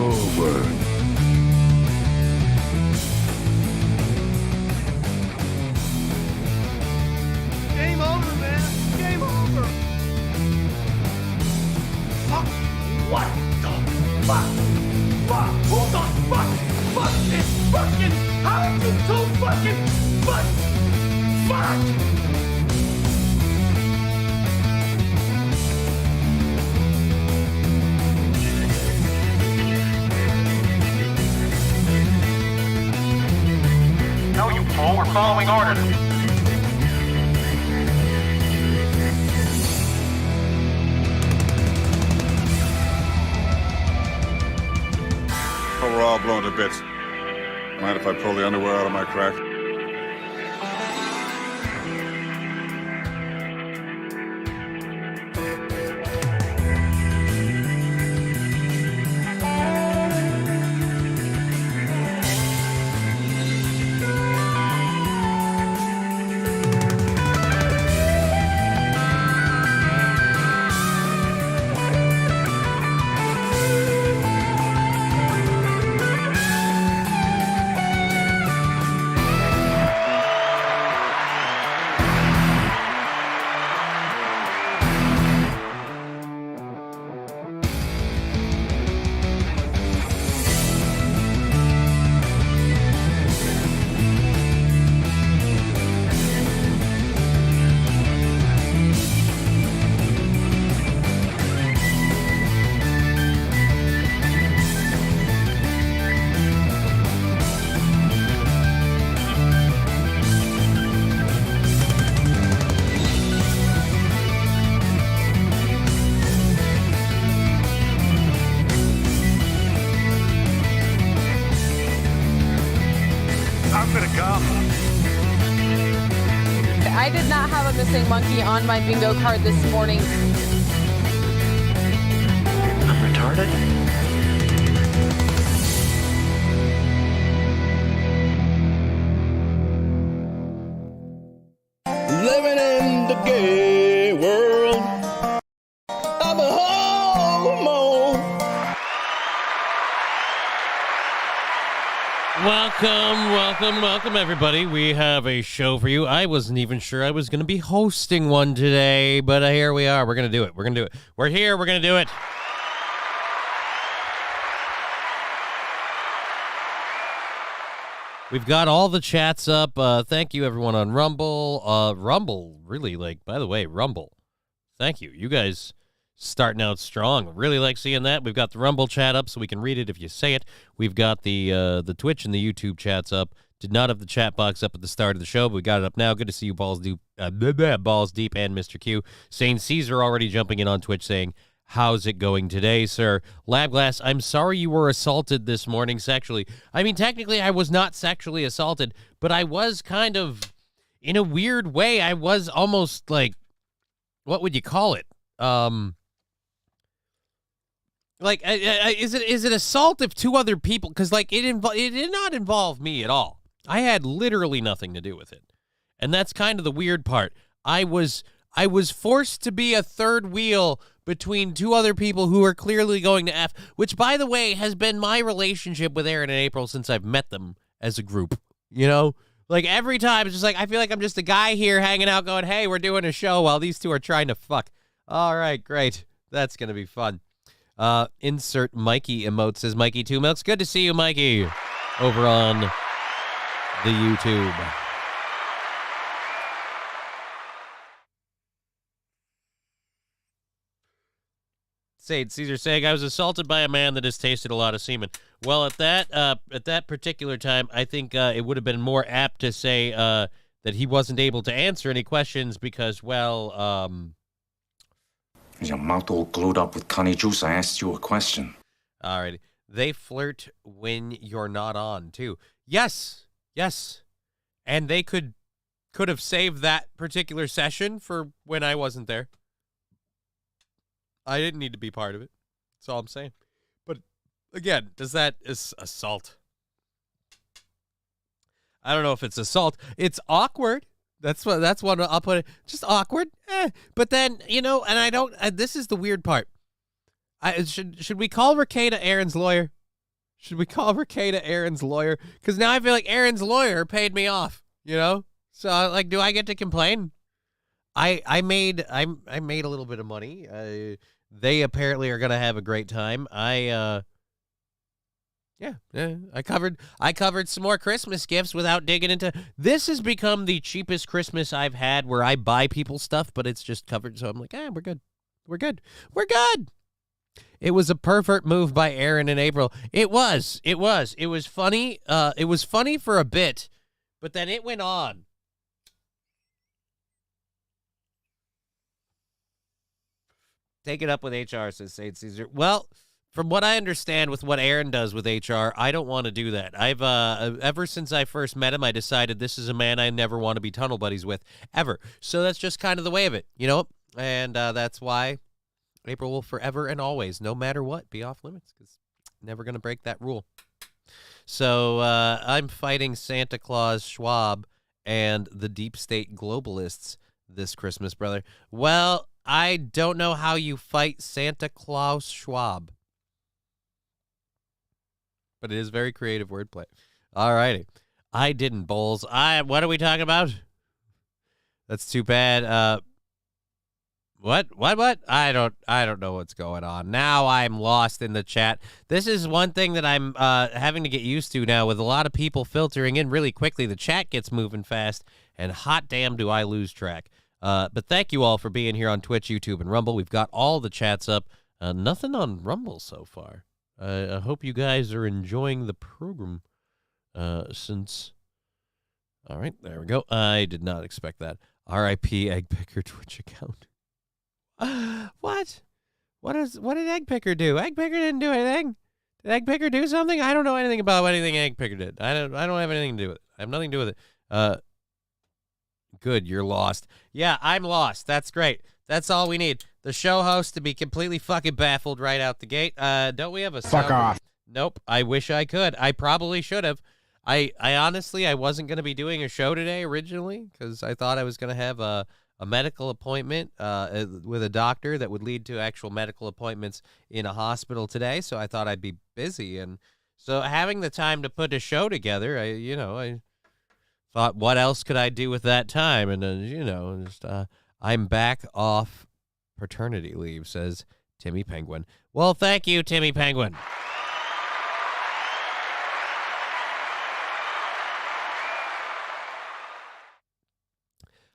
over. Game over, man. Game over. Fuck. What the fuck? Fuck. Who the fuck is fucking? How are you so fucking fuck? No, you fool. We're following orders. Oh, we're all blown to bits. Mind if I pull the underwear out of my crack? I did not have a missing monkey on my bingo card this morning. I'm retarded? Living in the gay world. I'm a homo. Welcome, everybody. We have a show for you. I wasn't even sure I was going to be hosting one today, but here we are. We're going to do it. We're here. We're going to do it. We've got all the chats up. Thank you, everyone, on Rumble. Rumble, really, by the way, Rumble. Thank you. You guys starting out strong. Really like seeing that. We've got the Rumble chat up so we can read it if you say it. We've got the Twitch and the YouTube chats up. Did not have the chat box up at the start of the show, but we got it up now. Good to see you, Balls Deep, and Mr. Q. St. Caesar already jumping in on Twitch saying, how's it going today, sir? Labglass, I'm sorry you were assaulted this morning sexually. I mean, technically, I was not sexually assaulted, but I was kind of, in a weird way, I was almost like, what would you call it? Is it assault if two other people? Because it did not involve me at all. I had literally nothing to do with it, and that's kind of the weird part. I was forced to be a third wheel between two other people who are clearly going to F, which, by the way, has been my relationship with Aaron and April since I've met them as a group. You know, every time it's just I feel like I'm just a guy here hanging out, going, "Hey, we're doing a show," while these two are trying to fuck. All right, great. That's gonna be fun. Insert Mikey emote, says Mikey 2 Milks. Good to see you, Mikey, over on the YouTube. St. Caesar saying, I was assaulted by a man that has tasted a lot of semen. Well, at that particular time, I think it would have been more apt to say that he wasn't able to answer any questions because, well, Is your mouth all glued up with Connie juice? I asked you a question. All right. They flirt when you're not on, too. Yes. And they could have saved that particular session for when I wasn't there. I didn't need to be part of it. That's all I'm saying. But, again, does that is assault? I don't know if it's assault. It's awkward. That's one I'll put it. Just awkward. But then, and I don't. This is the weird part. Should we call Ricada Aaron's lawyer? Should we call Ricada Aaron's lawyer? Because now I feel like Aaron's lawyer paid me off, you know? So, like, do I get to complain? I made a little bit of money. They apparently are going to have a great time. I covered some more Christmas gifts without digging into. This has become the cheapest Christmas I've had where I buy people stuff, but it's just covered. So I'm like, we're good. We're good. We're good. It was a pervert move by Aaron in April. It was funny. It was funny for a bit, but then it went on. Take it up with HR, says St. Caesar. Well, from what I understand with what Aaron does with HR, I don't want to do that. I've ever since I first met him, I decided this is a man I never want to be tunnel buddies with, ever. So that's just kind of the way of it, you know? And that's why April will forever and always, no matter what, be off limits, because never going to break that rule. So I'm fighting Santa Claus Schwab and the deep state globalists this Christmas, brother. Well, I don't know how you fight Santa Claus Schwab. But it is very creative wordplay. All righty. I didn't, Bowles. What are we talking about? That's too bad. What? I don't know what's going on. Now I'm lost in the chat. This is one thing that I'm having to get used to now with a lot of people filtering in really quickly. The chat gets moving fast, and hot damn do I lose track. But thank you all for being here on Twitch, YouTube, and Rumble. We've got all the chats up. Nothing on Rumble so far. I hope you guys are enjoying the program since... All right, there we go. I did not expect that. R.I.P. Egg Picker Twitch account. What? What did Egg Picker do? Egg Picker didn't do anything. Did Egg Picker do something? I don't know anything about anything Egg Picker did. I don't have anything to do with it. I have nothing to do with it. Good, you're lost. Yeah, I'm lost. That's great. That's all we need. The show host to be completely fucking baffled right out the gate. Don't we have a fuck off? Nope. I wish I could. I probably should have. I honestly, I wasn't going to be doing a show today originally because I thought I was going to have a medical appointment with a doctor that would lead to actual medical appointments in a hospital today. So I thought I'd be busy. And so having the time to put a show together, I thought, what else could I do with that time? And I'm back off paternity leave, says Timmy Penguin. Well, thank you, Timmy Penguin.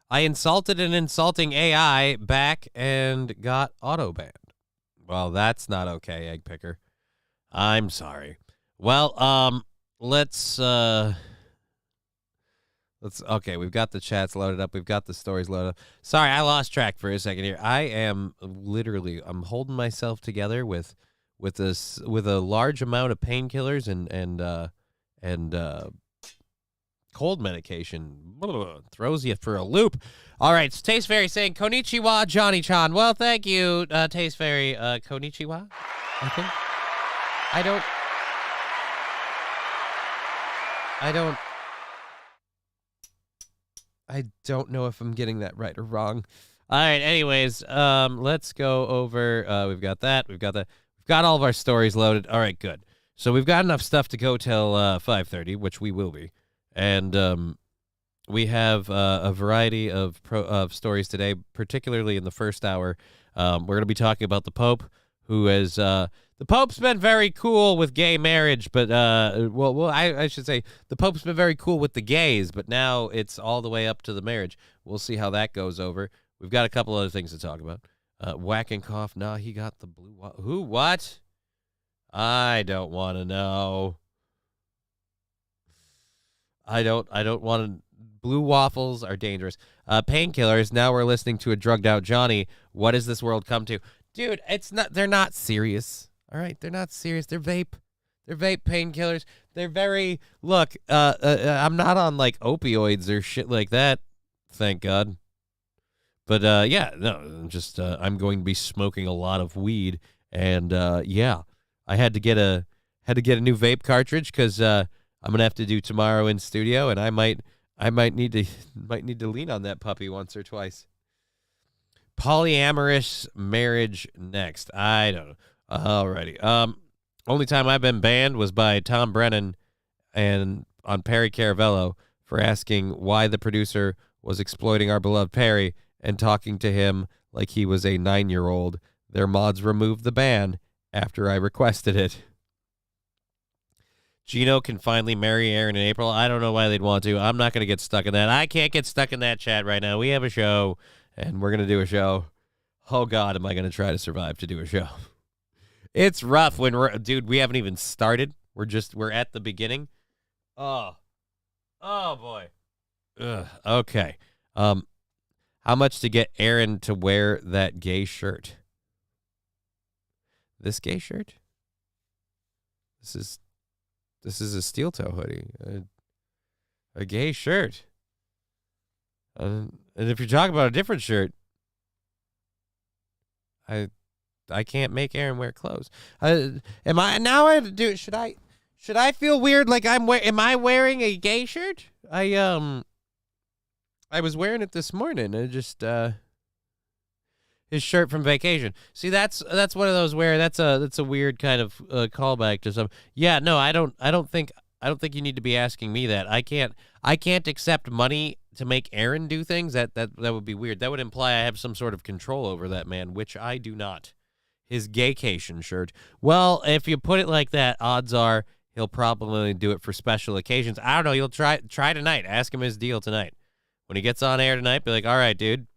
I insulted an insulting AI back and got auto-banned. Well, that's not okay, Egg Picker. I'm sorry. Well, let's okay, we've got the chats loaded up. We've got the stories loaded up. Sorry, I lost track for a second here. I'm holding myself together with a large amount of painkillers and cold medication. Throws you for a loop. All right, so Taste Fairy saying, Konnichiwa, Johnny-chan. Well, thank you, Taste Fairy. Konnichiwa, I think. I don't know if I'm getting that right or wrong. All right, anyways, let's go over. We've got that. We've got all of our stories loaded. All right, good. So we've got enough stuff to go till 5:30, which we will be. And we have a variety of stories today, particularly in the first hour. We're going to be talking about the Pope, who has the Pope's been very cool with gay marriage, but I should say the Pope's been very cool with the gays, but now it's all the way up to the marriage. We'll see how that goes over. We've got a couple other things to talk about. Whack and Cough. Nah, he got the blue. Who? What? I don't want to know. I don't want to. Blue waffles are dangerous. Painkillers. Now we're listening to a drugged out Johnny. What does this world come to? Dude, it's not. They're not serious. All right, they're not serious. They're vape. They're vape painkillers. They're very. Look, I'm not on like opioids or shit like that. Thank God. But yeah, no, I'm going to be smoking a lot of weed, and yeah, I had to get a new vape cartridge because I'm gonna have to do tomorrow in studio, and I might need to lean on that puppy once or twice. Polyamorous marriage next. I don't know. Alrighty. Only time I've been banned was by Tom Brennan and on Perry Caravello for asking why the producer was exploiting our beloved Perry and talking to him like he was a 9-year-old. Their mods removed the ban after I requested it. Gino can finally marry Aaron in April. I don't know why they'd want to. I'm not going to get stuck in that. I can't get stuck in that chat right now. We have a show, and we're going to do a show. Oh, God, am I going to try to survive to do a show? It's rough when dude, we haven't even started. We're at the beginning. Oh boy. Ugh. Okay. How much to get Aaron to wear that gay shirt? This gay shirt? This is a steel toe hoodie. A gay shirt. And if you're talking about a different shirt, I can't make Aaron wear clothes. Should I feel weird like am I wearing a gay shirt? I was wearing it this morning. I just his shirt from vacation. See, that's one of those where that's a weird kind of callback to some. Yeah, no, I don't think you need to be asking me that. I can't accept money to make Aaron do things. That would be weird. That would imply I have some sort of control over that man, which I do not. His gaycation shirt. Well, if you put it like that, odds are he'll probably do it for special occasions. I don't know. You'll try tonight. Ask him his deal tonight. When he gets on air tonight, be like, all right, dude.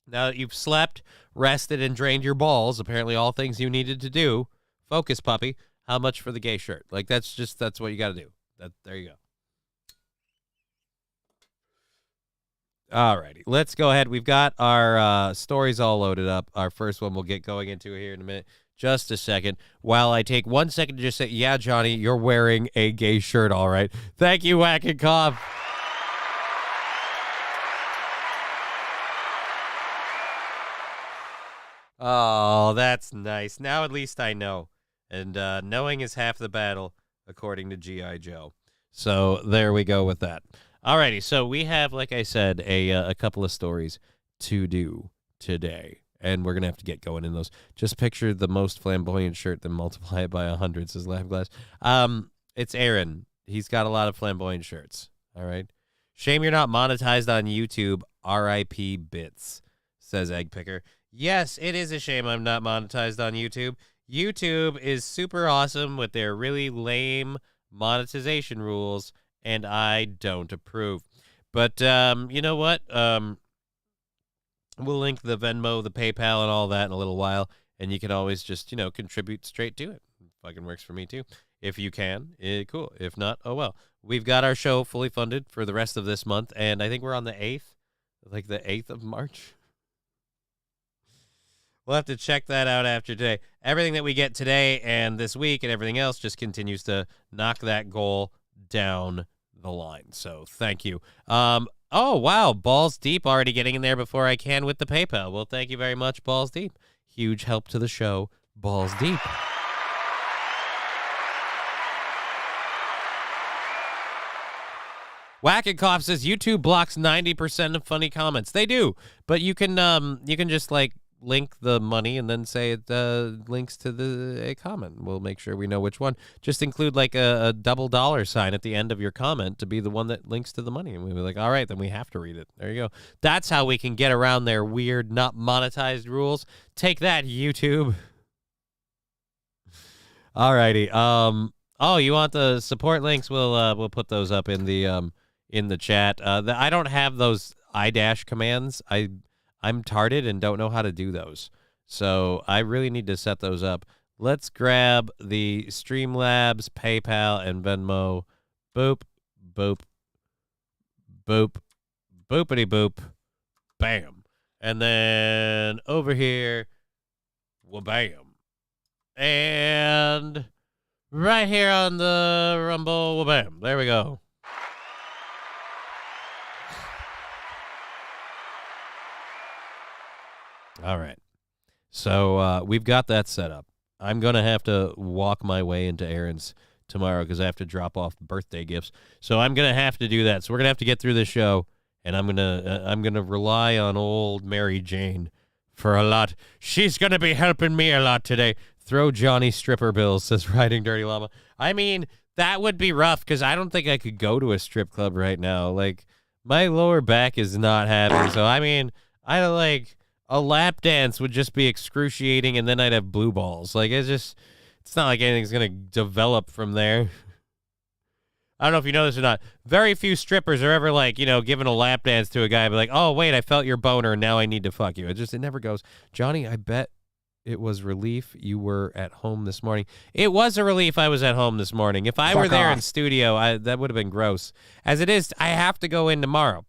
Now that you've slept, rested, and drained your balls, apparently all things you needed to do, focus, puppy. How much for the gay shirt? Like, that's what you got to do. There you go. All righty. Let's go ahead. We've got our stories all loaded up. Our first one we'll get going into here in a minute. Just a second. While I take 1 second to just say, yeah, Johnny, you're wearing a gay shirt, all right. Thank you, Whack and Cough. Oh, that's nice. Now at least I know. And knowing is half the battle, according to G.I. Joe. So there we go with that. Alrighty, so we have, like I said, a couple of stories to do today. And we're going to have to get going in those. Just picture the most flamboyant shirt, then multiply it by 100, says Laugh Glass. It's Aaron. He's got a lot of flamboyant shirts. All right. Shame you're not monetized on YouTube. R.I.P. Bits, says Egg Picker. Yes, it is a shame I'm not monetized on YouTube. YouTube is super awesome with their really lame monetization rules, and I don't approve. But you know what? We'll link the Venmo, the PayPal, and all that in a little while, and you can always just, contribute straight to it. Fucking works for me, too. If you can, cool. If not, oh well. We've got our show fully funded for the rest of this month, and I think we're on the 8th, like the 8th of March. We'll have to check that out after today. Everything that we get today and this week and everything else just continues to knock that goal down the line. So thank you. Oh, wow. Balls Deep already getting in there before I can with the PayPal. Well, thank you very much, Balls Deep. Huge help to the show, Balls Deep. Whack and Cough says YouTube blocks 90% of funny comments. They do, but you can just link the money and then say it links to a comment. We'll make sure we know which one. Just include a double $sign at the end of your comment to be the one that links to the money. And we'll be like, all right, then we have to read it. There you go. That's how we can get around their weird, not monetized rules. Take that, YouTube. All righty. Oh, you want the support links? We'll put those up in the chat. I don't have those iDash commands. I'm tarded and don't know how to do those. So I really need to set those up. Let's grab the Streamlabs, PayPal, and Venmo. Boop, boop, boop, boopity boop, bam. And then over here, well, bam. And right here on the Rumble, well, bam. There we go. All right. So we've got that set up. I'm going to have to walk my way into Aaron's tomorrow because I have to drop off birthday gifts. So I'm going to have to do that. So we're going to have to get through this show, and I'm going to rely on old Mary Jane for a lot. She's going to be helping me a lot today. Throw Johnny stripper bills, says Riding Dirty Llama. I mean, that would be rough because I don't think I could go to a strip club right now. Like, my lower back is not happy. So, I mean, I like a lap dance would just be excruciating and then I'd have blue balls. Like, it's not like anything's going to develop from there. I don't know if you know this or not. Very few strippers are ever like, giving a lap dance to a guy and be like, oh, wait, I felt your boner and now I need to fuck you. It never goes. Johnny, I bet it was relief you were at home this morning. It was a relief I was at home this morning. If I were there in studio, that would have been gross. As it is, I have to go in tomorrow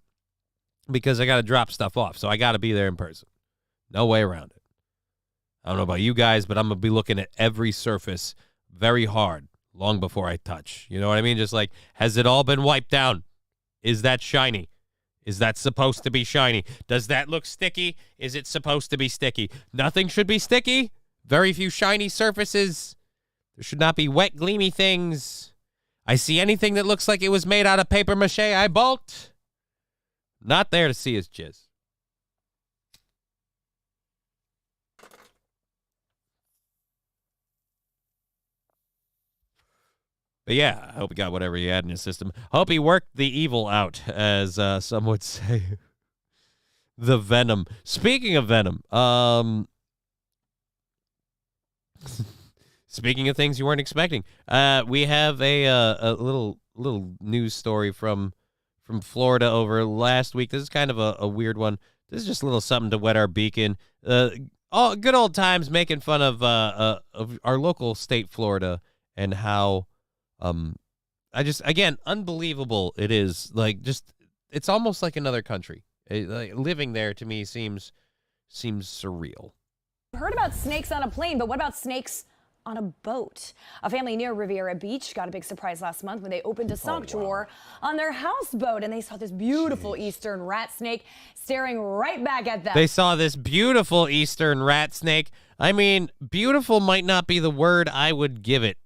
because I got to drop stuff off. So I got to be there in person. No way around it. I don't know about you guys, but I'm going to be looking at every surface very hard. Long before I touch. You know what I mean? Just like, has it all been wiped down? Is that shiny? Is that supposed to be shiny? Does that look sticky? Is it supposed to be sticky? Nothing should be sticky. Very few shiny surfaces. There should not be wet, gleamy things. I see anything that looks like it was made out of paper mache, I bolt. Not there to see his jizz. But yeah, I hope he got whatever he had in his system. Hope he worked the evil out, as some would say. The Venom. Speaking of Venom, speaking of things you weren't expecting, we have a little news story from Florida over last week. This is kind of a weird one. This is just a little something to wet our beak in. All good old times making fun of our local state, Florida, and how. Again, unbelievable it is. Like, just, it's almost like another country. Like, living there to me seems surreal. Heard about snakes on a plane, but what about snakes on a boat? A family near Riviera Beach got a big surprise last month when they opened a sock drawer on their houseboat and they saw this beautiful eastern rat snake staring right back at them. They saw this beautiful eastern rat snake. I mean, beautiful might not be the word I would give it.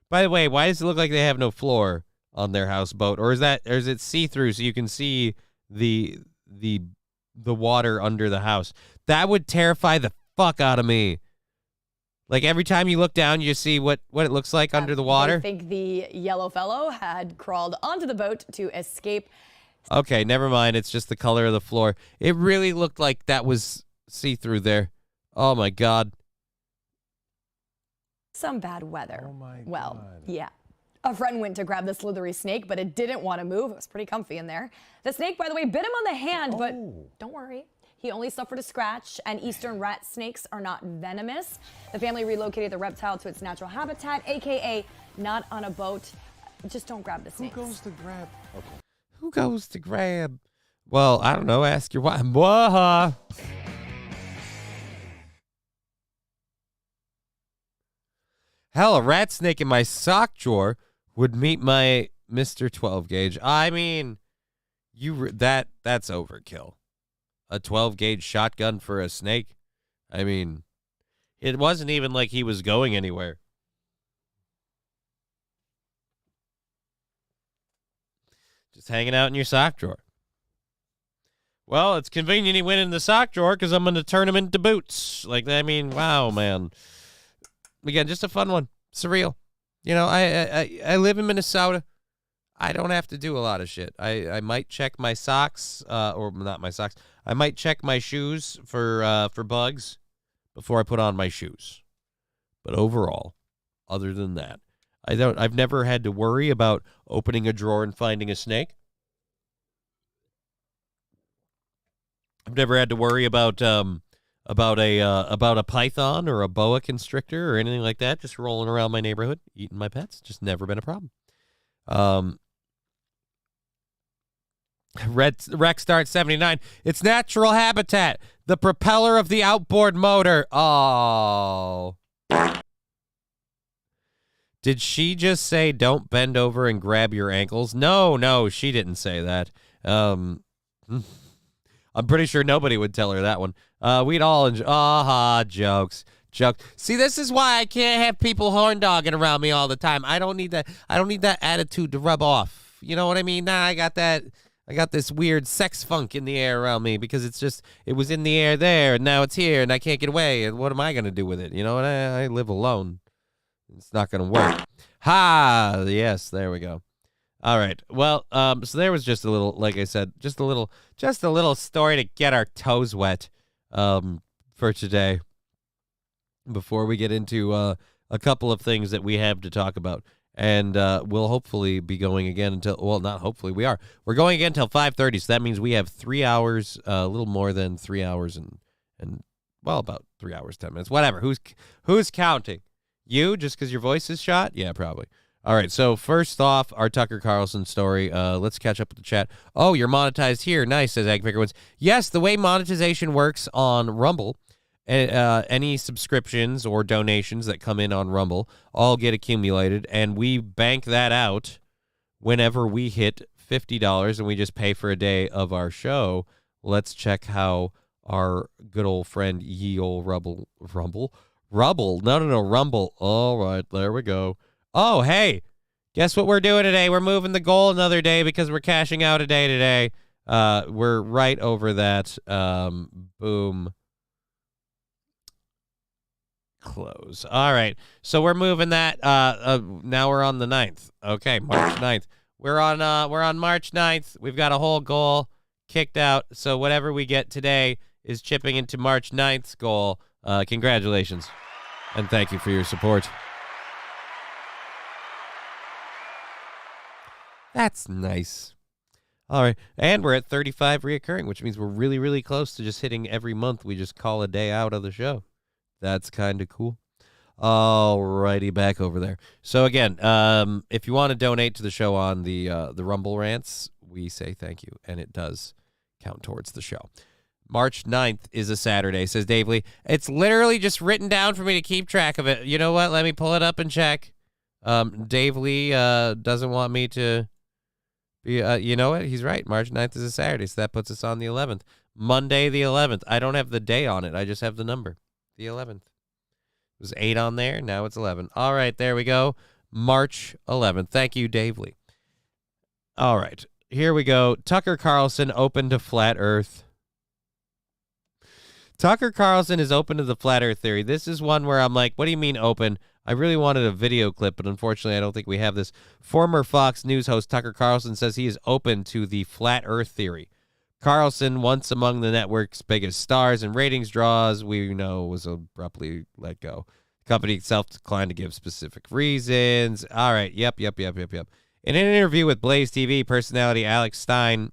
By the way, why does it look like they have no floor on their houseboat? Or is it see-through so you can see the water under the house? That would terrify the fuck out of me. Like, every time you look down, you see what it looks like under the water. I think the yellow fellow had crawled onto the boat to escape. Okay, never mind. It's just the color of the floor. It really looked like that was see-through there. Oh, my God. Some bad weather. Oh my God. Well, yeah. A friend went to grab the slithery snake, but it didn't want to move. It was pretty comfy in there. The snake, by the way, bit him on the hand, but don't worry. He only suffered a scratch, and eastern rat snakes are not venomous. The family relocated the reptile to its natural habitat, a.k.a. not on a boat. Just don't grab the snakes. Who goes to grab? Okay. Who goes to grab? Well, I don't know. Ask your wife. Whoa. Hell, a rat snake in my sock drawer would meet my Mr. 12 gauge. I mean, that's overkill. A 12 gauge shotgun for a snake? I mean, it wasn't even like he was going anywhere. Just hanging out in your sock drawer. Well, it's convenient he went in the sock drawer because I'm going to turn him into boots. Like, I mean, wow, man. Again, just a fun one. Surreal. You know, I live in Minnesota. I don't have to do a lot of shit. I might check my socks, or not my socks. I might check my shoes for bugs before I put on my shoes. But overall, other than that, I've never had to worry about opening a drawer and finding a snake. I've never had to worry about a python or a boa constrictor or anything like that, just rolling around my neighborhood, eating my pets. Just never been a problem. Rex Start 79. It's natural habitat. The propeller of the outboard motor. Oh. Did she just say don't bend over and grab your ankles? No, she didn't say that. I'm pretty sure nobody would tell her that one. We'd all enjoy. Jokes. See, this is why I can't have people horn dogging around me all the time. I don't need that attitude to rub off. You know what I mean? Nah, I got that I got this weird sex funk in the air around me because it was in the air there and now it's here and I can't get away. And what am I going to do with it? You know, and I live alone. It's not going to work. Ha! Yes, there we go. All right. Well, so there was just a little, like I said, just a little story to get our toes wet for today before we get into a couple of things that we have to talk about. And we'll hopefully be going again until, well, not hopefully, we are. We're going again until 5:30, so that means we have 3 hours, a little more than 3 hours and well, about 3 hours, 10 minutes, whatever. Who's counting? You, just because your voice is shot? Yeah, probably. All right, so first off, our Tucker Carlson story. Let's catch up with the chat. Oh, you're monetized here. Nice, says Ag Picker Wins. Yes, the way monetization works on Rumble, any subscriptions or donations that come in on Rumble all get accumulated, and we bank that out whenever we hit $50, and we just pay for a day of our show. Let's check how our good old friend Ye Ol' Rumble. No, Rumble. All right, there we go. Oh, hey, guess what we're doing today? We're moving the goal another day because we're cashing out a day today. We're right over that. Boom. Close. All right, so we're moving that. Now we're on the 9th. Okay, March 9th. We're on March 9th. We've got a whole goal kicked out. So whatever we get today is chipping into March 9th's goal. Congratulations, and thank you for your support. That's nice. All right. And we're at 35 reoccurring, which means we're really, really close to just hitting every month. We just call a day out of the show. That's kind of cool. All righty, back over there. So, again, if you want to donate to the show on the Rumble Rants, we say thank you, and it does count towards the show. March 9th is a Saturday, says Dave Lee. It's literally just written down for me to keep track of it. You know what? Let me pull it up and check. Dave Lee doesn't want me to... you know what? He's right. March 9th is a Saturday, so that puts us on the 11th. Monday the 11th. I don't have the day on it. I just have the number. The 11th. It was 8 on there. Now it's 11. All right, there we go. March 11th. Thank you, Dave Lee. All right, here we go. Tucker Carlson open to flat Earth. Tucker Carlson is open to the flat Earth theory. This is one where I'm like, what do you mean open? I really wanted a video clip, but unfortunately I don't think we have this. Former Fox News host Tucker Carlson says he is open to the flat Earth theory. Carlson, once among the network's biggest stars and ratings draws, we know was abruptly let go. The company itself declined to give specific reasons. All right, yep. In an interview with Blaze TV personality Alex Stein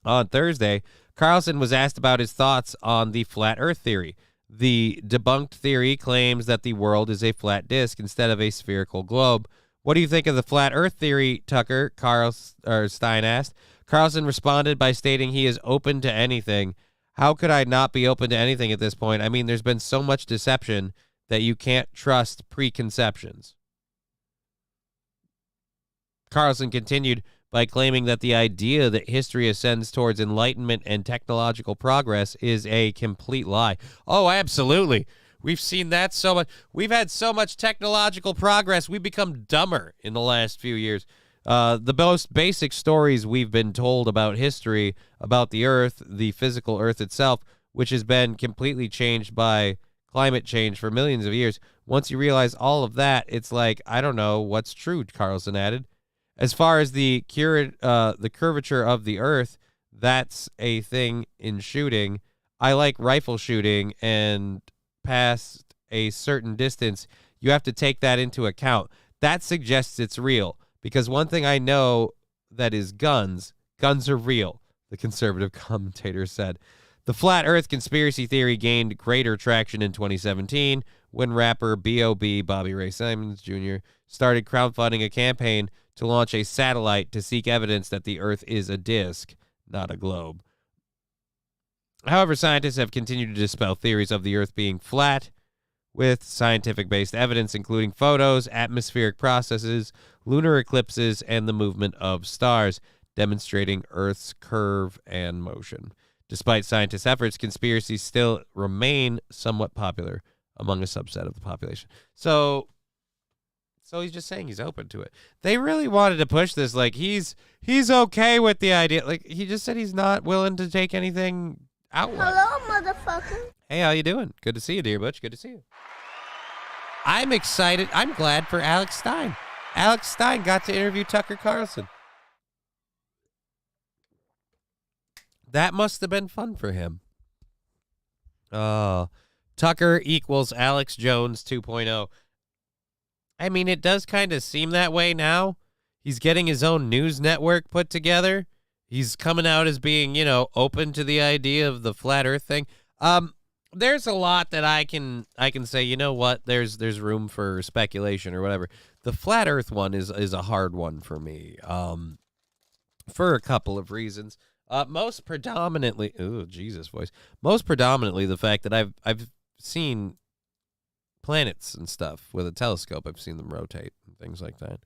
on Thursday, Carlson was asked about his thoughts on the flat Earth theory. The debunked theory claims that the world is a flat disk instead of a spherical globe. What do you think of the flat Earth theory, Tucker? Stein asked. Carlson responded by stating he is open to anything. How could I not be open to anything at this point? I mean, there's been so much deception that you can't trust preconceptions. Carlson continued by claiming that the idea that history ascends towards enlightenment and technological progress is a complete lie. Oh, absolutely. We've seen that so much. We've had so much technological progress. We've become dumber in the last few years. The most basic stories we've been told about history, about the Earth, the physical Earth itself, which has been completely changed by climate change for millions of years. Once you realize all of that, it's like, I don't know what's true, Carlson added. As far as the curvature of the Earth, that's a thing in shooting. I like rifle shooting, and past a certain distance, you have to take that into account. That suggests it's real, because one thing I know that is guns are real, the conservative commentator said. The flat Earth conspiracy theory gained greater traction in 2017 when rapper B.O.B. Bobby Ray Simons Jr. started crowdfunding a campaign to launch a satellite to seek evidence that the Earth is a disk, not a globe. However, scientists have continued to dispel theories of the Earth being flat with scientific-based evidence, including photos, atmospheric processes, lunar eclipses, and the movement of stars, demonstrating Earth's curve and motion. Despite scientists' efforts, conspiracies still remain somewhat popular among a subset of the population. So, So he's just saying he's open to it. They really wanted to push this like he's okay with the idea. Like he just said he's not willing to take anything outright. Hello, motherfucker. Hey, how you doing? Good to see you, dear Butch. Good to see you. I'm excited. I'm glad for Alex Stein. Alex Stein got to interview Tucker Carlson. That must have been fun for him. Tucker equals Alex Jones 2.0. I mean, it does kind of seem that way now. He's getting his own news network put together. He's coming out as being, open to the idea of the flat earth thing. There's a lot that I can say, you know what, there's room for speculation or whatever. The flat earth one is a hard one for me. For a couple of reasons. Most predominantly, most predominantly the fact that I've seen planets and stuff with a telescope. I've seen them rotate and things like that.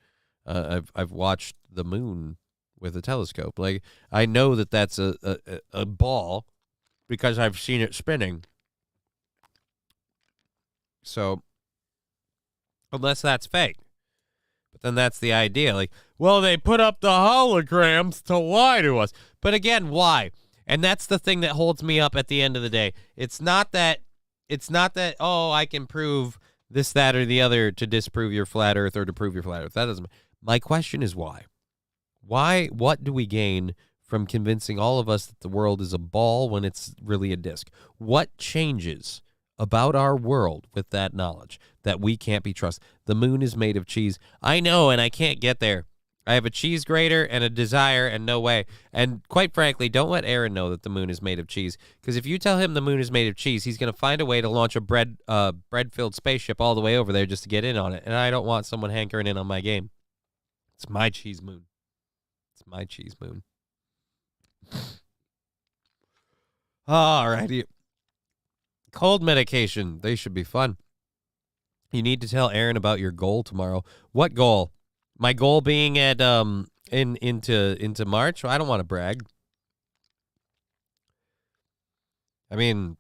I've watched the moon with a telescope. Like I know that that's a ball because I've seen it spinning. So unless that's fake, but then that's the idea. Like, well, they put up the holograms to lie to us. But again, why? And that's the thing that holds me up at the end of the day. It's not that, oh, I can prove this, that, or the other to disprove your flat earth or to prove your flat earth. That doesn't. My question is why? Why? What do we gain from convincing all of us that the world is a ball when it's really a disc? What changes about our world with that knowledge that we can't be trusted? The moon is made of cheese. I know, and I can't get there. I have a cheese grater and a desire and no way. And quite frankly, don't let Aaron know that the moon is made of cheese. Because if you tell him the moon is made of cheese, he's going to find a way to launch a bread-filled spaceship all the way over there just to get in on it. And I don't want someone hankering in on my game. It's my cheese moon. It's my cheese moon. All righty. Cold medication. They should be fun. You need to tell Aaron about your goal tomorrow. What goal? My goal being at into March. I don't want to brag. I mean,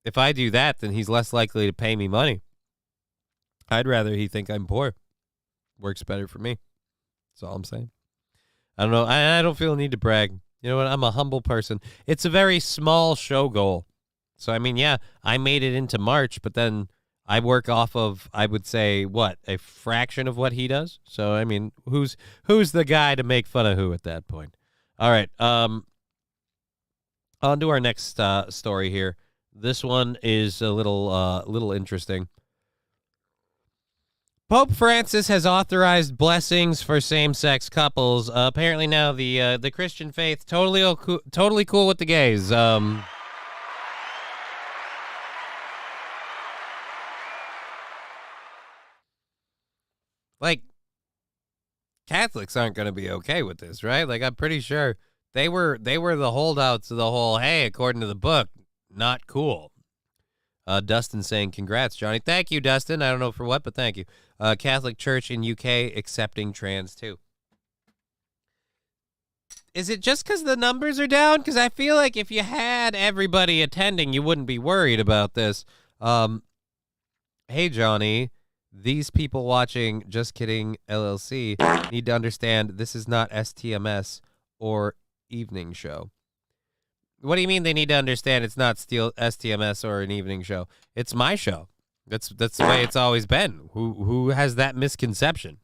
if I do that, then he's less likely to pay me money. I'd rather he think I'm poor. Works better for me. That's all I'm saying. I don't know. I don't feel a need to brag. You know what? I'm a humble person. It's a very small show goal. So, I mean, yeah, I made it into March, but then I work off of, I would say, what, a fraction of what he does? So, I mean, who's the guy to make fun of who at that point? All right. On to our next story here. This one is a little interesting. Pope Francis has authorized blessings for same-sex couples. Apparently now the Christian faith totally cool with the gays. Like, Catholics aren't going to be okay with this, right? Like, I'm pretty sure they were the holdouts of the whole, hey, according to the book, not cool. Dustin saying, congrats, Johnny. Thank you, Dustin. I don't know for what, but thank you. Catholic Church in UK accepting trans, too. Is it just because the numbers are down? Because I feel like if you had everybody attending, you wouldn't be worried about this. Hey, Johnny. These people watching Just Kidding LLC need to understand this is not STMS or evening show. What do you mean they need to understand it's not STMS or an evening show? It's my show. That's the way it's always been. Who has that misconception?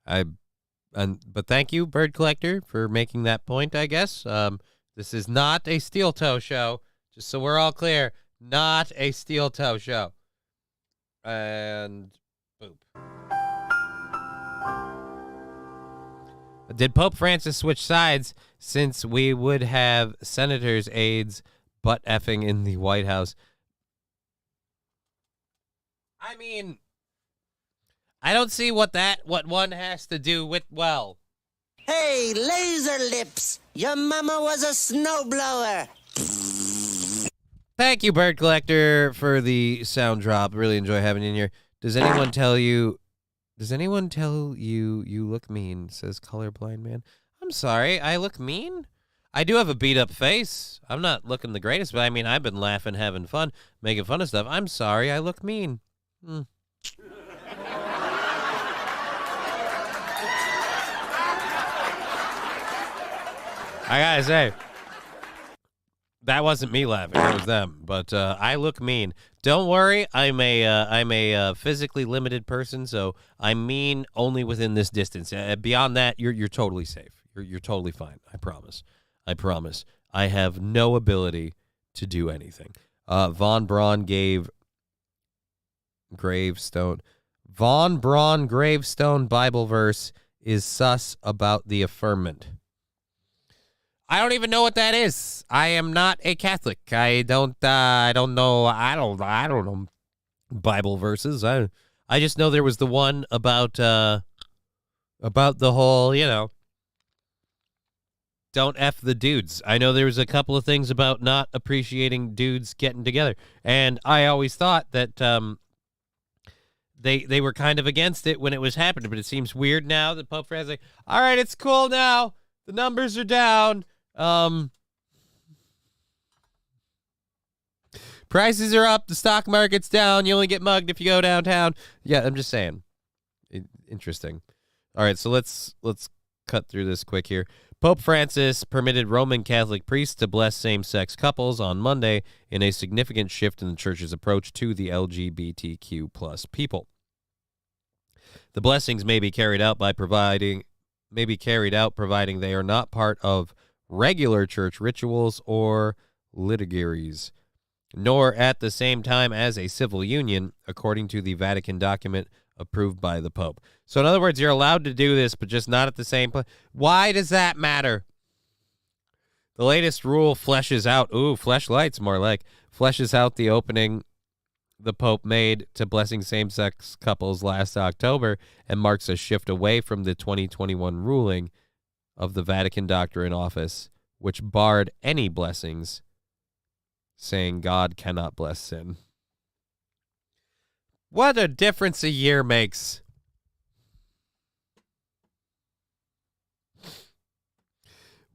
But thank you, Bird Collector, for making that point, I guess. This is not a steel toe show. Just so we're all clear, not a steel toe show. And boop. Did Pope Francis switch sides since we would have senators' aides butt effing in the White House? I mean, I don't see what one has to do with, well. Hey, laser lips, your mama was a snowblower. Thank you, Bird Collector, for the sound drop. Really enjoy having you in here. Does anyone tell you you look mean, says Colorblind Man. I'm sorry, I look mean? I do have a beat up face. I'm not looking the greatest, but I mean, I've been laughing, having fun, making fun of stuff. I'm sorry, I look mean. I gotta say, that wasn't me laughing. That was them. But I look mean. Don't worry. I'm a physically limited person, so I'm mean only within this distance. Beyond that, you're totally safe. You're totally fine. I promise. I promise. I have no ability to do anything. Von Braun gravestone. Von Braun gravestone Bible verse is sus about the affirmant. I don't even know what that is. I am not a Catholic. I don't know. I don't know Bible verses. I just know there was the one about the whole, don't F the dudes. I know there was a couple of things about not appreciating dudes getting together. And I always thought that they were kind of against it when it was happening, but it seems weird now that Pope Francis is like, all right, it's cool now. The numbers are down. Prices are up. The stock market's down. You only get mugged if you go downtown. Yeah, I'm just saying. Interesting. All right, so let's cut through this quick here. Pope Francis permitted Roman Catholic priests to bless same-sex couples on Monday in a significant shift in the church's approach to the LGBTQ plus people. The blessings may be carried out providing they are not part of regular church rituals or liturgies, nor at the same time as a civil union, according to the Vatican document approved by the Pope. So in other words, you're allowed to do this, but just not at the same place. Why does that matter? The latest rule fleshes out, fleshlights more like, fleshes out the opening the Pope made to blessing same-sex couples last October and marks a shift away from the 2021 ruling of the Vatican doctor in office, which barred any blessings, saying God cannot bless sin. What a difference a year makes.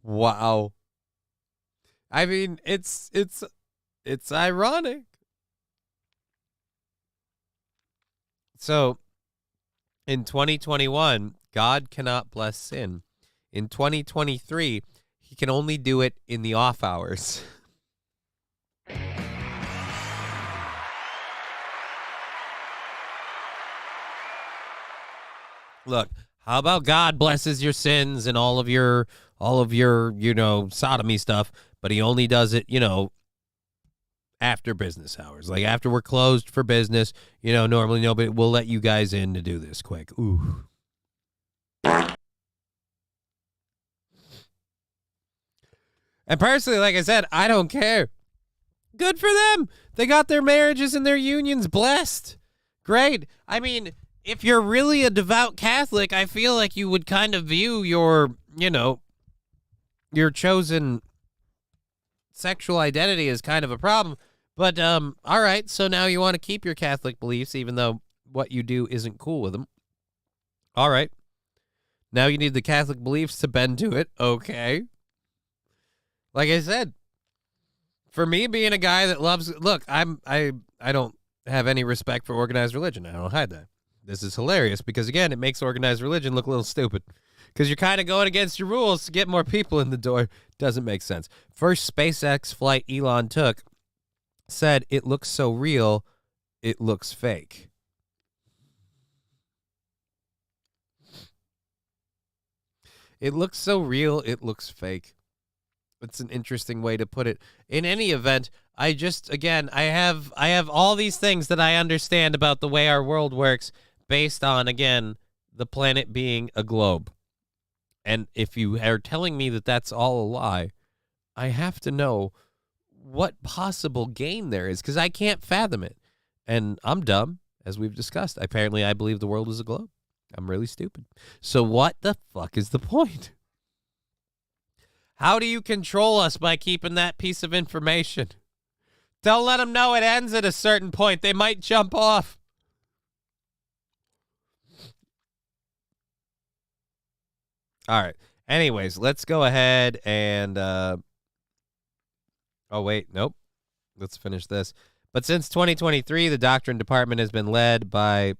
Wow. I mean, it's ironic. So, in 2021, God cannot bless sin. In 2023, he can only do it in the off hours. Look, how about God blesses your sins and all of your sodomy stuff, but he only does it, after business hours. Like after we're closed for business, normally nobody will let you guys in to do this quick. Ooh. And personally, like I said, I don't care. Good for them. They got their marriages and their unions blessed. Great. I mean, if you're really a devout Catholic, I feel like you would kind of view your chosen sexual identity as kind of a problem. But, all right, so now you want to keep your Catholic beliefs, even though what you do isn't cool with them. All right. Now you need the Catholic beliefs to bend to it. Okay. Like I said, for me being a guy that loves, look, I don't have any respect for organized religion. I don't hide that. This is hilarious because, again, it makes organized religion look a little stupid because you're kind of going against your rules to get more people in the door. Doesn't make sense. First SpaceX flight Elon took said, "It looks so real, it looks fake." It looks so real, it looks fake. It's an interesting way to put it. In any event, I have all these things that I understand about the way our world works based on, again, the planet being a globe. And if you are telling me that that's all a lie, I have to know what possible gain there is because I can't fathom it. And I'm dumb, as we've discussed. Apparently, I believe the world is a globe. I'm really stupid. So what the fuck is the point? How do you control us by keeping that piece of information? Don't let them know it ends at a certain point. They might jump off. All right. Anyways, let's go ahead and oh wait, nope. Let's finish this. But since 2023, the doctrine department has been led by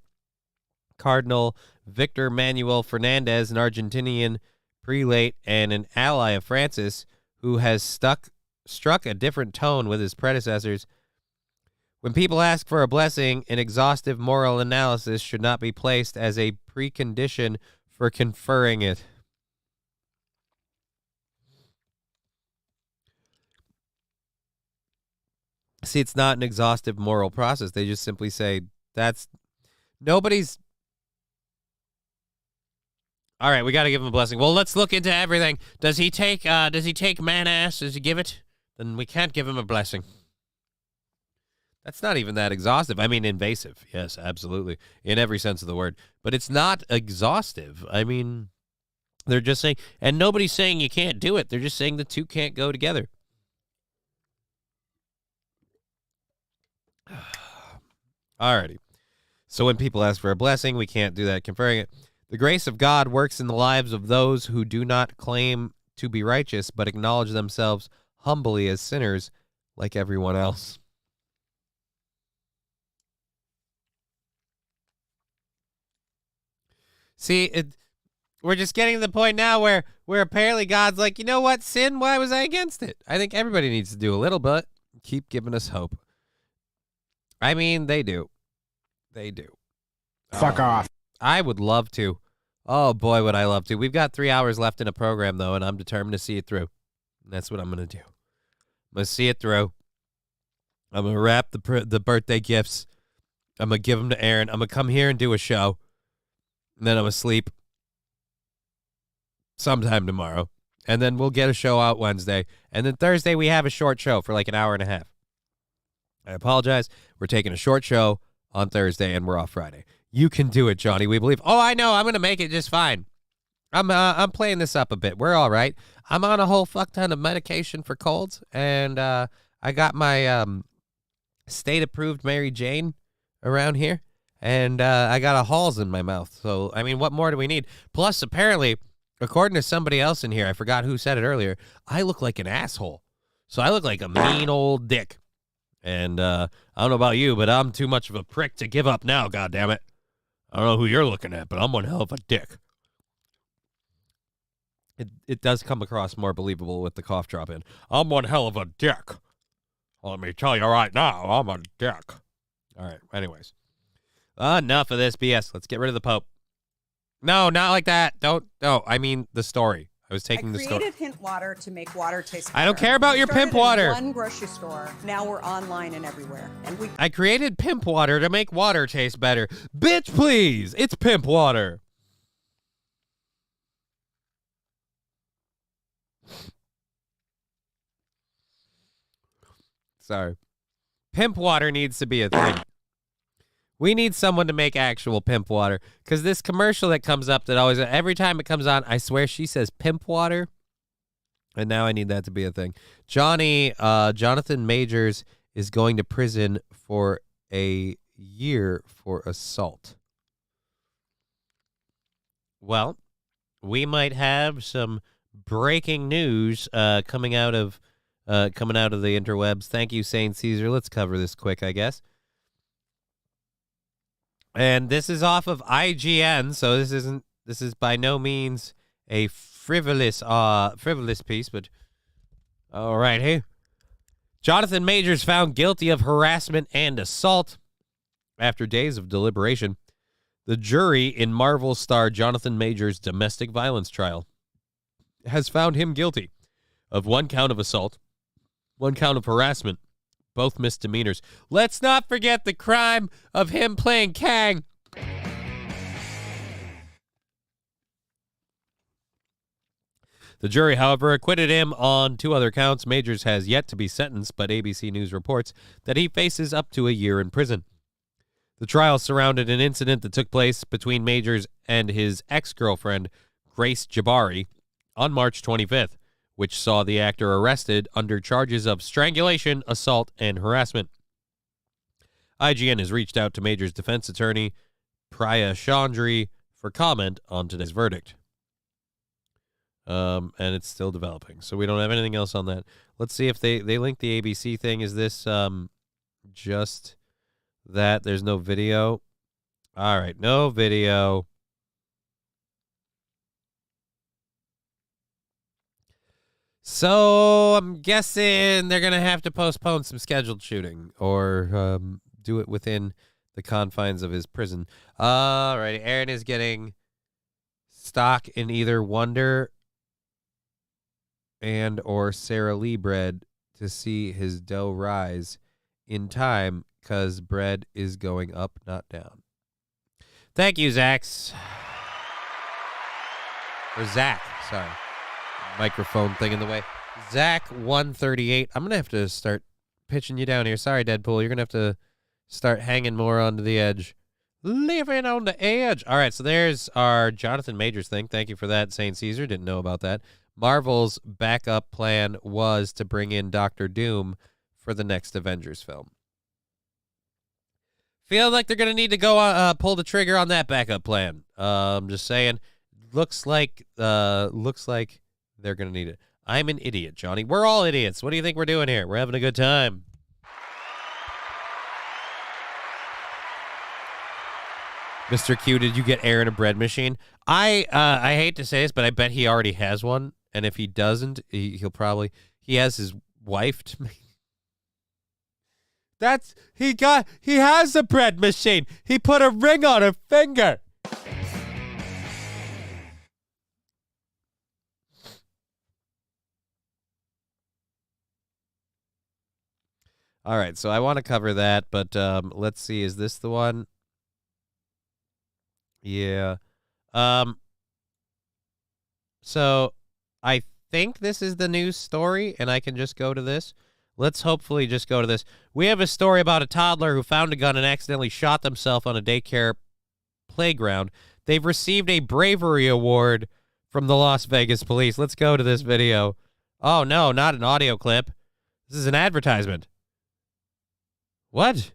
Cardinal Victor Manuel Fernandez, an Argentinian prelate and an ally of Francis, who has struck a different tone with his predecessors. When people ask for a blessing, an exhaustive moral analysis should not be placed as a precondition for conferring it. See, it's not an exhaustive moral process. They just simply say that's nobody's. All right, we got to give him a blessing. Well, let's look into everything. Does he take man ass? Does he give it? Then we can't give him a blessing. That's not even that exhaustive. I mean, invasive. Yes, absolutely. In every sense of the word. But it's not exhaustive. I mean, they're just saying, and nobody's saying you can't do it. They're just saying the two can't go together. Alrighty. So when people ask for a blessing, we can't do that, conferring it. The grace of God works in the lives of those who do not claim to be righteous, but acknowledge themselves humbly as sinners like everyone else. See, we're just getting to the point now where apparently God's like, you know what, sin, why was I against it? I think everybody needs to do a little bit. Keep giving us hope. I mean, they do. They do. Fuck off. I would love to. Oh, boy, would I love to. We've got 3 hours left in a program, though, and I'm determined to see it through. And that's what I'm going to do. I'm going to see it through. I'm going to wrap the birthday gifts. I'm going to give them to Aaron. I'm going to come here and do a show. And then I'm going to sleep sometime tomorrow. And then we'll get a show out Wednesday. And then Thursday, we have a short show for like an hour and a half. I apologize. We're taking a short show on Thursday, and we're off Friday. You can do it, Johnny. We believe. Oh, I know. I'm going to make it just fine. I'm playing this up a bit. We're all right. I'm on a whole fuck ton of medication for colds, and I got my state-approved Mary Jane around here, and I got a Halls in my mouth. So, I mean, what more do we need? Plus, apparently, according to somebody else in here, I forgot who said it earlier, I look like an asshole. So I look like a mean old dick. And I don't know about you, but I'm too much of a prick to give up now, goddammit. I don't know who you're looking at, but I'm one hell of a dick. It does come across more believable with the cough drop in. I'm one hell of a dick. Let me tell you right now, I'm a dick. All right, anyways. Enough of this BS. Let's get rid of the Pope. No, not like that. Don't. I mean the story. I was taking the story. I created Hint Water to make water taste better. I don't care about your pimp water. One grocery store. Now we're online and everywhere. And I created pimp water to make water taste better. Bitch, please. It's pimp water. Sorry. Pimp water needs to be a thing. We need someone to make actual pimp water, because this commercial that comes up that always, every time it comes on, I swear she says pimp water, and now I need that to be a thing. Jonathan Majors is going to prison for a year for assault. Well, we might have some breaking news coming out of the interwebs. Thank you, Saint Caesar. Let's cover this quick, I guess. And this is off of IGN, so this is by no means a frivolous piece, but all right, hey. Jonathan Majors found guilty of harassment and assault. After days of deliberation, the jury in Marvel star Jonathan Majors' domestic violence trial has found him guilty of 1 count of assault, 1 count of harassment, both misdemeanors. Let's not forget the crime of him playing Kang. The jury, however, acquitted him on 2 other counts. Majors has yet to be sentenced, but ABC News reports that he faces up to a year in prison. The trial surrounded an incident that took place between Majors and his ex-girlfriend, Grace Jabari, on March 25th. Which saw the actor arrested under charges of strangulation, assault, and harassment. IGN has reached out to Major's defense attorney, Priya Chandri, for comment on today's verdict. and it's still developing. So we don't have anything else on that. Let's see if they link the ABC thing. Is this just that? There's no video. All right, no video. So I'm guessing they're going to have to postpone some scheduled shooting or do it within the confines of his prison. All right, Aaron is getting stock in either Wonder and or Sara Lee bread to see his dough rise in time because bread is going up, not down. Thank you, Zax. Or Zach, sorry. Microphone thing in the way. Zach 138. I'm gonna have to start pitching you down here. Sorry, Deadpool. You're gonna have to start hanging more onto the edge. Living on the edge. All right, so there's our Jonathan Majors thing. Thank you for that, St. Caesar. Didn't know about that. Marvel's backup plan was to bring in Doctor Doom for the next Avengers film. Feel like they're gonna need to go pull the trigger on that backup plan. I'm just saying. Looks like they're going to need it. I'm an idiot, Johnny. We're all idiots. What do you think we're doing here? We're having a good time. Mr. Q, did you get Aaron a bread machine? I hate to say this, but I bet he already has one. And if he doesn't, he'll probably... He has his wife to make... He has a bread machine. He put a ring on her finger. All right, so I want to cover that, but let's see. Is this the one? Yeah. So I think this is the news story, and I can just go to this. Let's hopefully just go to this. We have a story about a toddler who found a gun and accidentally shot themselves on a daycare playground. They've received a bravery award from the Las Vegas police. Let's go to this video. Oh, no, not an audio clip. This is an advertisement. What?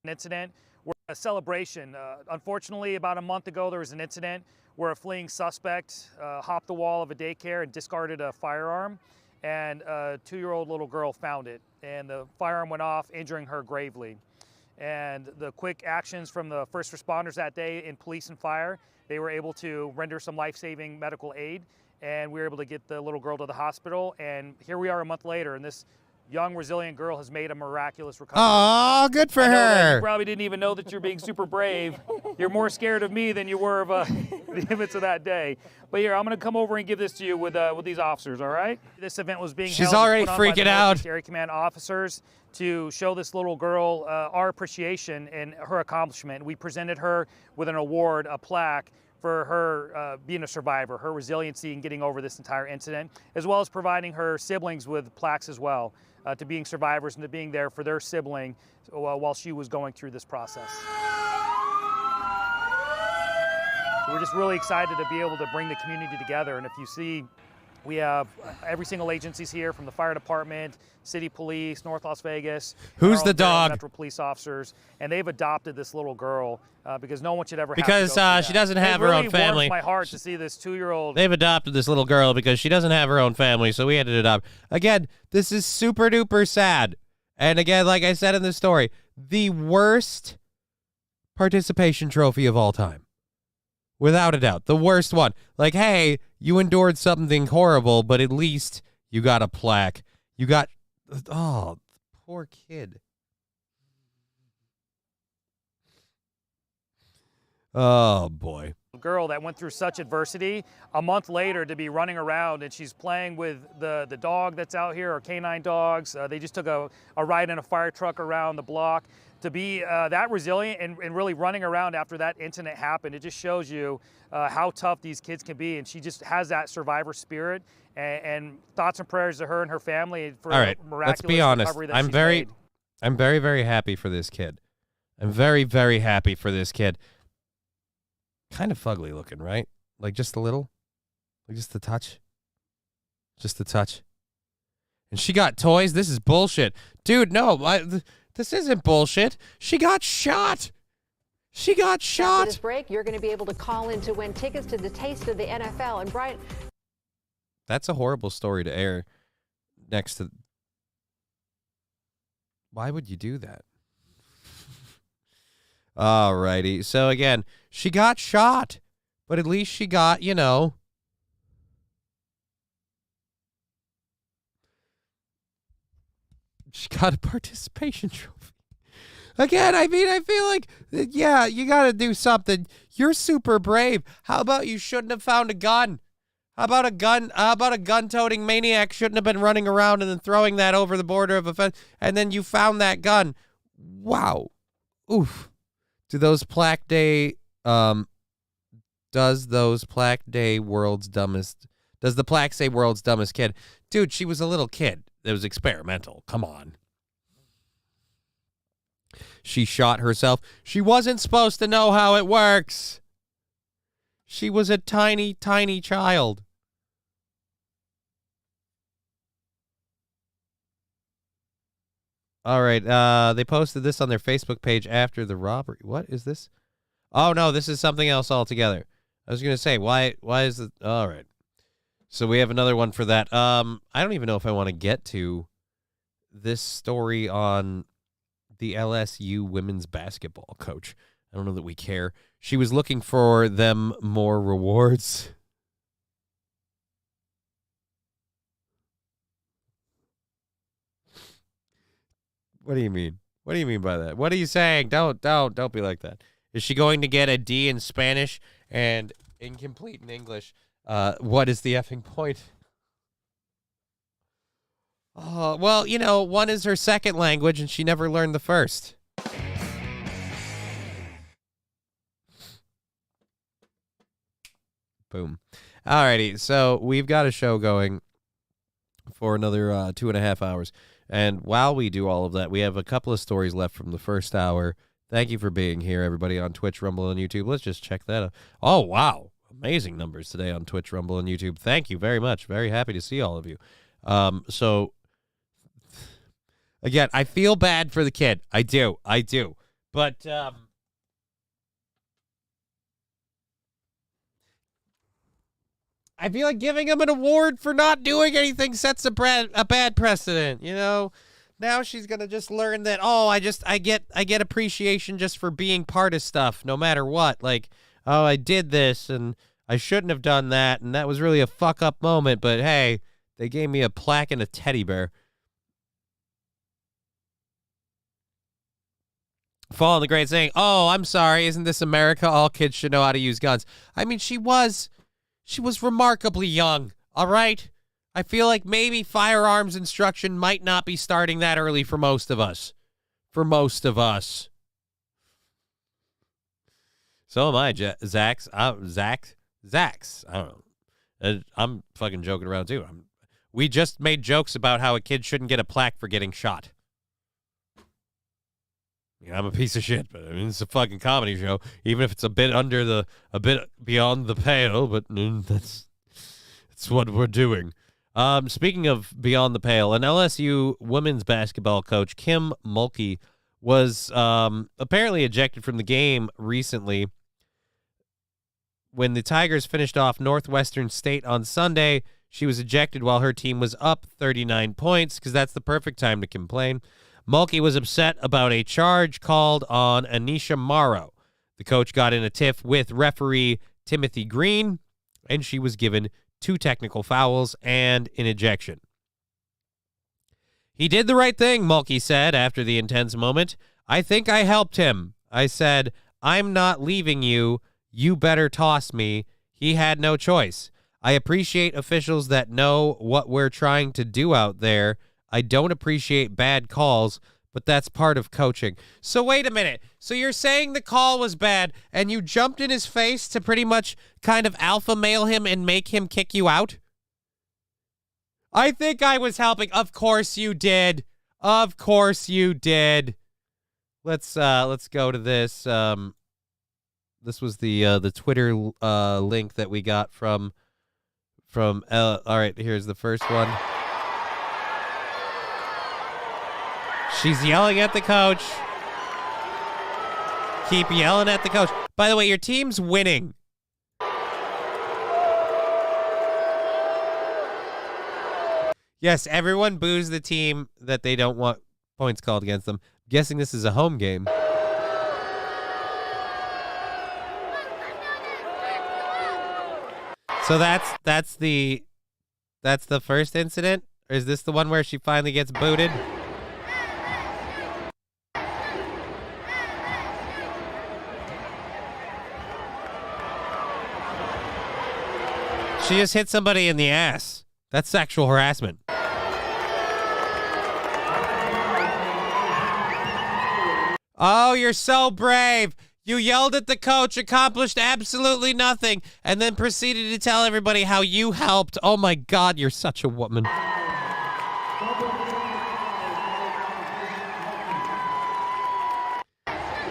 An incident where a celebration. Unfortunately, about a month ago, there was an incident where a fleeing suspect hopped the wall of a daycare and discarded a firearm, and a 2-year-old little girl found it, and the firearm went off, injuring her gravely. And the quick actions from the first responders that day in police and fire, they were able to render some life-saving medical aid, and we were able to get the little girl to the hospital. And here we are a month later, and this young, resilient girl has made a miraculous recovery. Oh, good for I know that her. you probably didn't even know that you're being super brave. You're more scared of me than you were of the events of that day. But here, I'm going to come over and give this to you with these officers, all right? This event was being She's held already put on by freaking the out. Northeast Area Command officers to show this little girl our appreciation and her accomplishment. We presented her with an award, a plaque, for her being a survivor, her resiliency in getting over this entire incident, as well as providing her siblings with plaques as well, to being survivors and to being there for their sibling while she was going through this process. So we're just really excited to be able to bring the community together. And if you see, we have every single agencies here, from the fire department, city police, North Las Vegas. Who's the dog? Metro police officers, and they've adopted this little girl because no one should ever because have to she doesn't have her own family. It really warms my heart to see this 2-year-old. They've adopted this little girl because she doesn't have her own family, so we had to adopt. Again, this is super duper sad. And again, like I said in the story, the worst participation trophy of all time. Without a doubt, the worst one. Like, hey, you endured something horrible, but at least you got a plaque. You got, oh, poor kid. Oh, boy. Girl that went through such adversity, a month later to be running around, and she's playing with the dog that's out here, or canine dogs. They just took a ride in a fire truck around the block. To be that resilient and really running around after that incident happened, it just shows you how tough these kids can be. And she just has that survivor spirit, and thoughts and prayers to her and her family for all right, the miraculous let's be honest. recovery that I'm she's very, made. I'm very, very happy for this kid. I'm very, very happy for this kid. Kind of fugly looking, right? Like just a little, like just a touch, just a touch. And she got toys. This is bullshit, dude. No, This isn't bullshit. She got shot. She got shot. After this break, you're going to be able to call in to win tickets to the Taste of the NFL. And Brian, that's a horrible story to air next to. Why would you do that? Alrighty. So again, she got shot, but at least she got, you know, she got a participation trophy. Again, I mean, I feel like, yeah, you got to do something. You're super brave. How about you shouldn't have found a gun? How about a gun? How about a gun-toting maniac shouldn't have been running around and then throwing that over the border of a fence, and then you found that gun? Wow. Oof. Does the plaque day say world's dumbest kid? Dude, she was a little kid. It was experimental. Come on. She shot herself. She wasn't supposed to know how it works. She was a tiny, tiny child. All right. They posted this on their Facebook page after the robbery. What is this? Oh, no, this is something else altogether. I was going to say, why is it? All right. So we have another one for that. I don't even know if I want to get to this story on the LSU women's basketball coach. I don't know that we care. She was looking for them more rewards. What do you mean? What do you mean by that? What are you saying? Don't be like that. Is she going to get a D in Spanish and incomplete in English? What is the effing point? Oh, well, you know, one is her second language, and she never learned the first. Boom. Alrighty, so we've got a show going for another 2.5 hours. And while we do all of that, we have a couple of stories left from the first hour. Thank you for being here, everybody, on Twitch, Rumble, and YouTube. Let's just check that out. Oh, wow. Amazing numbers today on Twitch, Rumble, and YouTube. Thank you very much. Very happy to see all of you. So, again, I feel bad for the kid. I do. But I feel like giving him an award for not doing anything sets a bad precedent, you know? Now she's going to just learn that, oh, I get appreciation just for being part of stuff, no matter what. Like, oh, I did this, and I shouldn't have done that, and that was really a fuck-up moment, but hey, they gave me a plaque and a teddy bear. Fall in the Great saying, oh, I'm sorry, isn't this America? All kids should know how to use guns. I mean, she was remarkably young, all right? I feel like maybe firearms instruction might not be starting that early for most of us. So am I, Zax. Zax. I don't know. I'm fucking joking around, too. We just made jokes about how a kid shouldn't get a plaque for getting shot. Yeah, I'm a piece of shit, but I mean, it's a fucking comedy show, even if it's a bit beyond the pale, but that's what we're doing. Speaking of beyond the pale, an LSU women's basketball coach, Kim Mulkey, was apparently ejected from the game recently when the Tigers finished off Northwestern State on Sunday. She was ejected while her team was up 39 points because that's the perfect time to complain. Mulkey was upset about a charge called on Anisha Morrow. The coach got in a tiff with referee Timothy Green, and she was given 2 technical fouls and an ejection. He did the right thing, Mulkey said after the intense moment. I think I helped him. I said, I'm not leaving you. You better toss me. He had no choice. I appreciate officials that know what we're trying to do out there. I don't appreciate bad calls, but that's part of coaching. So wait a minute. So you're saying the call was bad and you jumped in his face to pretty much kind of alpha male him and make him kick you out? I think I was helping. Of course you did. Of course you did. Let's go to this. This was the Twitter link that we got from all right, here's the first one. She's yelling at the coach. Keep yelling at the coach. By the way, your team's winning. Yes, everyone boos the team that they don't want points called against them. I'm guessing this is a home game. So that's the first incident? Or is this the one where she finally gets booted? She just hit somebody in the ass. That's sexual harassment. Oh, you're so brave. You yelled at the coach, accomplished absolutely nothing, and then proceeded to tell everybody how you helped. Oh my God, you're such a woman.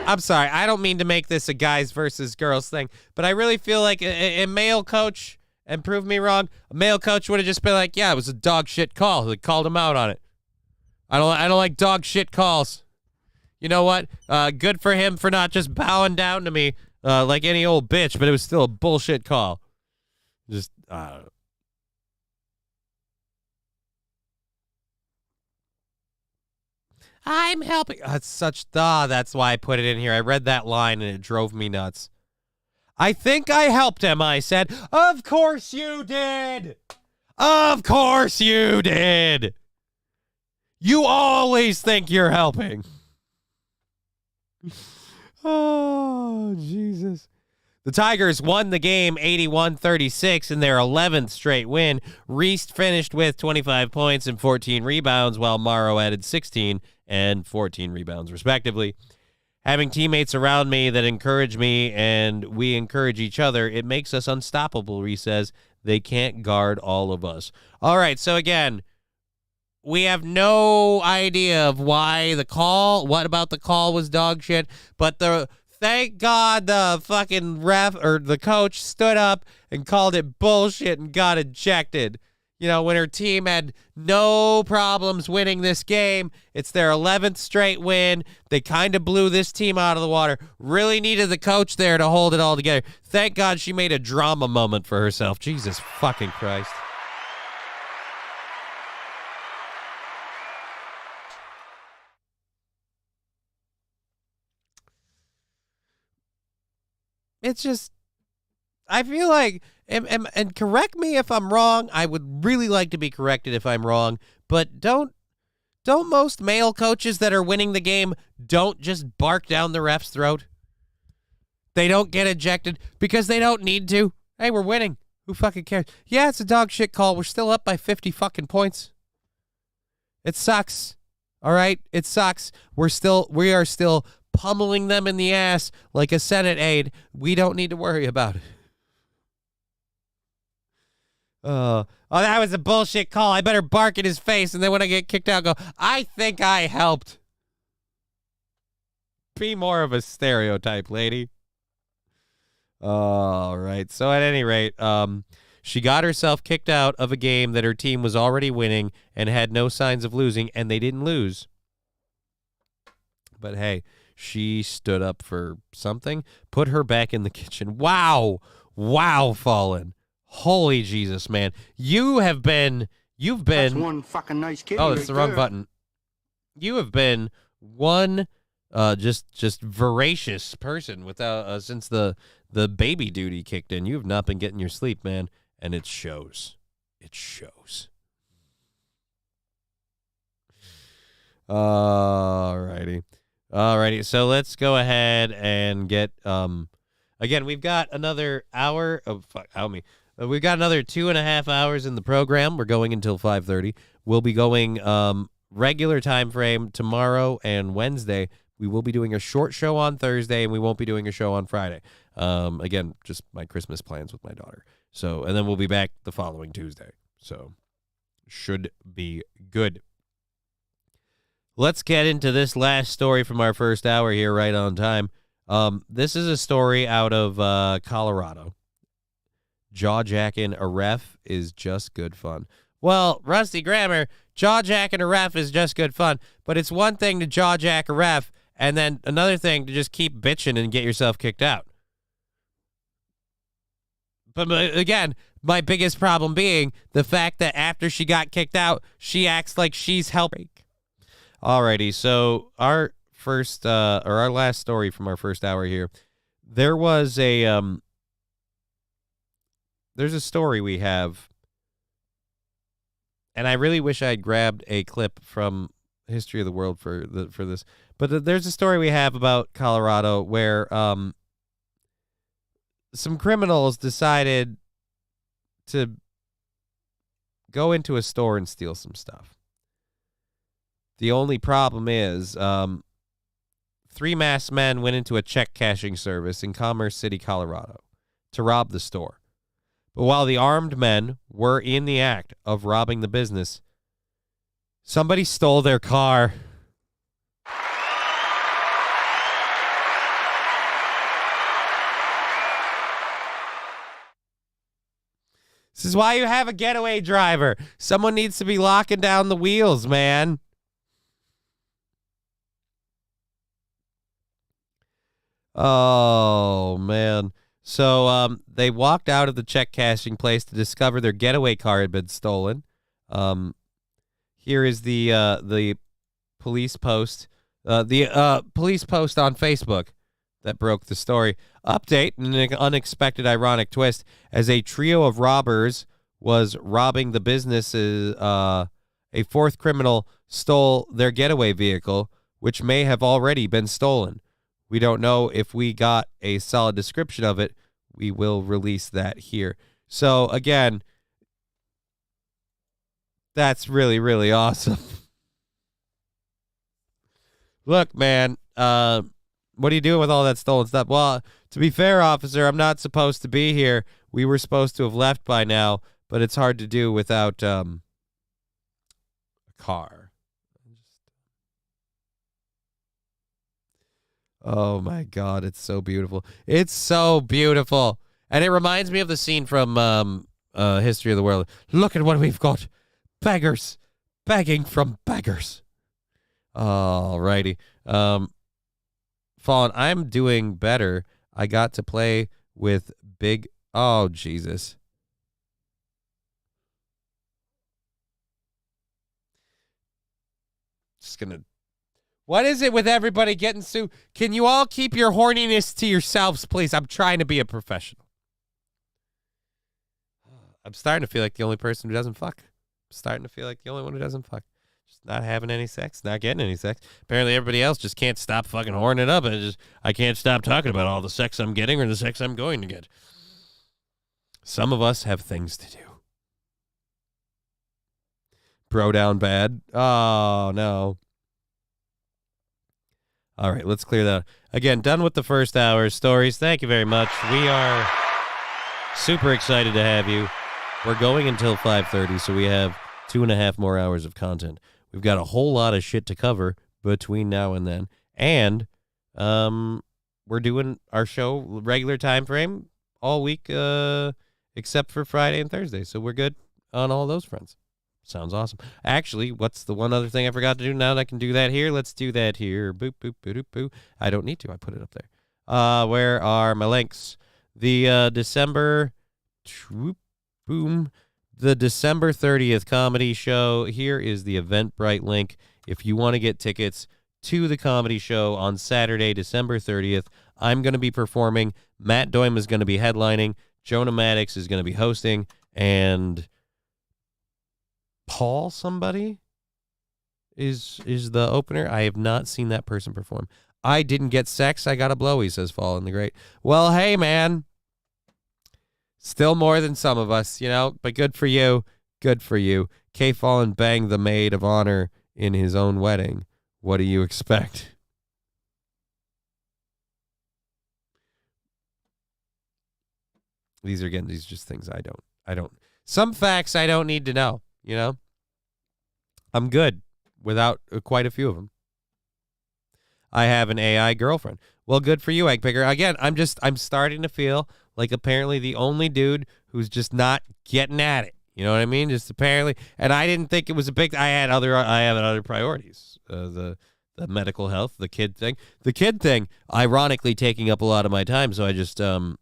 I'm sorry, I don't mean to make this a guys versus girls thing, but I really feel like a male coach, and prove me wrong, a male coach would have just been like, yeah, it was a dog shit call. They called him out on it. I don't like dog shit calls. You know what? Good for him for not just bowing down to me like any old bitch, but it was still a bullshit call. Just, I'm helping. That's that's why I put it in here. I read that line and it drove me nuts. I think I helped him, I said. Of course you did. Of course you did. You always think you're helping. Oh, Jesus. The Tigers won the game 81-36 in their 11th straight win. Reese finished with 25 points and 14 rebounds, while Morrow added 16 and 14 rebounds, respectively. Having teammates around me that encourage me and we encourage each other, it makes us unstoppable, Reese says. They can't guard all of us. All right, so again, we have no idea of why the call, what about the call was dog shit, but thank God the fucking ref or the coach stood up and called it bullshit and got ejected. You know, when her team had no problems winning this game, it's their 11th straight win. They kind of blew this team out of the water. Really needed the coach there to hold it all together. Thank God she made a drama moment for herself. Jesus fucking Christ. It's just, I feel like, and correct me if I'm wrong. I would really like to be corrected if I'm wrong, but don't most male coaches that are winning the game don't just bark down the ref's throat? They don't get ejected because they don't need to. Hey, we're winning. Who fucking cares? Yeah, it's a dog shit call. We're still up by 50 fucking points. It sucks. All right? It sucks. We are still pummeling them in the ass like a Senate aide. We don't need to worry about it. Oh, that was a bullshit call. I better bark in his face, and then when I get kicked out, go, I think I helped. Be more of a stereotype, lady. All right. So at any rate, she got herself kicked out of a game that her team was already winning and had no signs of losing, and they didn't lose. But hey, she stood up for something. Put her back in the kitchen. Wow. Wow, Fallen. Holy Jesus, man. You've been That's one fucking nice kid. Oh, it's the wrong button. You have been one just voracious person without since the baby duty kicked in. You have not been getting your sleep, man, and it shows. It shows. Alrighty. So let's go ahead and get again, we've got another hour of we've got another 2.5 hours in the program. We're going until 5:30. We'll be going regular time frame tomorrow and Wednesday. We will be doing a short show on Thursday, and we won't be doing a show on Friday. Again, just my Christmas plans with my daughter. So, and then we'll be back the following Tuesday. So, should be good. Let's get into this last story from our first hour here, right on time. This is a story out of Colorado. Jaw-jacking a ref is just good fun. Well, Rusty Grammar, jaw-jacking a ref is just good fun, but it's one thing to jaw-jack a ref and then another thing to just keep bitching and get yourself kicked out. But again, my biggest problem being the fact that after she got kicked out, she acts like she's helping. Alrighty, so our first or our last story from our first hour here, there was a there's a story we have, and I really wish I'd grabbed a clip from History of the World for this, but there's a story we have about Colorado where some criminals decided to go into a store and steal some stuff. The only problem is 3 masked men went into a check cashing service in Commerce City, Colorado, to rob the store. But while the armed men were in the act of robbing the business, somebody stole their car. This is why you have a getaway driver. Someone needs to be locking down the wheels, man. Oh, man. So they walked out of the check cashing place to discover their getaway car had been stolen. Here is the police post. The police post on Facebook that broke the story. Update, an unexpected ironic twist, as a trio of robbers was robbing the businesses, a fourth criminal stole their getaway vehicle, which may have already been stolen. We don't know if we got a solid description of it. We will release that here. So, again, that's really, really awesome. Look, man, what are you doing with all that stolen stuff? Well, to be fair, officer, I'm not supposed to be here. We were supposed to have left by now, but it's hard to do without a car. Oh, my God, it's so beautiful. It's so beautiful. And it reminds me of the scene from History of the World. Look at what we've got. Beggars. Begging from beggars. All righty. Fallen, I'm doing better. I got to play with big... Oh, Jesus. Just going to... What is it with everybody getting sued? Can you all keep your horniness to yourselves, please? I'm trying to be a professional. I'm starting to feel like the only person who doesn't fuck. I'm starting to feel like the only one who doesn't fuck. Just not having any sex, not getting any sex. Apparently everybody else just can't stop fucking horning it up. And I can't stop talking about all the sex I'm getting or the sex I'm going to get. Some of us have things to do. Bro down bad. Oh, no. All right, let's clear that. Again, done with the first hour stories. Thank you very much. We are super excited to have you. We're going until 5:30, so we have 2.5 more hours of content. We've got a whole lot of shit to cover between now and then. And we're doing our show regular time frame all week except for Friday and Thursday. So we're good on all those fronts. Sounds awesome. Actually, what's the one other thing I forgot to do? Now that I can do that here, let's do that here. Boop, boop, boop, boop, boop. I don't need to. I put it up there. Where are my links? The December... Boom. The December 30th comedy show. Here is the Eventbrite link. If you want to get tickets to the comedy show on Saturday, December 30th, I'm going to be performing. Matt Doim is going to be headlining. Jonah Maddox is going to be hosting. And... Paul somebody is the opener. I have not seen that person perform. I didn't get sex. I got a blowy, says Fallen the Great. Well, hey, man. Still more than some of us, you know, but good for you. Good for you. K. Fallen banged the maid of honor in his own wedding. What do you expect? These are just things I don't. Some facts I don't need to know. You know, I'm good without quite a few of them. I have an AI girlfriend. Well, good for you, Egg Picker. Again, I'm starting to feel like apparently the only dude who's just not getting at it. You know what I mean? Just apparently, and I didn't think it was a big. I have other priorities. The medical health, the kid thing, ironically taking up a lot of my time. So I just, no,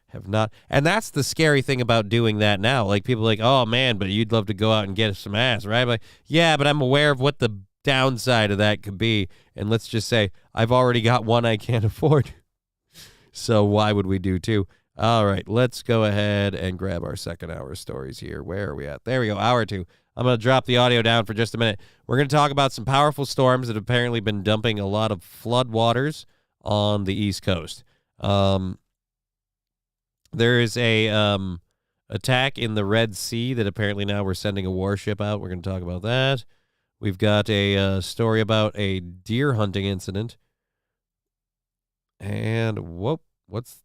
have not. And that's the scary thing about doing that now. Like people are like, oh man, but you'd love to go out and get some ass, right? I'm like, yeah, but I'm aware of what the downside of that could be. And let's just say I've already got one I can't afford. So why would we do two? All right, let's go ahead and grab our second hour stories here. Where are we at? There we go, hour 2. I'm going to drop the audio down for just a minute. We're going to talk about some powerful storms that have apparently been dumping a lot of flood waters on the East Coast. There is a attack in the Red Sea that apparently now we're sending a warship out. We're going to talk about that. We've got a story about a deer hunting incident. And what's...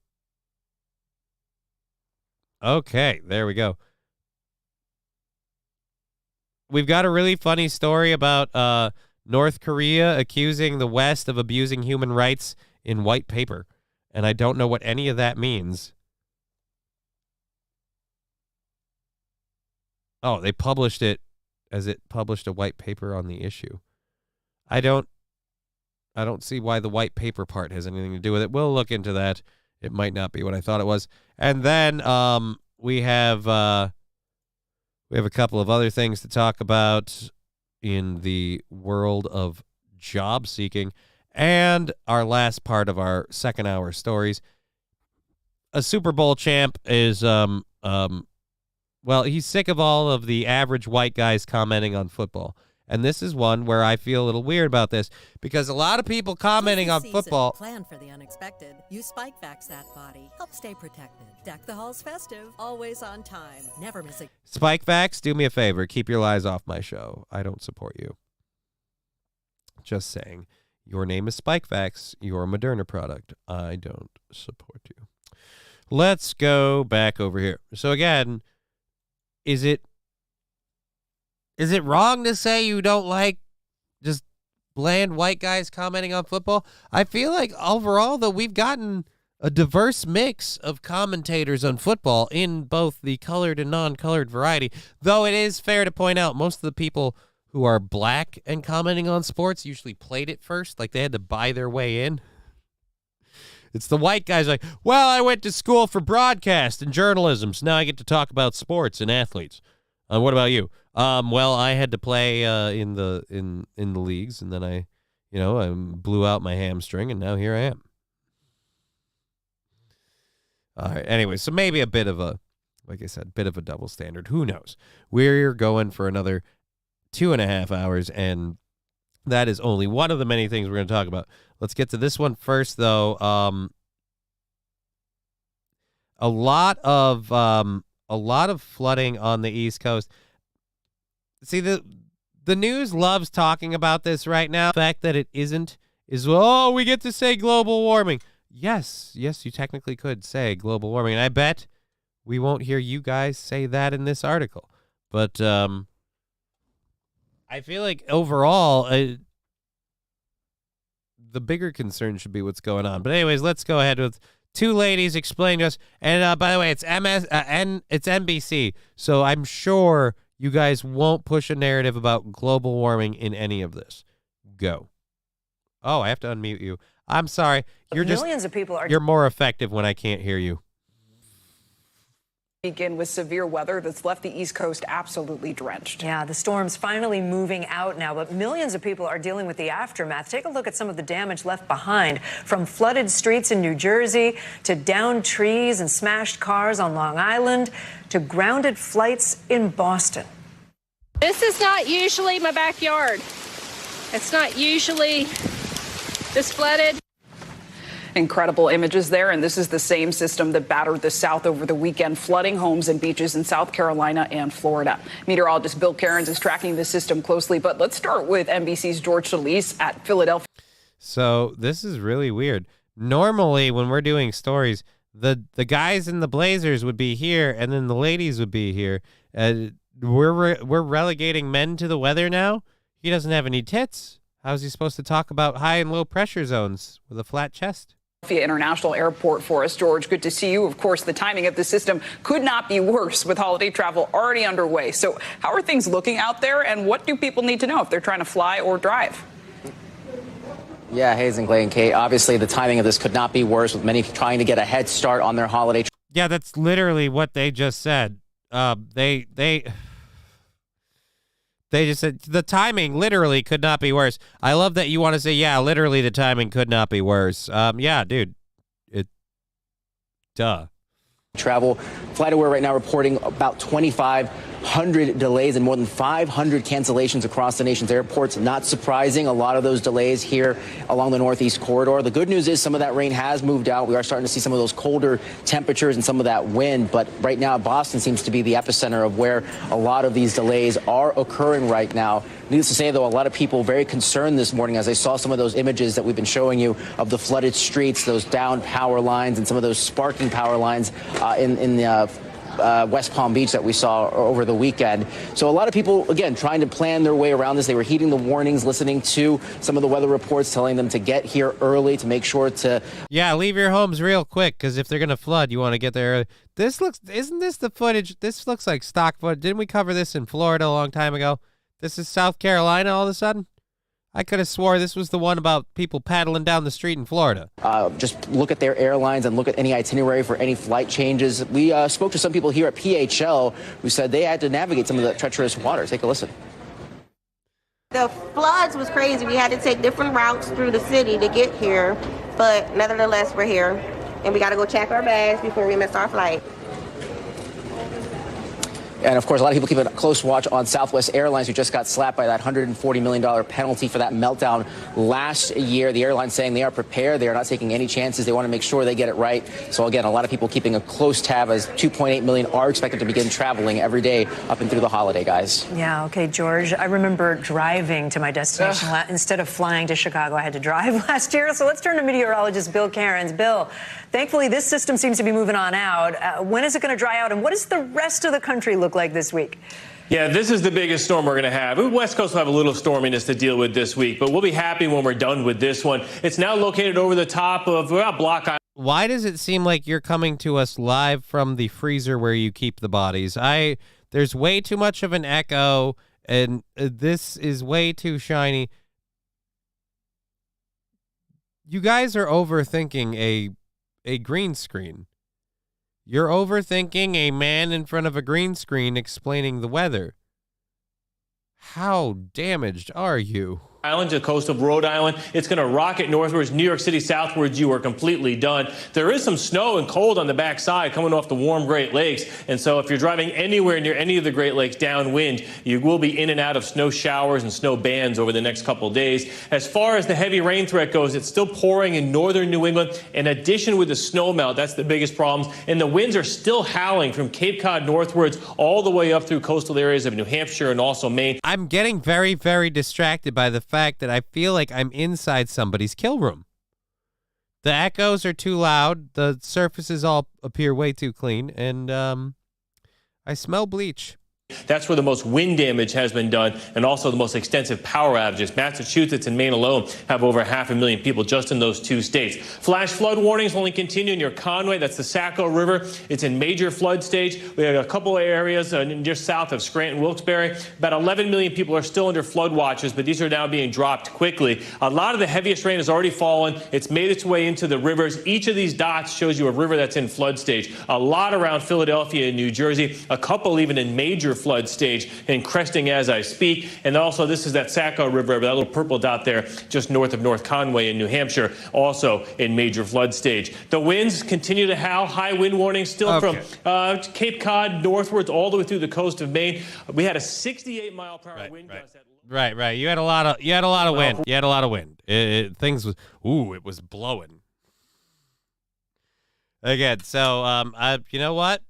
Okay, there we go. We've got a really funny story about North Korea accusing the West of abusing human rights in white paper. And I don't know what any of that means. Oh, they published it as it published a white paper on the issue. I don't see why the white paper part has anything to do with it. We'll look into that. It might not be what I thought it was. And then we have a couple of other things to talk about in the world of job seeking. And our last part of our second hour stories. A Super Bowl champ is he's sick of all of the average white guys commenting on football. And this is one where I feel a little weird about this because a lot of people commenting on football. Plan for the unexpected. Use Spike Vax that body. Help stay protected. Deck the halls festive. Always on time. Never miss a... Spike Vax, do me a favor. Keep your lies off my show. I don't support you. Just saying. Your name is Spike Vax. You're a Moderna product. I don't support you. Let's go back over here. So again, is it wrong to say you don't like just bland white guys commenting on football? I feel like overall, though, we've gotten a diverse mix of commentators on football in both the colored and non-colored variety, though it is fair to point out most of the people who are black and commenting on sports usually played it first, like they had to buy their way in. It's the white guys like, well, I went to school for broadcast and journalism, so now I get to talk about sports and athletes. What about you? Well, I had to play in the leagues, and then I blew out my hamstring, and now here I am. All right. Anyway, so maybe a bit of a, like I said, bit of a double standard. Who knows? We're going for another 2.5 hours, and that is only one of the many things we're going to talk about. Let's get to this one first, though. A lot of flooding on the East Coast. See, the news loves talking about this right now. The fact that it isn't is, oh, we get to say global warming. Yes, you technically could say global warming, and I bet we won't hear you guys say that in this article. But I feel like overall, the bigger concern should be what's going on. But anyways, let's go ahead with two ladies explaining to us. And by the way, it's it's NBC, so I'm sure you guys won't push a narrative about global warming in any of this. Go. Oh, I have to unmute you. I'm sorry. Millions of people are... You're more effective when I can't hear you. Begin with severe weather that's left the East Coast absolutely drenched. Yeah, the storm's finally moving out now, but millions of people are dealing with the aftermath. Take a look at some of the damage left behind, from flooded streets in New Jersey to downed trees and smashed cars on Long Island to grounded flights in Boston. This is not usually my backyard. It's not usually this flooded. Incredible images there, and this is the same system that battered the South over the weekend, flooding homes and beaches in South Carolina and Florida. Meteorologist Bill Cairns is tracking the system closely, but let's start with NBC's George Solis at Philadelphia. So this is really weird. Normally, when we're doing stories, the guys in the Blazers would be here, and then the ladies would be here. We're relegating men to the weather now. He doesn't have any tits. How's he supposed to talk about high and low pressure zones with a flat chest? International Airport for us. George, good to see you. Of course, the timing of the system could not be worse with holiday travel already underway. So how are things looking out there, and what do people need to know if they're trying to fly or drive? Yeah, Hazen, Clay, and Kate, obviously the timing of this could not be worse, with many trying to get a head start on their holiday. Yeah, that's literally what they just said. They just said the timing literally could not be worse. I love that you want to say, yeah, literally the timing could not be worse. Yeah, dude. Duh. Travel. FlightAware right now reporting about 2,500 delays and more than 500 cancellations across the nation's airports. Not surprising, a lot of those delays here along the Northeast corridor. The good news is some of that rain has moved out. We are starting to see some of those colder temperatures and some of that wind. But right now, Boston seems to be the epicenter of where a lot of these delays are occurring right now. Needless to say, though, a lot of people very concerned this morning as they saw some of those images that we've been showing you of the flooded streets, those down power lines and some of those sparking power lines in the West Palm Beach that we saw over the weekend. So a lot of people, again, trying to plan their way around this. They were heeding the warnings, listening to some of the weather reports telling them to get here early to make sure to... Yeah, leave your homes real quick, because if they're going to flood, you want to get there early. Isn't this the footage? This looks like stock footage. Didn't we cover this in Florida a long time ago? This is South Carolina all of a sudden? I could have swore this was the one about people paddling down the street in Florida. Just look at their airlines and look at any itinerary for any flight changes. We spoke to some people here at PHL who said they had to navigate some of the treacherous water. Take a listen. The floods was crazy. We had to take different routes through the city to get here, but nevertheless, we're here. And we got to go check our bags before we miss our flight. And, of course, a lot of people keep a close watch on Southwest Airlines, who just got slapped by that $140 million penalty for that meltdown last year. The airline saying they are prepared. They are not taking any chances. They want to make sure they get it right. So, again, a lot of people keeping a close tab as 2.8 million are expected to begin traveling every day up and through the holiday, guys. Yeah, okay, George. I remember driving to my destination. Instead of flying to Chicago, I had to drive last year. So let's turn to meteorologist Bill Cairns. Bill, thankfully, this system seems to be moving on out. When is it going to dry out, and what does the rest of the country look like this week? Yeah, this is the biggest storm we're going to have. West Coast will have a little storminess to deal with this week, but we'll be happy when we're done with this one. It's now located over the top of Block Island. Why does it seem like you're coming to us live from the freezer where you keep the bodies? There's way too much of an echo, and this is way too shiny. You guys are overthinking a green screen. You're overthinking a man in front of a green screen explaining the weather. How damaged are you? Island to the coast of Rhode Island. It's going to rocket northwards. New York City southwards, you are completely done. There is some snow and cold on the backside coming off the warm Great Lakes. And so if you're driving anywhere near any of the Great Lakes downwind, you will be in and out of snow showers and snow bands over the next couple of days. As far as the heavy rain threat goes, it's still pouring in northern New England. In addition with the snow melt, that's the biggest problem. And the winds are still howling from Cape Cod northwards all the way up through coastal areas of New Hampshire and also Maine. I'm getting very, very distracted by the fact that I feel like I'm inside somebody's kill room. The echoes are too loud. The surfaces all appear way too clean. And I smell bleach. That's where the most wind damage has been done, and also the most extensive power outages. Massachusetts and Maine alone have over 500,000 people just in those two states. Flash flood warnings only continue near Conway. That's the Saco River. It's in major flood stage. We have a couple of areas just south of Scranton, Wilkes-Barre. About 11 million people are still under flood watches, but these are now being dropped quickly. A lot of the heaviest rain has already fallen. It's made its way into the rivers. Each of these dots shows you a river that's in flood stage. A lot around Philadelphia and New Jersey. A couple even in major flood stage and cresting as I speak. And also this is that Saco River, that little purple dot there just north of North Conway in New Hampshire, also in major flood stage. The winds continue to howl. High wind warning still from Cape Cod northwards all the way through the coast of Maine. We had a 68-mile-per-hour wind gust. Right. You had a lot of wind. You had a lot of wind. It was blowing. Again, so you know what?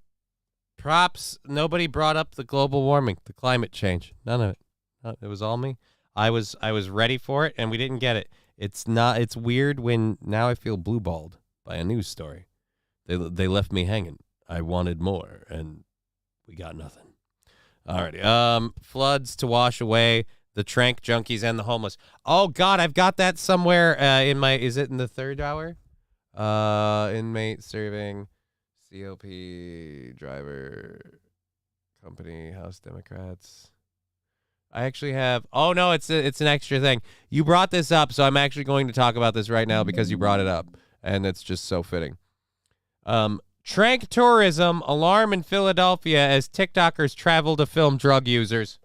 Props. Nobody brought up the global warming, the climate change. None of it. It was all me. I was ready for it, and we didn't get it. It's weird when now I feel blue-balled by a news story. They left me hanging. I wanted more, and we got nothing. All right. Floods to wash away the trank junkies and the homeless. Oh God, I've got that somewhere in my. Is it in the third hour? Inmate serving COP driver company House Democrats. I actually have. Oh no, it's an extra thing. You brought this up, so I'm actually going to talk about this right now because you brought it up, and it's just so fitting. Trank tourism alarm in Philadelphia as TikTokers travel to film drug users.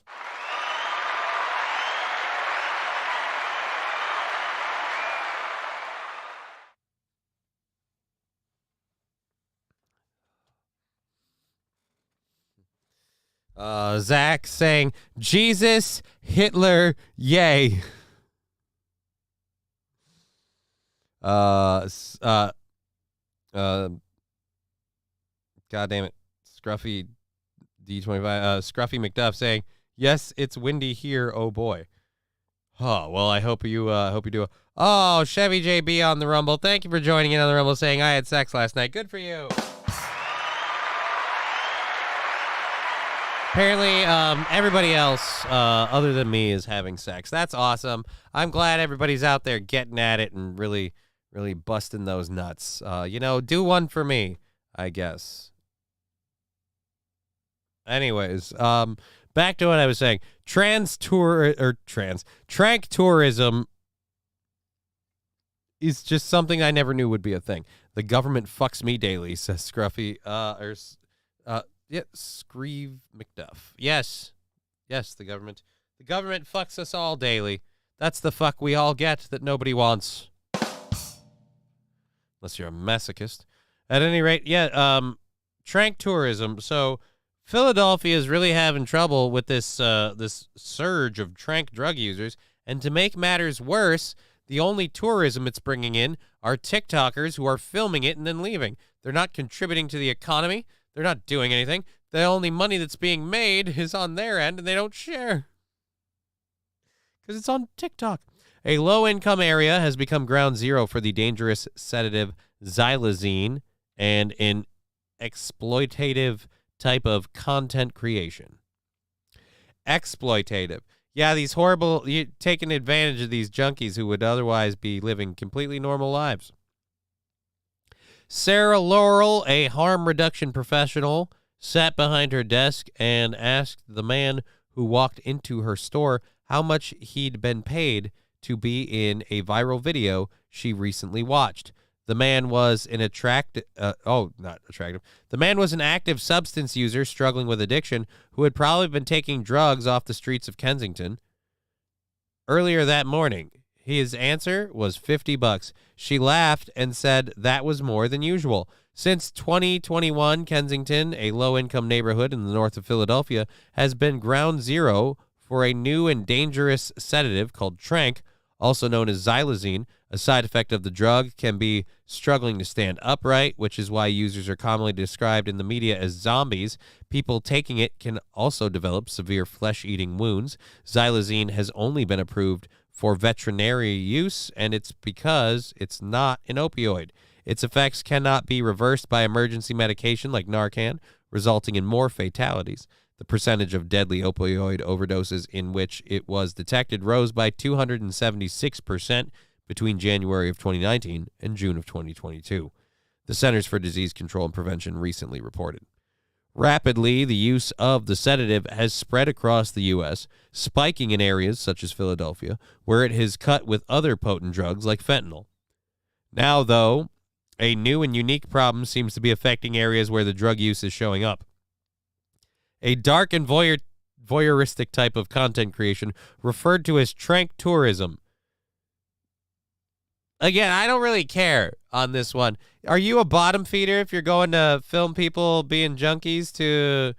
Zach saying, Jesus, Hitler, yay. God damn it. Scruffy D25, Scruffy McDuff saying, yes, it's windy here, oh boy. Oh, well, I hope you do. Oh, Chevy JB on the Rumble. Thank you for joining in on the Rumble saying I had sex last night. Good for you. Apparently, everybody else other than me is having sex. That's awesome. I'm glad everybody's out there getting at it and really, really busting those nuts. Do one for me, I guess. Anyways, back to what I was saying. Trank tourism is just something I never knew would be a thing. The government fucks me daily, says Scruffy. Yeah, Screeve McDuff. Yes, the government. The government fucks us all daily. That's the fuck we all get that nobody wants. Unless you're a masochist. At any rate, trank tourism. So Philadelphia is really having trouble with this this surge of trank drug users. And to make matters worse, the only tourism it's bringing in are TikTokers who are filming it and then leaving. They're not contributing to the economy. They're not doing anything. The only money that's being made is on their end, and they don't share. Because it's on TikTok. A low-income area has become ground zero for the dangerous sedative xylazine and an exploitative type of content creation. Exploitative. Yeah, these horrible, you're taking advantage of these junkies who would otherwise be living completely normal lives. Sarah Laurel, a harm reduction professional, sat behind her desk and asked the man who walked into her store how much he'd been paid to be in a viral video she recently watched. The man was an The man was an active substance user struggling with addiction who had probably been taking drugs off the streets of Kensington earlier that morning. His answer was $50. She laughed and said that was more than usual. Since 2021, Kensington, a low-income neighborhood in the north of Philadelphia, has been ground zero for a new and dangerous sedative called trank, also known as xylazine. A side effect of the drug can be struggling to stand upright, which is why users are commonly described in the media as zombies. People taking it can also develop severe flesh-eating wounds. Xylazine has only been approved for veterinary use, and it's because it's not an opioid. Its effects cannot be reversed by emergency medication like Narcan, resulting in more fatalities. The percentage of deadly opioid overdoses in which it was detected rose by 276% between January of 2019 and June of 2022. The Centers for Disease Control and Prevention recently reported. Rapidly, the use of the sedative has spread across the U.S., spiking in areas such as Philadelphia, where it has cut with other potent drugs like fentanyl. Now, though, a new and unique problem seems to be affecting areas where the drug use is showing up. A dark and voyeuristic type of content creation referred to as trank tourism. Again, I don't really care on this one. Are you a bottom feeder if you're going to film people being junkies to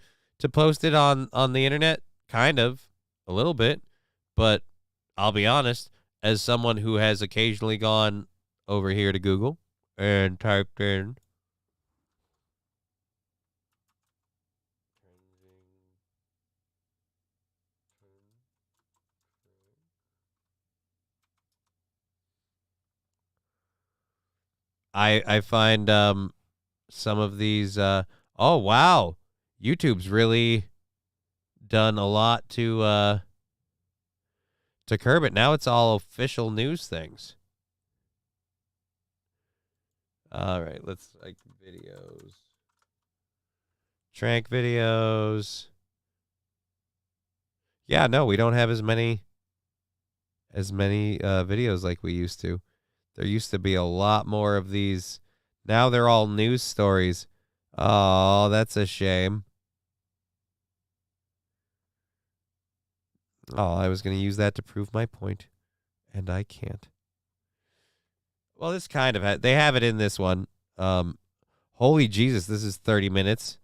post it on the internet? Kind of, a little bit. But I'll be honest, as someone who has occasionally gone over here to Google and typed in I find some of these oh wow, YouTube's really done a lot to curb it. Now it's all official news things. All right, let's like videos. Trank videos. Yeah, no, we don't have as many videos like we used to. There used to be a lot more of these. Now they're all news stories. Oh, that's a shame. Oh, I was going to use that to prove my point, and I can't. Well, this kind of they have it in this one. Holy Jesus, this is 30 minutes.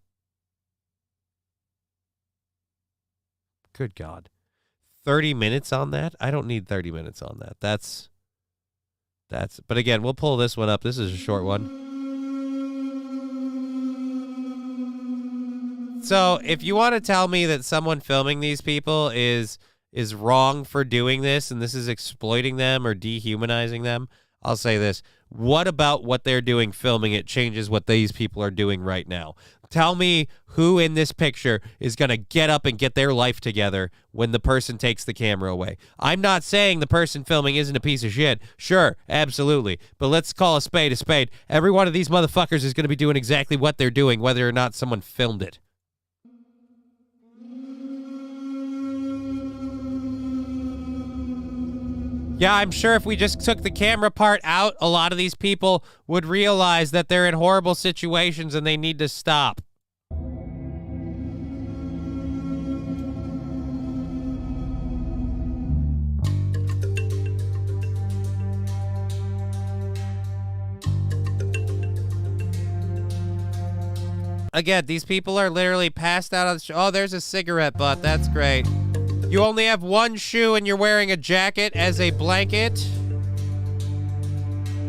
Good God. 30 minutes on that? I don't need 30 minutes on that. That's but again, we'll pull this one up. This is a short one. So, if you want to tell me that someone filming these people is wrong for doing this and this is exploiting them or dehumanizing them, I'll say this. What about what they're doing filming it changes what these people are doing right now? Tell me who in this picture is going to get up and get their life together when the person takes the camera away. I'm not saying the person filming isn't a piece of shit. Sure, absolutely. But let's call a spade a spade. Every one of these motherfuckers is going to be doing exactly what they're doing, whether or not someone filmed it. Yeah, I'm sure if we just took the camera part out, a lot of these people would realize that they're in horrible situations and they need to stop. Again, these people are literally passed out on the oh, there's a cigarette butt. That's great. You only have one shoe and you're wearing a jacket as a blanket.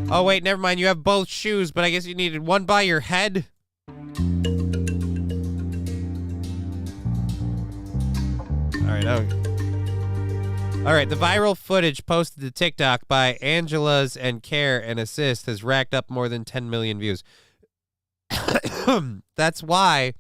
Oh, wait, never mind. You have both shoes, but I guess you needed one by your head. All right, the viral footage posted to TikTok by Angela's and Care and Assist has racked up more than 10 million views. That's why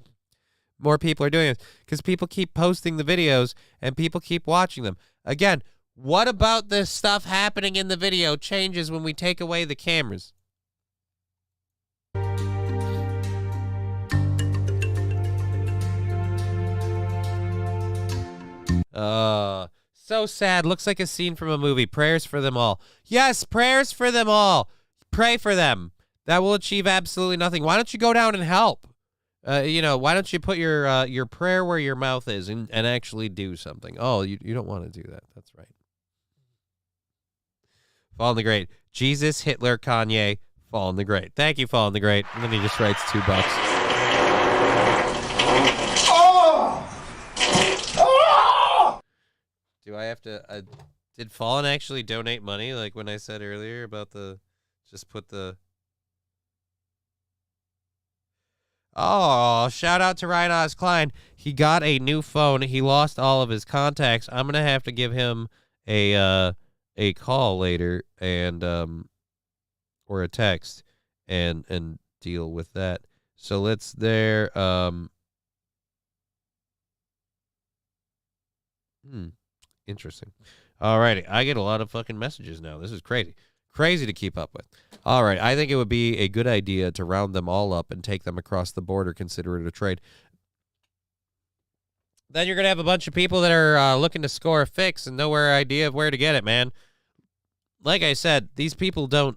more people are doing this, because people keep posting the videos and people keep watching them. Again, what about the stuff happening in the video changes when we take away the cameras? So sad. Looks like a scene from a movie. Prayers for them all. Yes, prayers for them all. Pray for them. That will achieve absolutely nothing. Why don't you go down and help? Why don't you put your prayer where your mouth is and actually do something? Oh, you don't want to do that. That's right. Fallen the Great. Jesus, Hitler, Kanye, Fallen the Great. Thank you, Fallen the Great. And then he just writes $2. Oh! Oh! Do I have to... did Fallen actually donate money? Like when I said earlier about just put the... Oh, shout out to Ryan Oz Klein. He got a new phone. He lost all of his contacts. I'm going to have to give him a call later and or a text and deal with that. So let's there interesting. All righty. I get a lot of fucking messages now. This is crazy. Crazy to keep up with. All right. I think it would be a good idea to round them all up and take them across the border, consider it a trade. Then you're going to have a bunch of people that are looking to score a fix and no idea of where to get it, man. Like I said, these people don't...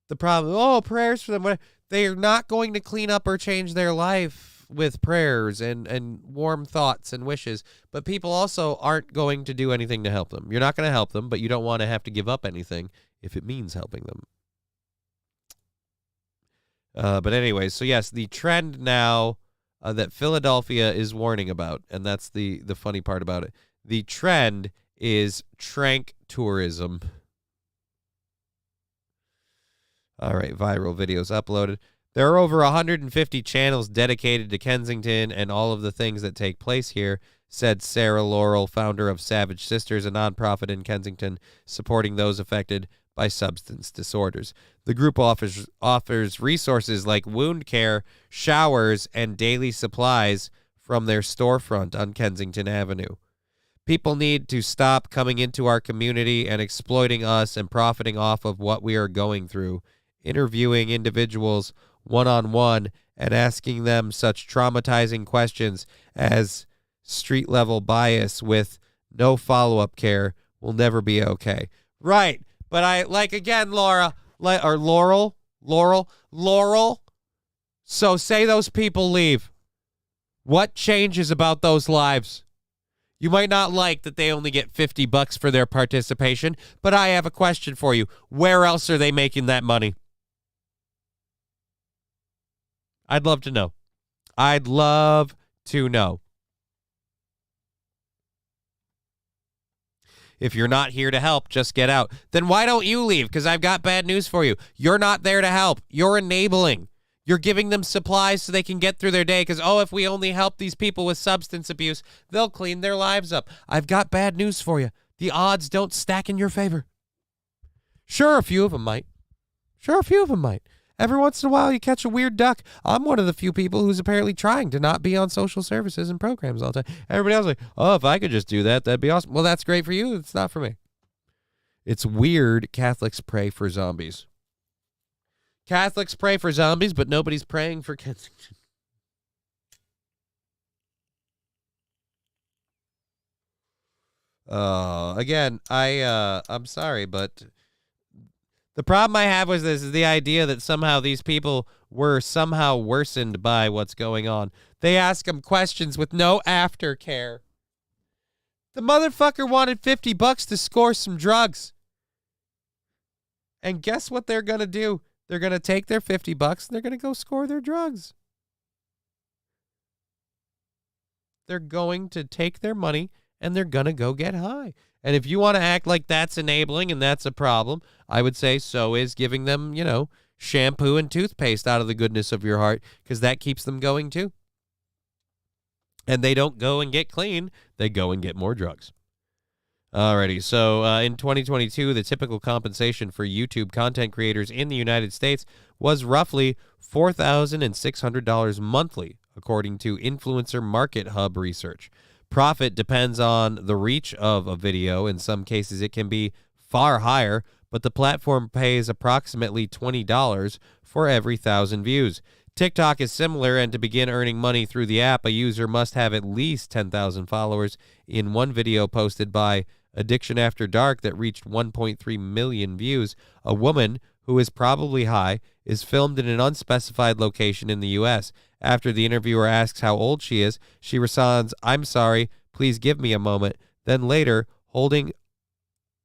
The problem, prayers for them. They are not going to clean up or change their life with prayers and warm thoughts and wishes. But people also aren't going to do anything to help them. You're not going to help them, but you don't want to have to give up anything if it means helping them. But anyways, so yes, the trend now that Philadelphia is warning about, and that's the funny part about it, the trend is trank tourism. All right, viral videos uploaded. There are over 150 channels dedicated to Kensington and all of the things that take place here, said Sarah Laurel, founder of Savage Sisters, a nonprofit in Kensington supporting those affected by substance disorders. The group offers resources like wound care, showers, and daily supplies from their storefront on Kensington Avenue. People need to stop coming into our community and exploiting us and profiting off of what we are going through. interviewing individuals one-on-one and asking them such traumatizing questions as street-level bias with no follow-up care will never be okay. Right. But I, like, again, Laura, or Laurel. So say those people leave. What changes about those lives? You might not like that they only get $50 for their participation, but I have a question for you. Where else are they making that money? I'd love to know. I'd love to know. If you're not here to help, just get out. Then why don't you leave? Because I've got bad news for you. You're not there to help. You're enabling. You're giving them supplies so they can get through their day because, oh, if we only help these people with substance abuse, they'll clean their lives up. I've got bad news for you. The odds don't stack in your favor. Sure, a few of them might. Every once in a while, you catch a weird duck. I'm one of the few people who's apparently trying to not be on social services and programs all the time. Everybody else is like, oh, if I could just do that, that'd be awesome. Well, that's great for you. It's not for me. It's weird Catholics pray for zombies. Catholics pray for zombies, but nobody's praying for Kensington. Again, I'm sorry, but the problem I have with this is the idea that somehow these people were somehow worsened by what's going on. They ask them questions with no aftercare. The motherfucker wanted $50 to score some drugs. And guess what they're going to do? They're going to take their $50 and they're going to go score their drugs. They're going to take their money and they're going to go get high. And if you want to act like that's enabling and that's a problem, I would say so is giving them, shampoo and toothpaste out of the goodness of your heart, because that keeps them going too. And they don't go and get clean. They go and get more drugs. Alrighty, so in 2022, the typical compensation for YouTube content creators in the United States was roughly $4,600 monthly, according to Influencer Market Hub research. Profit depends on the reach of a video. In some cases, it can be far higher, but the platform pays approximately $20 for every 1,000 views. TikTok is similar, and to begin earning money through the app, a user must have at least 10,000 followers. In one video posted by Addiction After Dark that reached 1.3 million views, a woman who is probably high is filmed in an unspecified location in the U.S. After the interviewer asks how old she is, she responds, "I'm sorry, please give me a moment." Then later, holding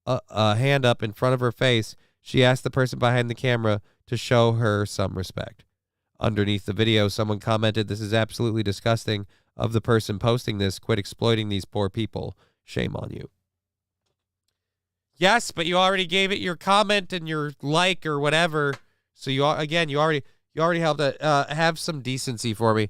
a hand up in front of her face, she asks the person behind the camera to show her some respect. Underneath the video, someone commented, "This is absolutely disgusting of the person posting this. Quit exploiting these poor people. Shame on you." Yes, but you already gave it your comment and your like or whatever. So you already have to have some decency for me.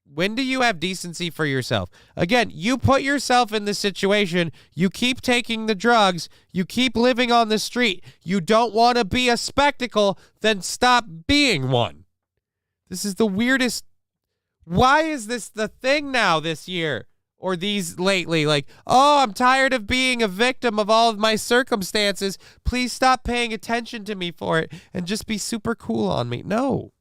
When do you have decency for yourself? Again, you put yourself in this situation. You keep taking the drugs. You keep living on the street. You don't want to be a spectacle. Then stop being one. This is the weirdest. Why is this the thing now this year? Or these lately, like, oh, I'm tired of being a victim of all of my circumstances. Please stop paying attention to me for it and just be super cool on me. No.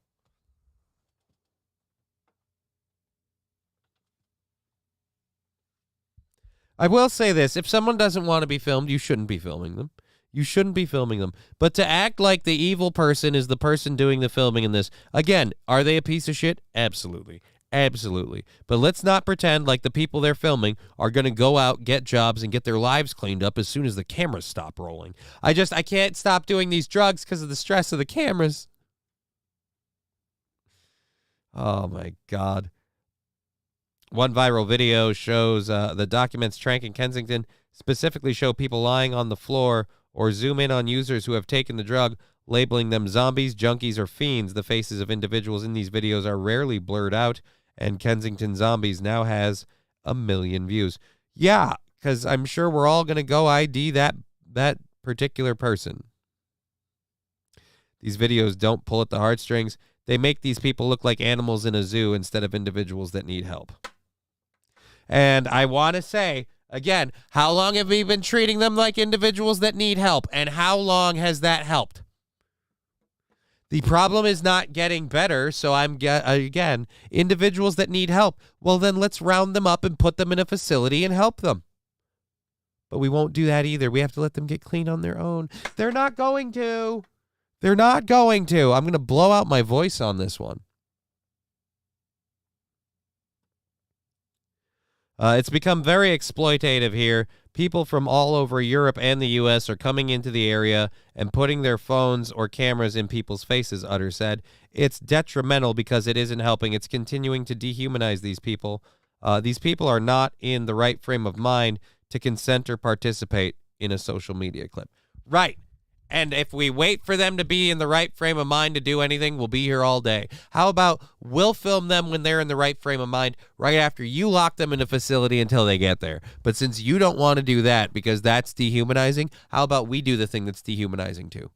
I will say this. If someone doesn't want to be filmed, you shouldn't be filming them. You shouldn't be filming them. But to act like the evil person is the person doing the filming in this, again, are they a piece of shit? Absolutely. Absolutely. But let's not pretend like the people they're filming are going to go out, get jobs, and get their lives cleaned up as soon as the cameras stop rolling. I can't stop doing these drugs because of the stress of the cameras. Oh, my God. One viral video shows the documents Trank and Kensington specifically show people lying on the floor or zoom in on users who have taken the drug, labeling them zombies, junkies, or fiends. The faces of individuals in these videos are rarely blurred out, and Kensington Zombies now has 1 million views. Yeah, because I'm sure we're all going to go ID that particular person. These videos don't pull at the heartstrings. They make these people look like animals in a zoo instead of individuals that need help. And I want to say, again, how long have we been treating them like individuals that need help? And how long has that helped? The problem is not getting better, so again, individuals that need help, well, then let's round them up and put them in a facility and help them. But we won't do that either. We have to let them get clean on their own. They're not going to. They're not going to. I'm going to blow out my voice on this one. It's become very exploitative here. People from all over Europe and the U.S. are coming into the area and putting their phones or cameras in people's faces, Utter said. It's detrimental because it isn't helping. It's continuing to dehumanize these people. These people are not in the right frame of mind to consent or participate in a social media clip. Right. And if we wait for them to be in the right frame of mind to do anything, we'll be here all day. How about we'll film them when they're in the right frame of mind right after you lock them in a facility until they get there. But since you don't want to do that because that's dehumanizing, how about we do the thing that's dehumanizing too?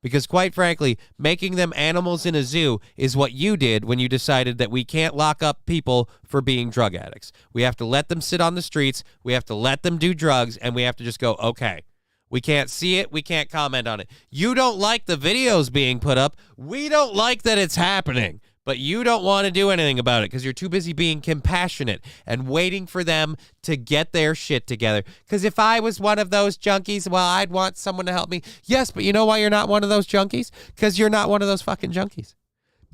Because quite frankly, making them animals in a zoo is what you did when you decided that we can't lock up people for being drug addicts. We have to let them sit on the streets, we have to let them do drugs, and we have to just go, okay. We can't see it. We can't comment on it. You don't like the videos being put up. We don't like that it's happening. But you don't want to do anything about it because you're too busy being compassionate and waiting for them to get their shit together. Because if I was one of those junkies, well, I'd want someone to help me. Yes, but you know why you're not one of those junkies? Because you're not one of those fucking junkies.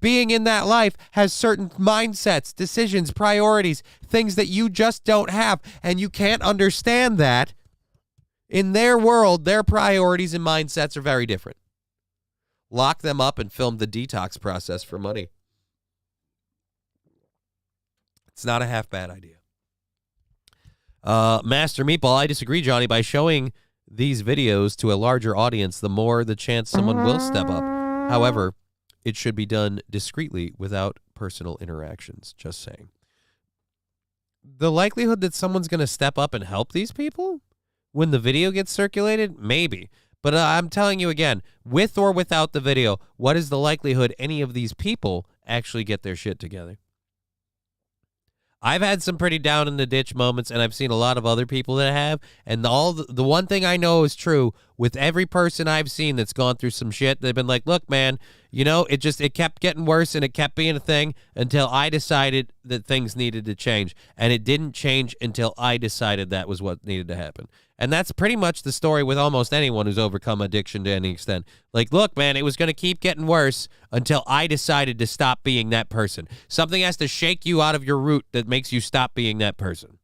Being in that life has certain mindsets, decisions, priorities, things that you just don't have. And you can't understand that. In their world, their priorities and mindsets are very different. Lock them up and film the detox process for money. It's not a half bad idea. Master Meatball, I disagree, Johnny. By showing these videos to a larger audience, the more the chance someone will step up. However, it should be done discreetly without personal interactions. Just saying. The likelihood that someone's going to step up and help these people when the video gets circulated, maybe. But I'm telling you again, with or without the video, what is the likelihood any of these people actually get their shit together? I've had some pretty down in the ditch moments, and I've seen a lot of other people that have. And the one thing I know is true with every person I've seen that's gone through some shit, they've been like, look, man, you know, it kept getting worse and it kept being a thing until I decided that things needed to change. And it didn't change until I decided that was what needed to happen. And that's pretty much the story with almost anyone who's overcome addiction to any extent. Like, look, man, it was going to keep getting worse until I decided to stop being that person. Something has to shake you out of your root that makes you stop being that person.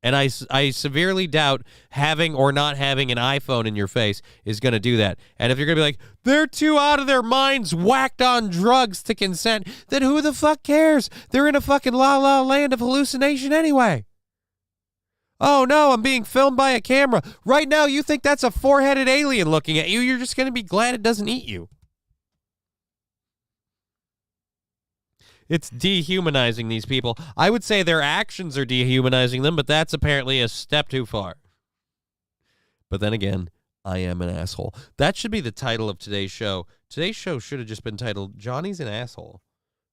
And I severely doubt having or not having an iPhone in your face is going to do that. And if you're going to be like, they're too out of their minds, whacked on drugs to consent, then who the fuck cares? They're in a fucking la-la land of hallucination anyway. Oh, no, I'm being filmed by a camera. Right now, you think that's a four-headed alien looking at you. You're just going to be glad it doesn't eat you. It's dehumanizing these people. I would say their actions are dehumanizing them, but that's apparently a step too far. But then again, I am an asshole. That should be the title of today's show. Today's show should have just been titled, Johnny's an Asshole.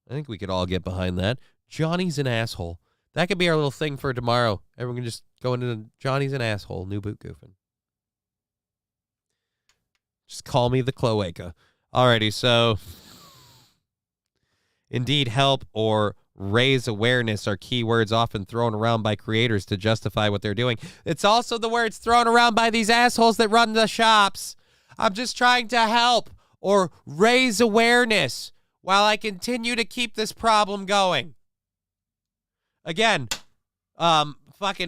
I think we could all get behind that. Johnny's an Asshole. That could be our little thing for tomorrow. Everyone can just go into Johnny's an Asshole, new boot goofing. Just call me the cloaca. Alrighty, so indeed, help or raise awareness are keywords often thrown around by creators to justify what they're doing. It's also the words thrown around by these assholes that run the shops. I'm just trying to help or raise awareness while I continue to keep this problem going. Again,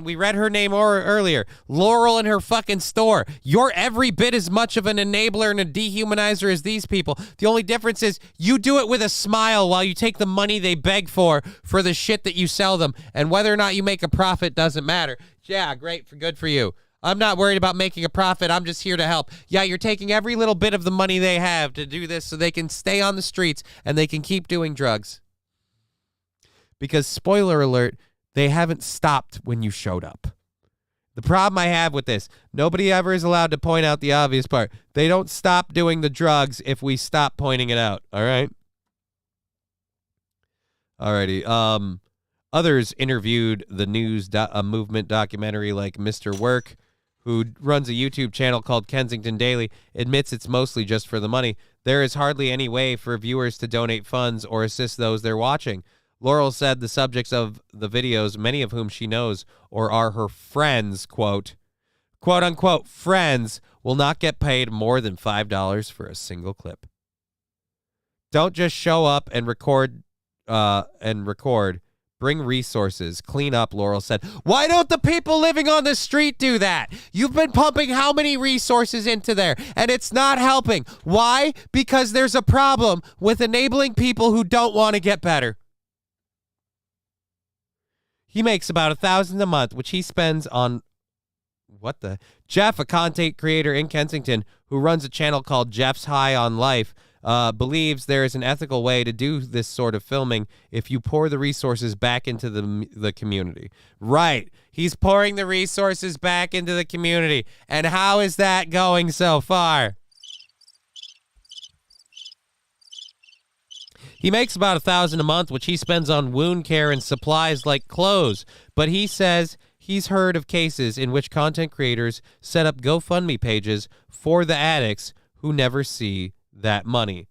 we read her name earlier. Laurel in her fucking store. You're every bit as much of an enabler and a dehumanizer as these people. The only difference is you do it with a smile while you take the money they beg for the shit that you sell them. And whether or not you make a profit doesn't matter. Yeah, great. Good for you. I'm not worried about making a profit. I'm just here to help. Yeah, you're taking every little bit of the money they have to do this so they can stay on the streets and they can keep doing drugs. Because, spoiler alert, they haven't stopped when you showed up. The problem I have with this, nobody ever is allowed to point out the obvious part. They don't stop doing the drugs if we stop pointing it out, all right? Alrighty. Others interviewed the news movement documentary like Mr. Work, who runs a YouTube channel called Kensington Daily, admits it's mostly just for the money. There is hardly any way for viewers to donate funds or assist those they're watching. Laurel said the subjects of the videos, many of whom she knows or are her friends, quote unquote, friends, will not get paid more than $5 for a single clip. Don't just show up and record. Bring resources. Clean up, Laurel said. Why don't the people living on the street do that? You've been pumping how many resources into there, and it's not helping. Why? Because there's a problem with enabling people who don't want to get better. He makes about $1,000 a month, which he spends on Jeff, a content creator in Kensington who runs a channel called Jeff's High on Life, believes there is an ethical way to do this sort of filming if you pour the resources back into the community. Right. He's pouring the resources back into the community. And how is that going so far? He makes about $1,000 a month, which he spends on wound care and supplies like clothes. But he says he's heard of cases in which content creators set up GoFundMe pages for the addicts who never see that money.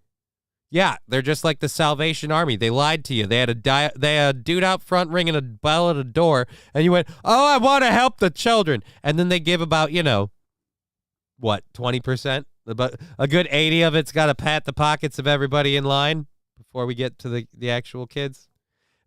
Yeah, they're just like the Salvation Army. They lied to you. They had a dude out front ringing a bell at a door, and you went, "Oh, I want to help the children," and then they give about 20%, but a good 80 of it's got to pat the pockets of everybody in line before we get to the actual kids.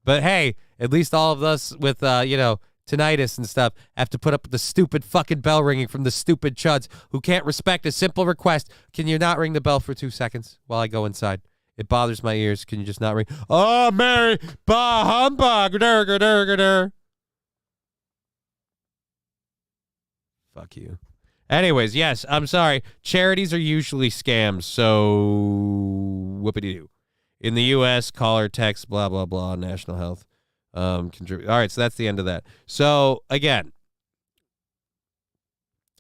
But hey, at least all of us with tinnitus and stuff have to put up with the stupid fucking bell ringing from the stupid chuds who can't respect a simple request. Can you not ring the bell for 2 seconds while I go inside? It bothers my ears. Can you just not ring? Oh, Mary, bah, humbug, dur. Fuck you. Anyways, yes, I'm sorry. Charities are usually scams, so whoopity-doo. In the U.S., caller, text, blah, blah, blah, national health. Contribute. All right, so that's the end of that. So again,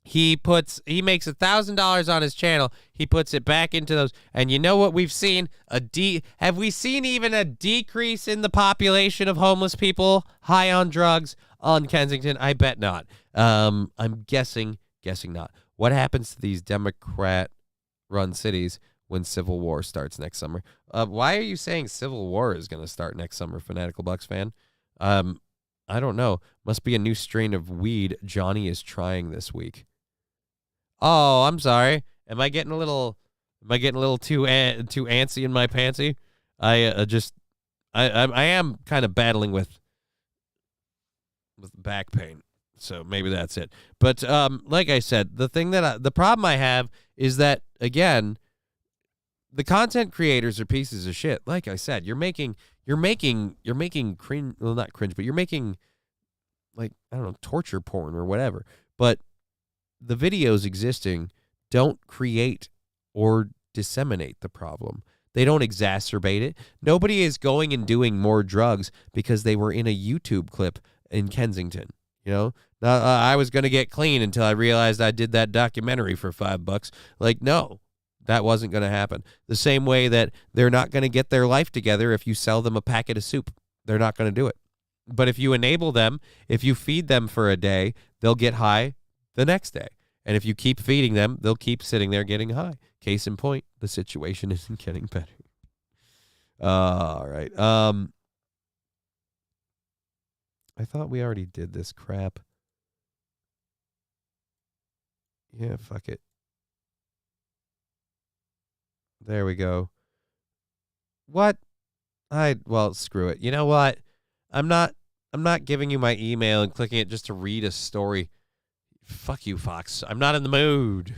he makes $1,000 on his channel. He puts it back into those, and you know what we've seen? Have we seen even a decrease in the population of homeless people high on drugs on Kensington? I bet not. I'm guessing not. What happens to these Democrat-run cities when Civil War starts next summer? Why are you saying Civil War is going to start next summer, Fanatical Bucks fan? I don't know. Must be a new strain of weed Johnny is trying this week. Oh, I'm sorry. Am I getting a little too antsy in my pantsy? I am kind of battling with back pain. So maybe that's it. But like I said, the problem I have is that, again, the content creators are pieces of shit. Like I said, you're making cringe, well, not cringe, but you're making, like, I don't know, torture porn or whatever. But the videos existing don't create or disseminate the problem. They don't exacerbate it. Nobody is going and doing more drugs because they were in a YouTube clip in Kensington. I was going to get clean until I realized I did that documentary for $5. Like, no. That wasn't going to happen. The same way that they're not going to get their life together if you sell them a packet of soup. They're not going to do it. But if you enable them, if you feed them for a day, they'll get high the next day. And if you keep feeding them, they'll keep sitting there getting high. Case in point, the situation isn't getting better. All right. I thought we already did this crap. Yeah, fuck it. There we go. What? Well, screw it. You know what? I'm not giving you my email and clicking it just to read a story. Fuck you, Fox. I'm not in the mood.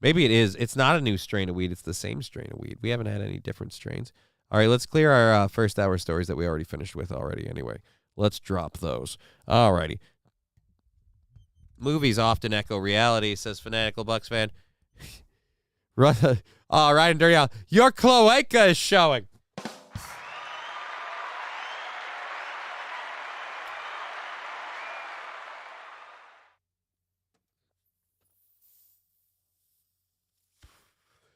Maybe it is. It's not a new strain of weed. It's the same strain of weed. We haven't had any different strains. All right, let's clear our first hour stories that we already finished with already anyway. Let's drop those. All righty. Movies often echo reality, says Fanatical Bucks fan. Right and dirty out. Your cloaca is showing.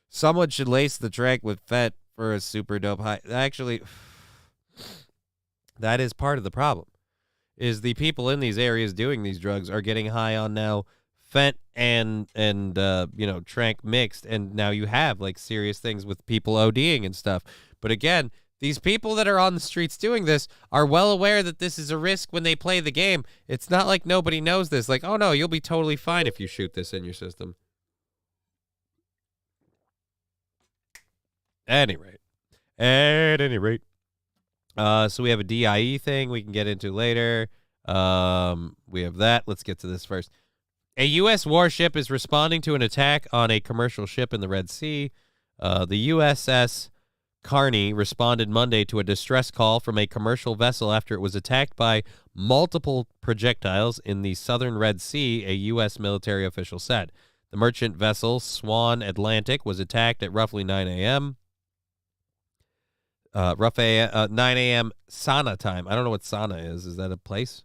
Someone should lace the track with fent for a super dope high. Actually, that is part of the problem. is the people in these areas doing these drugs are getting high on now fent and trank mixed, and now you have like serious things with people ODing and stuff. But again, these people that are on the streets doing this are well aware that this is a risk when they play the game. It's not like nobody knows this. Like, oh no, you'll be totally fine if you shoot this in your system. At any rate. So we have a DIE thing we can get into later. We have that. Let's get to this first. A U.S. warship is responding to an attack on a commercial ship in the Red Sea. The USS Carney responded Monday to a distress call from a commercial vessel after it was attacked by multiple projectiles in the southern Red Sea, a U.S. military official said. The merchant vessel Swan Atlantic was attacked at roughly 9 a.m. 9 a.m. Sana time. I don't know what Sana is. Is that a place?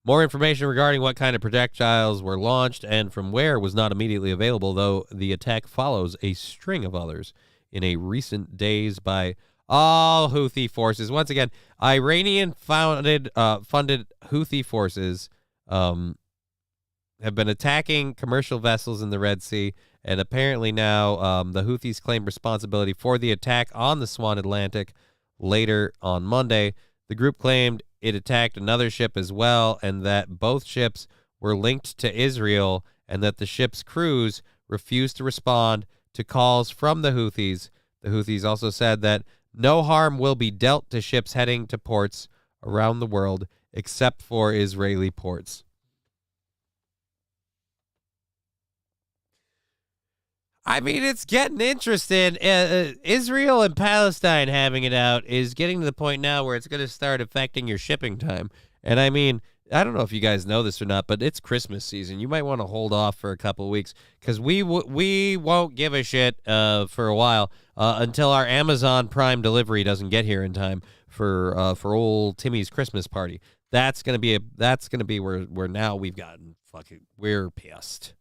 More information regarding what kind of projectiles were launched and from where was not immediately available, though the attack follows a string of others in a recent days by all Houthi forces. Once again, Iranian-funded Houthi forces have been attacking commercial vessels in the Red Sea, and apparently now the Houthis claim responsibility for the attack on the Swan Atlantic later on Monday. The group claimed it attacked another ship as well, and that both ships were linked to Israel, and that the ship's crews refused to respond to calls from the Houthis. The Houthis also said that no harm will be dealt to ships heading to ports around the world except for Israeli ports. I mean, it's getting interesting. Israel and Palestine having it out is getting to the point now where it's going to start affecting your shipping time. And I mean, I don't know if you guys know this or not, but it's Christmas season. You might want to hold off for a couple of weeks because we won't give a shit for a while until our Amazon Prime delivery doesn't get here in time for old Timmy's Christmas party. That's gonna be where now we've gotten we're pissed.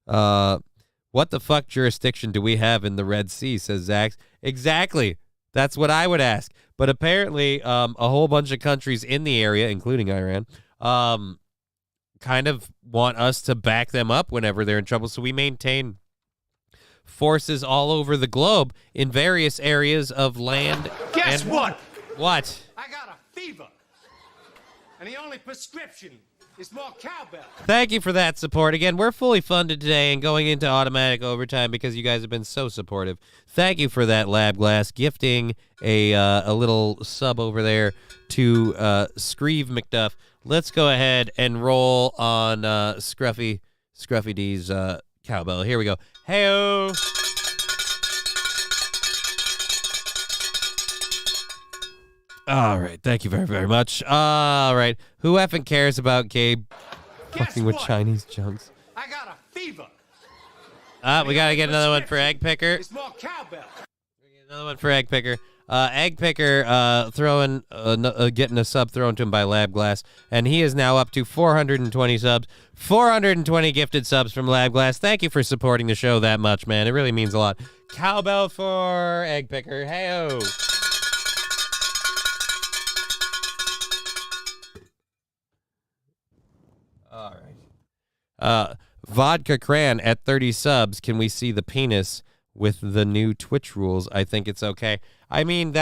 What the fuck jurisdiction do we have in the Red Sea, says Zach. Exactly. That's what I would ask. But apparently, a whole bunch of countries in the area, including Iran, kind of want us to back them up whenever they're in trouble. So we maintain forces all over the globe in various areas of land. Guess what? What? I got a fever. And the only prescription is more cowbell. Thank you for that support. Again, we're fully funded today and going into automatic overtime because you guys have been so supportive. Thank you for that, Lab Glass, gifting a little sub over there to Screeve McDuff. Let's go ahead and roll on Scruffy D's cowbell. Here we go. Hey-o! All right. Thank you very, very much. All right. Who effing cares about Gabe fucking with Chinese junks? I got a fever. We got to get another one for Egg Picker. It's more cowbell. Another one for Egg Picker. Egg Picker getting a sub thrown to him by Lab Glass, and he is now up to 420 subs. 420 gifted subs from Lab Glass. Thank you for supporting the show that much, man. It really means a lot. Cowbell for Egg Picker. Hey-o. All right. Vodka Cran at 30 subs. Can we see the penis with the new Twitch rules? I think it's okay. I mean,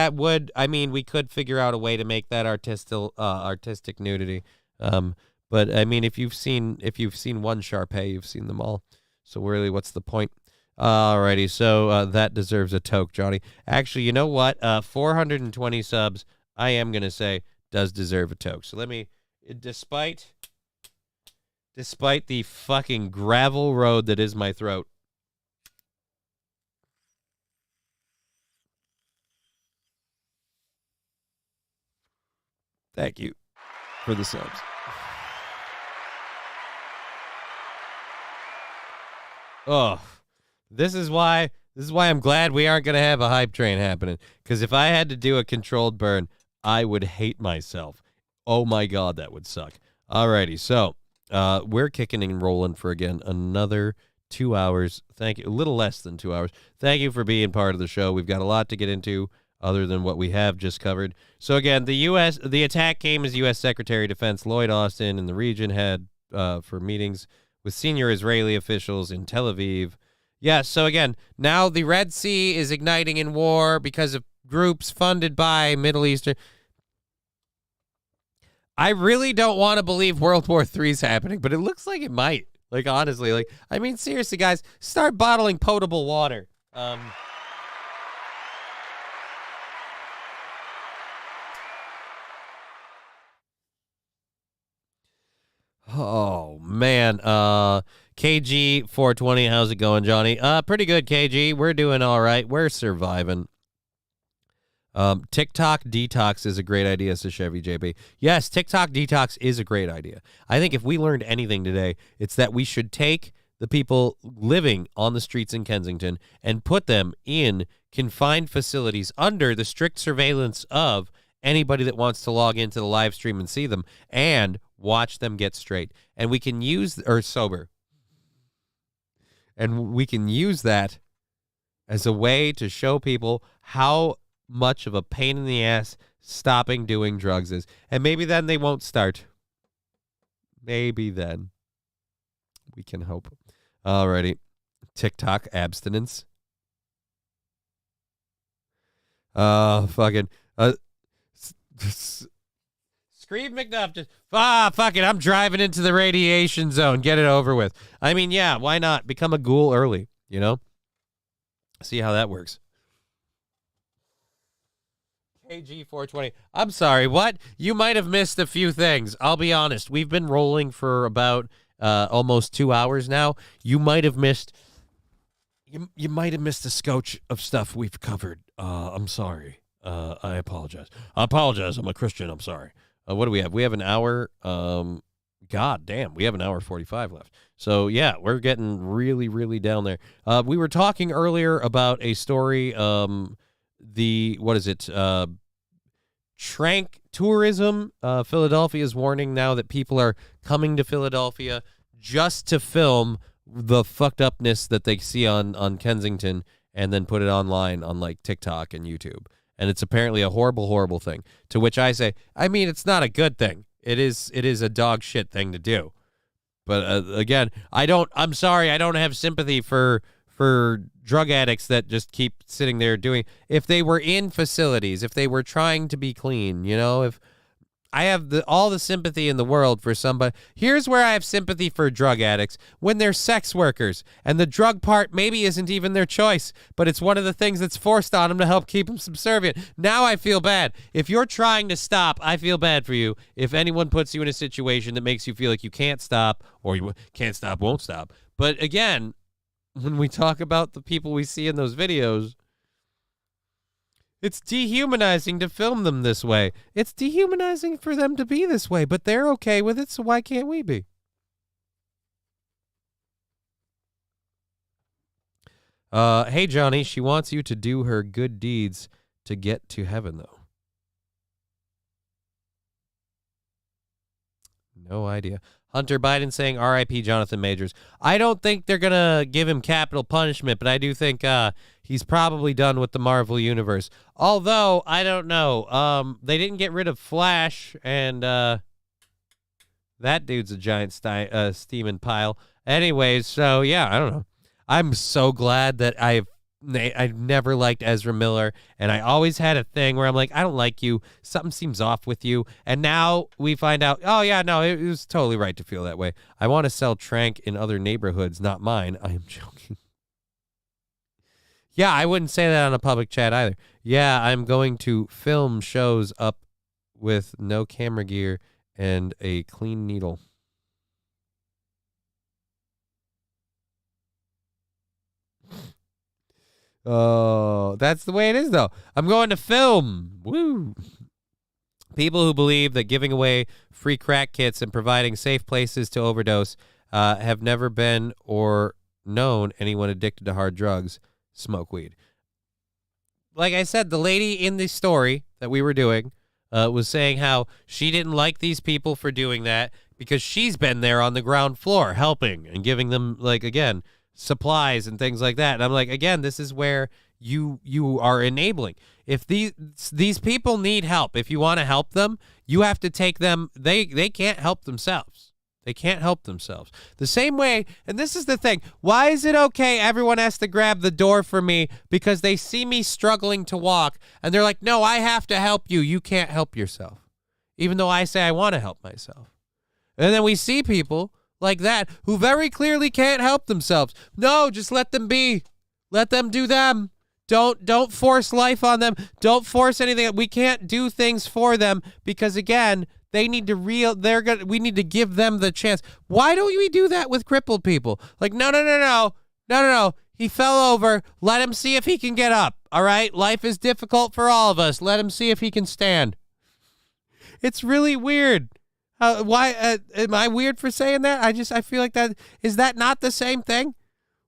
we could figure out a way to make that artistic nudity. But I mean, if you've seen one Sharpay, you've seen them all. So really, what's the point? Alrighty. So that deserves a toke, Johnny. Actually, you know what? 420 subs, I am gonna say, does deserve a toke. So let me, despite the fucking gravel road that is my throat. Thank you for the subs. Oh, this is why I'm glad we aren't going to have a hype train happening. Because if I had to do a controlled burn, I would hate myself. Oh my God, that would suck. Alrighty, so we're kicking and rolling for, again, another 2 hours. Thank you. A little less than 2 hours. Thank you for being part of the show. We've got a lot to get into. other than what we have just covered. So again, the attack came as U.S. Secretary of Defense Lloyd Austin and the region had for meetings with senior Israeli officials in Tel Aviv. Yeah, so again, now the Red Sea is igniting in war because of groups funded by Middle Eastern. I really don't want to believe World War III is happening, but it looks like it might. Like, honestly, like, I mean, seriously, guys, start bottling potable water. Oh, man. KG 420, how's it going, Johnny? Pretty good, KG. We're doing all right. We're surviving. TikTok detox is a great idea, says Chevy JB. Yes, TikTok detox is a great idea. I think if we learned anything today, it's that we should take the people living on the streets in Kensington and put them in confined facilities under the strict surveillance of anybody that wants to log into the live stream and see them and watch them get straight. And we can use, or sober. And we can use that as a way to show people how much of a pain in the ass stopping doing drugs is. And maybe then they won't start. Maybe then. We can hope. Alrighty. TikTok abstinence. Fucking. Scream McDuff just, fuck it. I'm driving into the radiation zone. Get it over with. I mean, yeah, why not? Become a ghoul early, you know? See how that works. KG 420. I'm sorry, what? You might have missed a few things. I'll be honest. We've been rolling for about almost 2 hours now. You might have missed you might have missed a scotch of stuff we've covered. I'm sorry. I apologize. I'm a Christian. I'm sorry. What do we have? We have an hour. God damn, we have an hour 45 left. So, yeah, we're getting really, really down there. We were talking earlier about a story, Trank tourism. Philadelphia is warning now that people are coming to Philadelphia just to film the fucked upness that they see on Kensington and then put it online on like TikTok and YouTube. And it's apparently a horrible, horrible thing. To which I say, I mean, it's not a good thing. It is a dog shit thing to do. But again, I'm sorry, I don't have sympathy for drug addicts that just keep sitting there doing. If they were in facilities, if they were trying to be clean, you know, if I have all the sympathy in the world for somebody. Here's where I have sympathy for drug addicts. When they're sex workers and the drug part maybe isn't even their choice, but it's one of the things that's forced on them to help keep them subservient. Now I feel bad. If you're trying to stop, I feel bad for you. If anyone puts you in a situation that makes you feel like you can't stop or you can't stop, won't stop. But again, when we talk about the people we see in those videos, it's dehumanizing to film them this way. It's dehumanizing for them to be this way, but they're okay with it, so why can't we be? Hey, Johnny, she wants you to do her good deeds to get to heaven, though. No idea. Hunter Biden saying R.I.P. Jonathan Majors. I don't think they're going to give him capital punishment, but I do think he's probably done with the Marvel Universe. Although, I don't know. They didn't get rid of Flash, and that dude's a giant steaming pile. Anyways, so yeah, I don't know. I'm so glad that I've never liked Ezra Miller, and I always had a thing where I'm like, I don't like you. Something seems off with you. And now we find out, oh, yeah, no, it was totally right to feel that way. I want to sell Trank in other neighborhoods, not mine. I am joking. Yeah, I wouldn't say that on a public chat either. Yeah, I'm going to film shows up with no camera gear and a clean needle. Oh, that's the way it is, though. I'm going to film. Woo. People who believe that giving away free crack kits and providing safe places to overdose have never been or known anyone addicted to hard drugs smoke weed. Like I said, the lady in the story that we were doing was saying how she didn't like these people for doing that because she's been there on the ground floor helping and giving them, like, again, supplies and things like that. And I'm like, again, this is where you are enabling. If these people need help, if you want to help them, you have to take them. They can't help themselves. They can't help themselves. The same way, and this is the thing, why is it okay everyone has to grab the door for me because they see me struggling to walk, and they're like, no, I have to help you. You can't help yourself, even though I say I want to help myself. And then we see people like that who very clearly can't help themselves. No, just let them be. Let them do them. Don't force life on them. Don't force anything. We can't do things for them because, again, they need to we need to give them the chance. Why don't we do that with crippled people? Like, no. He fell over. Let him see if he can get up. All right? Life is difficult for all of us. Let him see if he can stand. It's really weird. Why am I weird for saying that? I feel like is that not the same thing?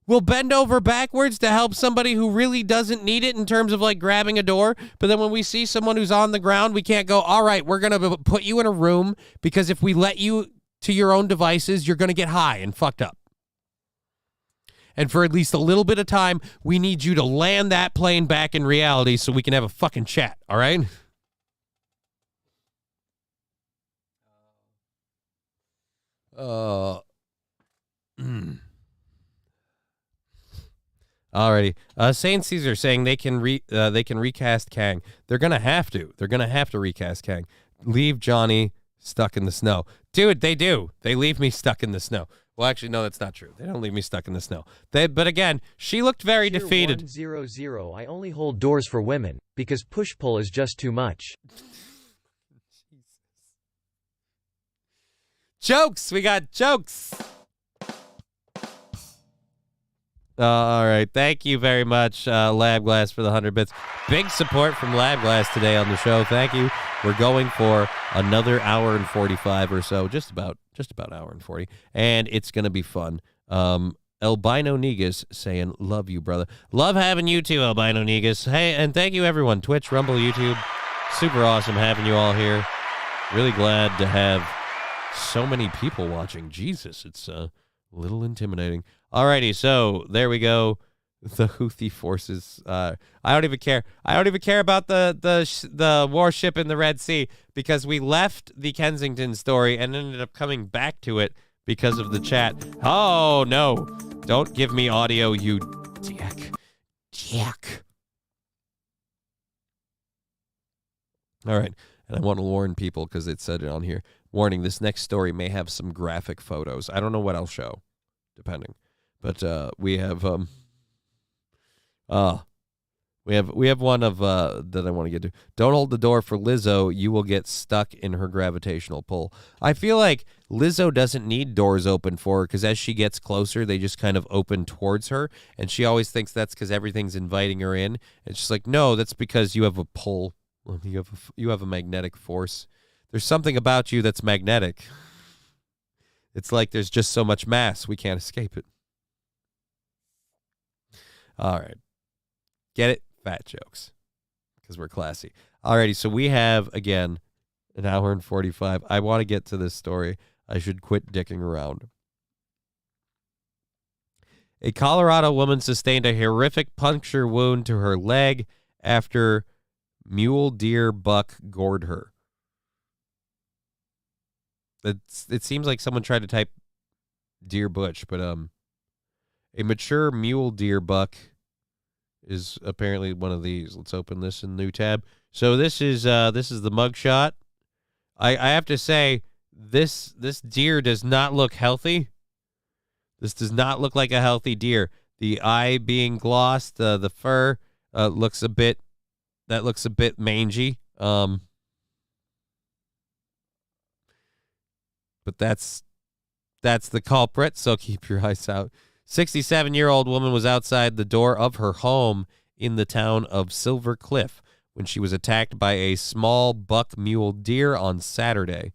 We'll bend over backwards to help somebody who really doesn't need it in terms of like grabbing a door. But then when we see someone who's on the ground, we can't go, all right, we're going to put you in a room because if we let you to your own devices, you're going to get high and fucked up. And for at least a little bit of time, we need you to land that plane back in reality so we can have a fucking chat. All right? Alrighty. Saint Caesar saying they can recast Kang. They're gonna have to. They're gonna have to recast Kang. Leave Johnny stuck in the snow. Dude, they do. They leave me stuck in the snow. Well, actually, no, that's not true. They don't leave me stuck in the snow. But again, she looked very defeated. 100. I only hold doors for women because push-pull is just too much. Jokes. We got jokes. All right. Thank you very much, Lab Glass, for the 100 bits. Big support from Lab Glass today on the show. Thank you. We're going for another hour and 45 or so, just about hour and 40, and it's going to be fun. Albino Negus saying, love you, brother. Love having you too, Albino Negus. Hey, and thank you, everyone. Twitch, Rumble, YouTube. Super awesome having you all here. Really glad to have so many people watching. Jesus, it's a little intimidating. Alrighty, so there we go. The Houthi forces. I don't even care. I don't even care about the warship in the Red Sea because we left the Kensington story and ended up coming back to it because of the chat. Oh no! Don't give me audio, you dick. All right, and I want to warn people because it said it on here. Warning: this next story may have some graphic photos. I don't know what I'll show, depending. But we have one of that I want to get to. Don't hold the door for Lizzo. You will get stuck in her gravitational pull. I feel like Lizzo doesn't need doors open for her because as she gets closer, they just kind of open towards her, and she always thinks that's because everything's inviting her in. And she's like, no, that's because you have a pull. You have a magnetic force. There's something about you that's magnetic. It's like there's just so much mass we can't escape it. All right. Get it? Fat jokes. Because we're classy. Alrighty, so we have, again, an hour and 45. I want to get to this story. I should quit dicking around. A Colorado woman sustained a horrific puncture wound to her leg after mule deer buck gored her. It seems like someone tried to type deer butch, but a mature mule deer buck is apparently one of these. Let's open this in new tab. So this is the mugshot. I have to say this deer does not look healthy. This does not look like a healthy deer. The eye being glossed, the fur looks a bit mangy. But that's the culprit, so keep your eyes out. 67-year-old woman was outside the door of her home in the town of Silver Cliff when she was attacked by a small buck mule deer on Saturday,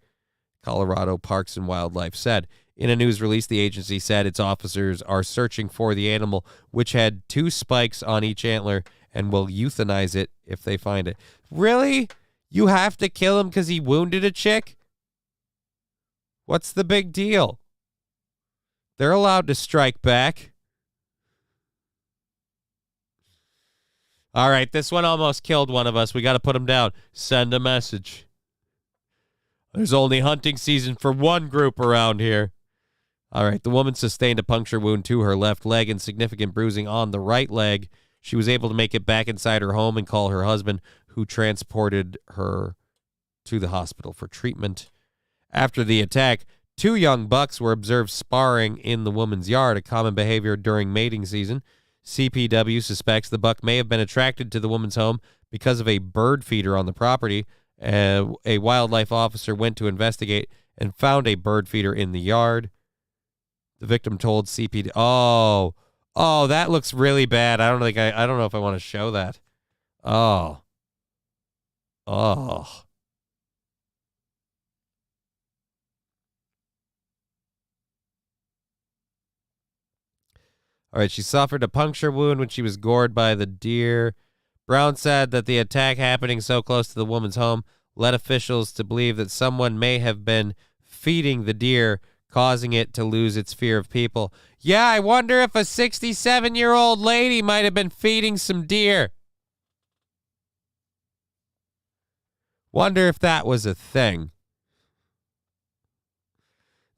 Colorado Parks and Wildlife said. In a news release, the agency said its officers are searching for the animal, which had 2 spikes on each antler, and will euthanize it if they find it. Really? You have to kill him because he wounded a chick? What's the big deal? They're allowed to strike back. All right, this one almost killed one of us. We got to put him down. Send a message. There's only hunting season for one group around here. All right, the woman sustained a puncture wound to her left leg and significant bruising on the right leg. She was able to make it back inside her home and call her husband, who transported her to the hospital for treatment. After the attack, 2 young bucks were observed sparring in the woman's yard, a common behavior during mating season. CPW suspects the buck may have been attracted to the woman's home because of a bird feeder on the property. A wildlife officer went to investigate and found a bird feeder in the yard. The victim told CPD. Oh, that looks really bad. I don't know if I want to show that. Oh. All right, she suffered a puncture wound when she was gored by the deer. Brown said that the attack happening so close to the woman's home led officials to believe that someone may have been feeding the deer, causing it to lose its fear of people. Yeah, I wonder if a 67-year-old lady might have been feeding some deer. Wonder if that was a thing.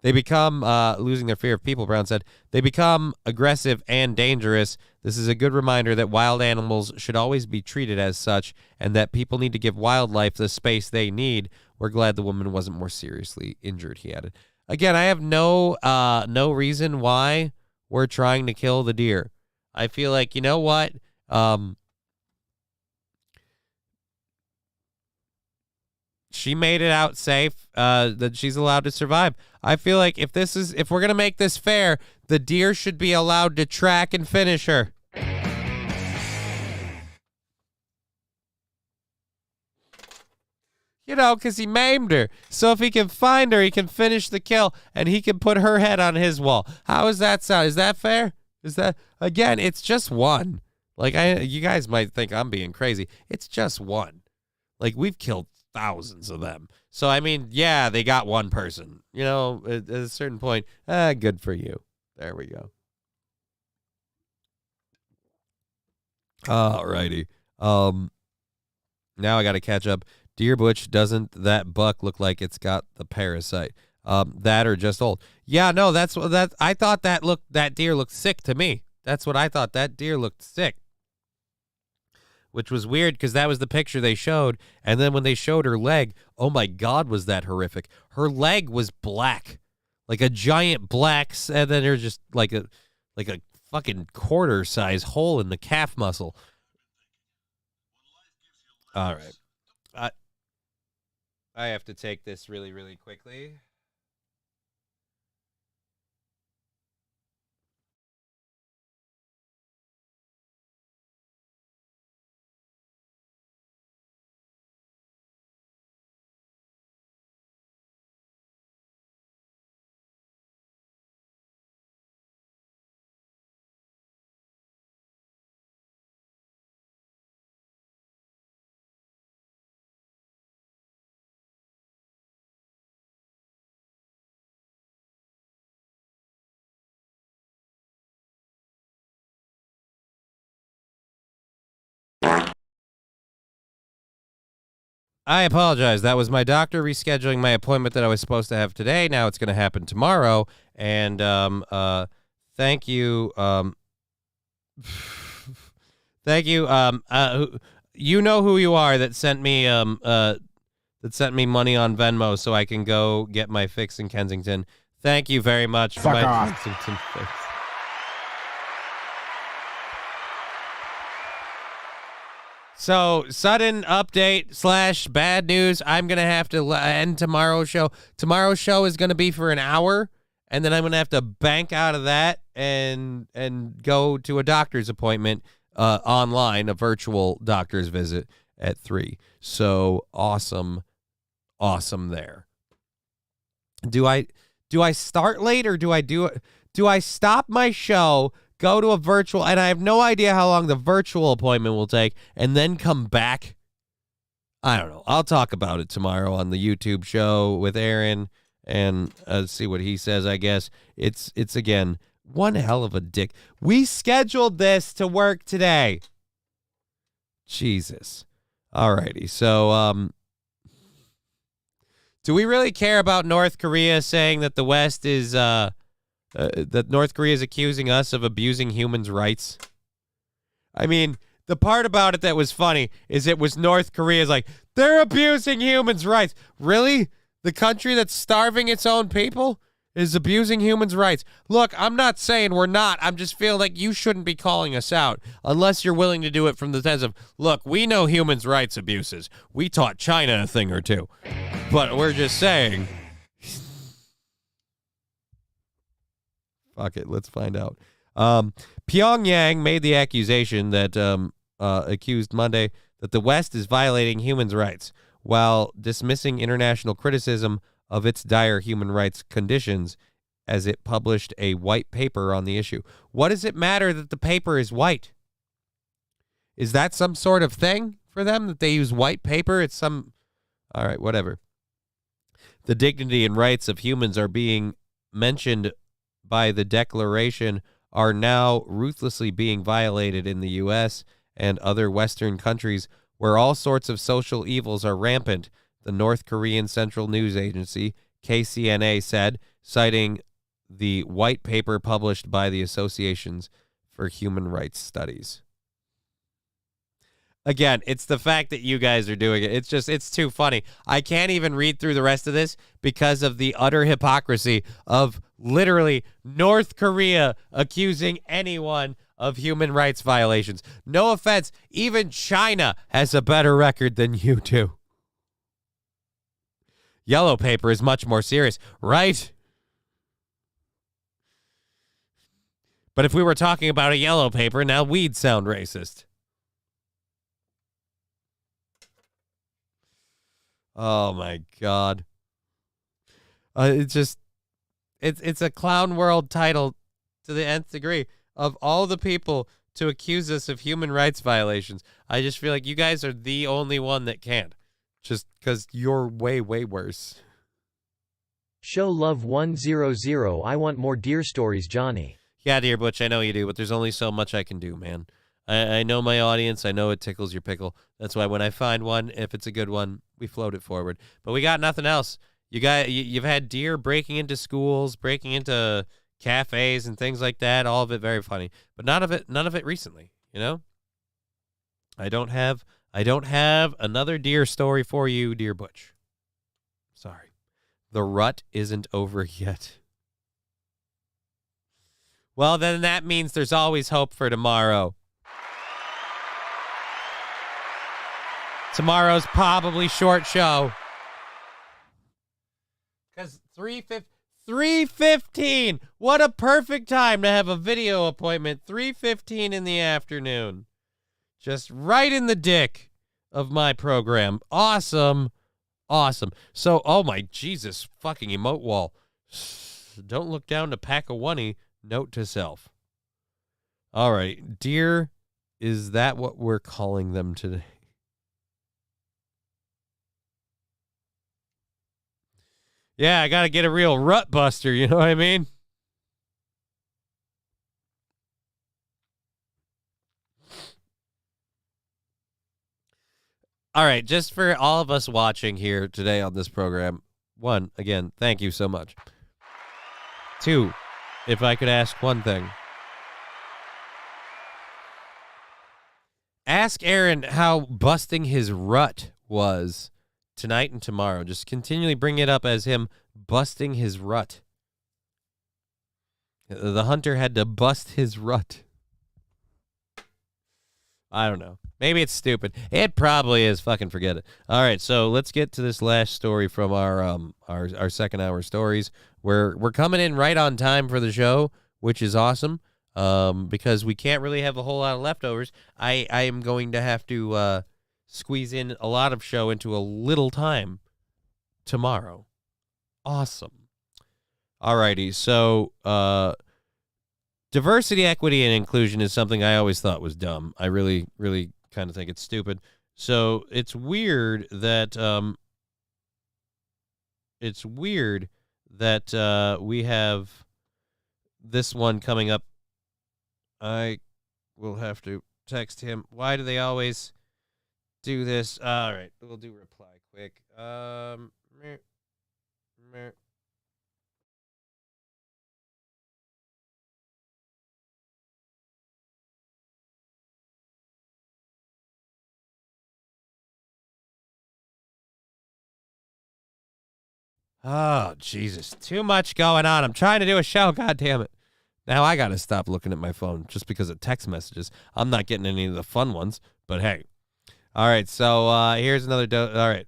They become, losing their fear of people, Brown said, they become aggressive and dangerous. This is a good reminder that wild animals should always be treated as such and that people need to give wildlife the space they need. We're glad the woman wasn't more seriously injured, he added. Again, I have no reason why we're trying to kill the deer. I feel like, you know what? She made it out safe, that she's allowed to survive. I feel like if we're going to make this fair, the deer should be allowed to track and finish her. You know, because he maimed her. So if he can find her, he can finish the kill, and he can put her head on his wall. How does that sound? Is that fair? Is that, again, it's just one. Like, you guys might think I'm being crazy. It's just one. Like, we've killed thousands of them. So, I mean, yeah, they got one person. You know, at a certain point, good for you. There we go. All righty. Now I got to catch up. Deer Butch, doesn't that buck look like it's got the parasite? That or just old? Yeah, no, that's what that. I thought that deer looked sick to me. That's what I thought. That deer looked sick, which was weird because that was the picture they showed. And then when they showed her leg, oh my God, was that horrific? Her leg was black, like a giant black, and then there's just like a fucking quarter size hole in the calf muscle. All right. I have to take this really, really quickly. I apologize. That was my doctor rescheduling my appointment that I was supposed to have today. Now it's going to happen tomorrow. And thank you. Thank you. You know who you are that sent me money on Venmo so I can go get my fix in Kensington. Thank you very much for my Kensington fix. So, sudden update / bad news. I'm going to have to end tomorrow's show. Tomorrow's show is going to be for an hour, and then I'm going to have to bank out of that and go to a doctor's appointment online, a virtual doctor's visit at 3. So, awesome there. Do I start late or do I stop my show, go to a virtual, and I have no idea how long the virtual appointment will take, and then come back? I don't know. I'll talk about it tomorrow on the YouTube show with Aaron and see what he says, I guess. It's again, one hell of a dick. We scheduled this to work today. Jesus. Alrighty. So, do we really care about North Korea saying that the West is, that North Korea is accusing us of abusing humans' rights? I mean, the part about it that was funny is it was North Korea's like, they're abusing humans' rights. Really? The country that's starving its own people is abusing humans' rights. Look, I'm not saying we're not. I'm just feeling like you shouldn't be calling us out unless you're willing to do it from the sense of, look, we know humans' rights abuses. We taught China a thing or two. But we're just saying. Fuck it. Let's find out. Pyongyang made the accusation that accused Monday that the West is violating humans' rights while dismissing international criticism of its dire human rights conditions as it published a white paper on the issue. What does it matter that the paper is white? Is that some sort of thing for them that they use white paper? It's some... All right, whatever. The dignity and rights of humans are being mentioned by the declaration are now ruthlessly being violated in the U.S. and other Western countries where all sorts of social evils are rampant, the North Korean Central News Agency, KCNA, said, citing the white paper published by the Associations for Human Rights Studies. Again, it's the fact that you guys are doing it. It's too funny. I can't even read through the rest of this because of the utter hypocrisy of literally North Korea accusing anyone of human rights violations. No offense, even China has a better record than you do. Yellow paper is much more serious, right? But if we were talking about a yellow paper, now we'd sound racist. Oh my God. It's a clown world title to the nth degree. Of all the people to accuse us of human rights violations, I just feel like you guys are the only one that can't. Just because you're way, way worse. Show love 100. I want more deer stories, Johnny. Yeah, dear Butch, I know you do, but there's only so much I can do, man. I know my audience. I know it tickles your pickle. That's why when I find one, if it's a good one, we float it forward. But we got nothing else. You've had deer breaking into schools, breaking into cafes and things like that. All of it very funny, but none of it recently. You know, I don't have another deer story for you, dear Butch. Sorry, the rut isn't over yet. Well, then that means there's always hope for tomorrow. Tomorrow's probably short show. Because 3:15. What a perfect time to have a video appointment. 3:15 in the afternoon. Just right in the dick of my program. Awesome. Awesome. So, oh my Jesus fucking emote wall. Don't look down to pack a oney. Note to self. All right. Deer, is that what we're calling them today? Yeah, I got to get a real rut buster, you know what I mean? All right, just for all of us watching here today on this program, one, again, thank you so much. Two, if I could ask one thing. Ask Aaron how busting his rut was tonight and tomorrow. Just continually bring it up as him busting his rut. The hunter had to bust his rut. I don't know. Maybe it's stupid. It probably is. Fucking forget it. All right, so let's get to this last story from our second hour stories. We're coming in right on time for the show, which is awesome. Because we can't really have a whole lot of leftovers. I am going to have to squeeze in a lot of show into a little time tomorrow. Awesome. Alrighty, so diversity, equity, and inclusion is something I always thought was dumb. I really, really kind of think it's stupid. So it's weird that we have this one coming up. I will have to text him. Why do they always do this. All right, we'll do reply quick. Oh, Jesus. Too much going on. I'm trying to do a show. God damn it. Now I got to stop looking at my phone just because of text messages. I'm not getting any of the fun ones, but hey. All right, so here's another. All right.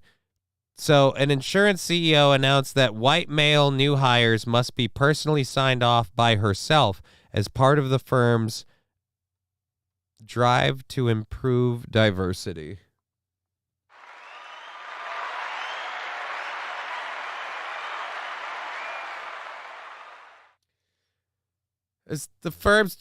So an insurance CEO announced that white male new hires must be personally signed off by herself as part of the firm's drive to improve diversity. As the firm's,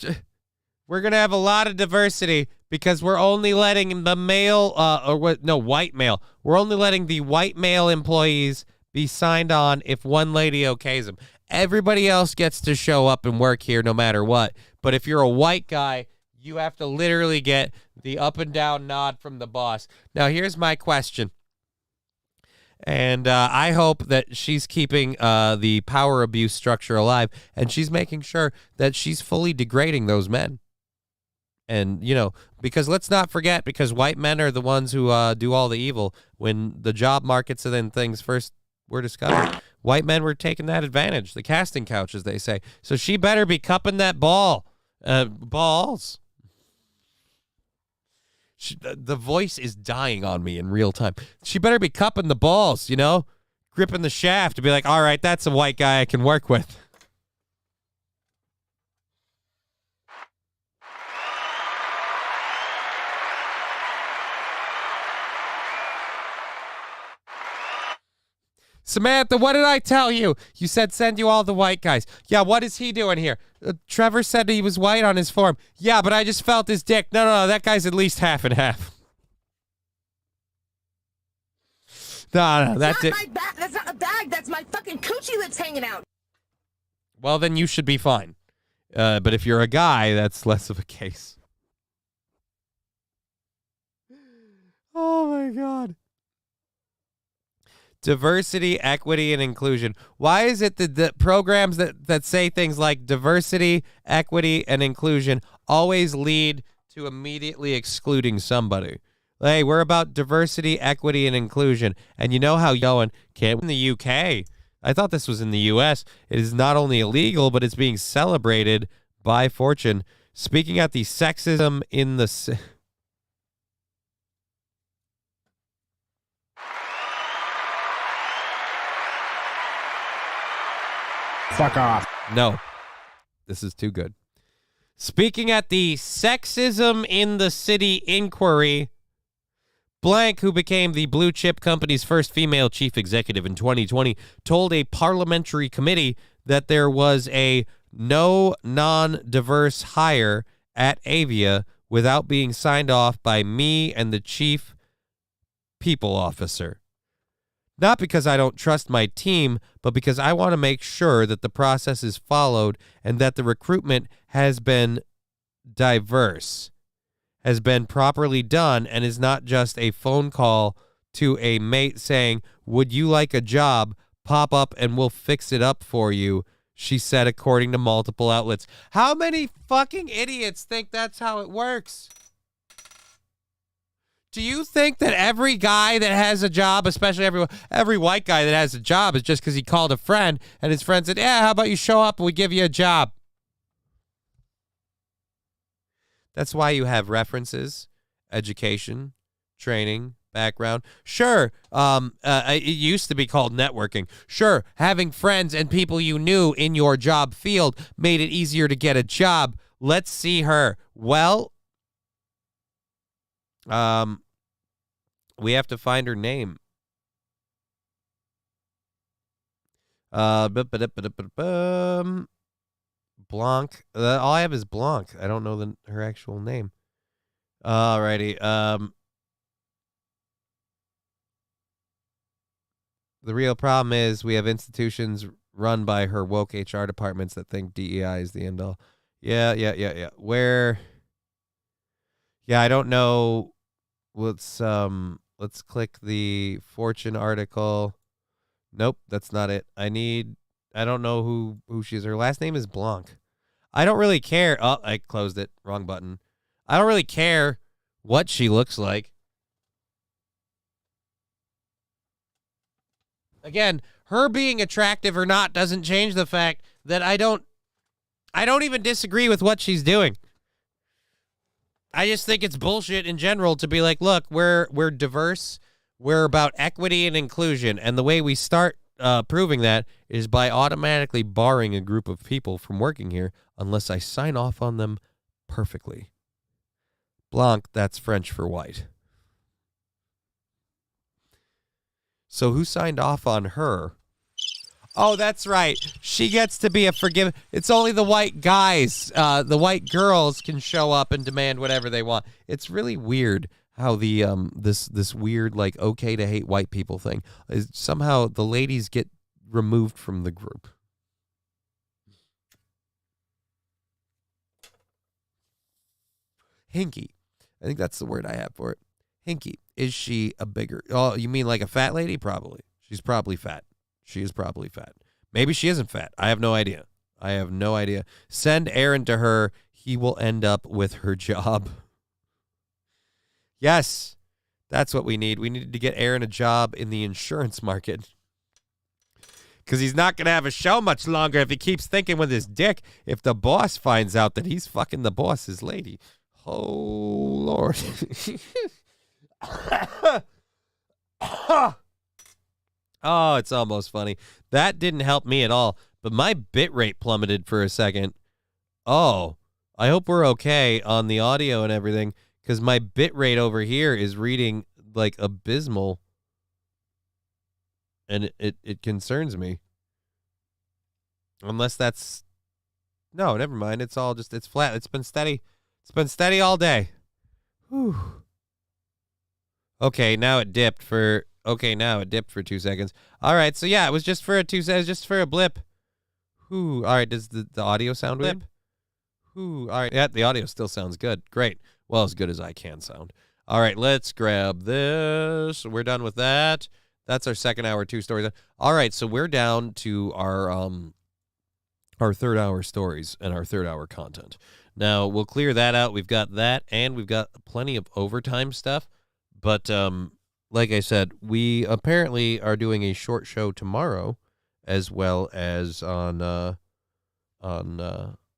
we're going to have a lot of diversity because we're only letting the male, white male. We're only letting the white male employees be signed on if one lady okays them. Everybody else gets to show up and work here no matter what. But if you're a white guy, you have to literally get the up and down nod from the boss. Now, here's my question. And I hope that she's keeping the power abuse structure alive, and she's making sure that she's fully degrading those men. And, because let's not forget, because white men are the ones who do all the evil. When the job markets and then things first were discovered, white men were taking that advantage, the casting couch, as they say. So she better be cupping that balls. The voice is dying on me in real time. She better be cupping the balls, gripping the shaft to be like, all right, that's a white guy I can work with. Samantha, what did I tell you? You said send you all the white guys. Yeah, what is he doing here? Trevor said he was white on his form. Yeah, but I just felt his dick. No, that guy's at least half and half. No, that's not my bag. That's not a bag. That's my fucking coochie that's hanging out. Well, then you should be fine. But if you're a guy, that's less of a case. Oh, my God. Diversity, equity, and inclusion. Why is it that the programs that say things like diversity, equity, and inclusion always lead to immediately excluding somebody? Hey, we're about diversity, equity, and inclusion. And you know how going can't in the UK. I thought this was in the US. It is not only illegal, but it's being celebrated by Fortune. Speaking at the sexism in the... Fuck off. No, this is too good. Speaking at the Sexism in the City inquiry, Blank, who became the blue chip company's first female chief executive in 2020, told a parliamentary committee that there was a no non-diverse hire at Avia without being signed off by me and the chief people officer. Not because I don't trust my team, but because I want to make sure that the process is followed and that the recruitment has been diverse, has been properly done, and is not just a phone call to a mate saying, "Would you like a job? Pop up and we'll fix it up for you," she said, according to multiple outlets. How many fucking idiots think that's how it works? Do you think that every guy that has a job, especially every white guy that has a job, is just because he called a friend and his friend said, "Yeah, how about you show up and we give you a job?" That's why you have references, education, training, background. Sure, it used to be called networking. Sure, having friends and people you knew in your job field made it easier to get a job. Let's see her. Well, we have to find her name. Blanc. All I have is Blanc. I don't know her actual name. Alrighty. The real problem is we have institutions run by her woke HR departments that think DEI is the end all. Yeah. Where? Yeah, I don't know let's click the Fortune article. Nope, that's not it. I don't know who she is. Her last name is Blanc. I don't really care. Oh, I closed it. Wrong button. I don't really care what she looks like. Again, her being attractive or not doesn't change the fact that I don't even disagree with what she's doing. I just think it's bullshit in general to be like, look, we're diverse. We're about equity and inclusion. And the way we start proving that is by automatically barring a group of people from working here unless I sign off on them perfectly. Blanc, that's French for white. So who signed off on her? Oh, that's right. She gets to be a forgiven. It's only the white guys, the white girls can show up and demand whatever they want. It's really weird how the this weird like okay to hate white people thing is somehow the ladies get removed from the group. Hinky. I think that's the word I have for it. Hinky. Is she a bigger... Oh, you mean like a fat lady? Probably. She's probably fat. She is probably fat. Maybe she isn't fat. I have no idea. Send Aaron to her. He will end up with her job. Yes. That's what we need. We need to get Aaron a job in the insurance market. Because he's not going to have a show much longer if he keeps thinking with his dick. If the boss finds out that he's fucking the boss's lady. Oh, Lord. Oh, it's almost funny. That didn't help me at all, but my bit rate plummeted for a second. Oh, I hope we're okay on the audio and everything, because my bit rate over here is reading like abysmal, and it concerns me. Unless that's... No, never mind. It's all just... It's flat. It's been steady. It's been steady all day. Whew. Okay, now it dipped for 2 seconds. All right, so yeah, it was just for a 2 seconds, just for a blip. Whew. All right, does the audio sound weird? Whew. All right, yeah, the audio still sounds good. Great. Well, as good as I can sound. All right, let's grab this. We're done with that. That's our second hour 2 stories. All right, so we're down to our third hour stories and our third hour content. Now, we'll clear that out. We've got that, and we've got plenty of overtime stuff. But like I said, we apparently are doing a short show tomorrow, as well as on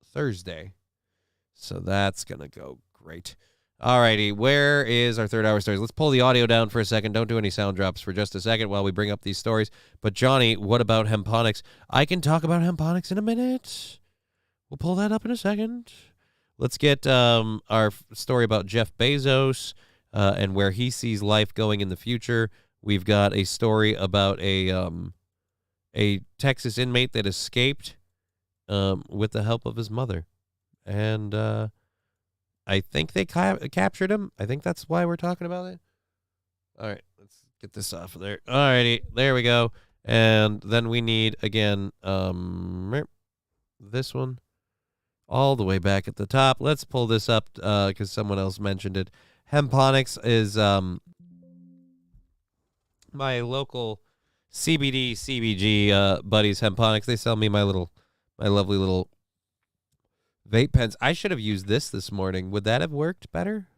Thursday. So that's gonna go great. Alrighty, where is our third hour stories? Let's pull the audio down for a second. Don't do any sound drops for just a second while we bring up these stories. But Johnny, what about hemponics? I can talk about hemponics in a minute. We'll pull that up in a second. Let's get our story about Jeff Bezos. And where he sees life going in the future. We've got a story about a Texas inmate that escaped with the help of his mother. And I think they captured him. I think that's why we're talking about it. All right, let's get this off of there. All righty, there we go. And then we need, again, this one all the way back at the top. Let's pull this up because someone else mentioned it. Hemponics is my local CBD, CBG buddies, Hemponics. They sell me my lovely little vape pens. I should have used this morning. Would that have worked better?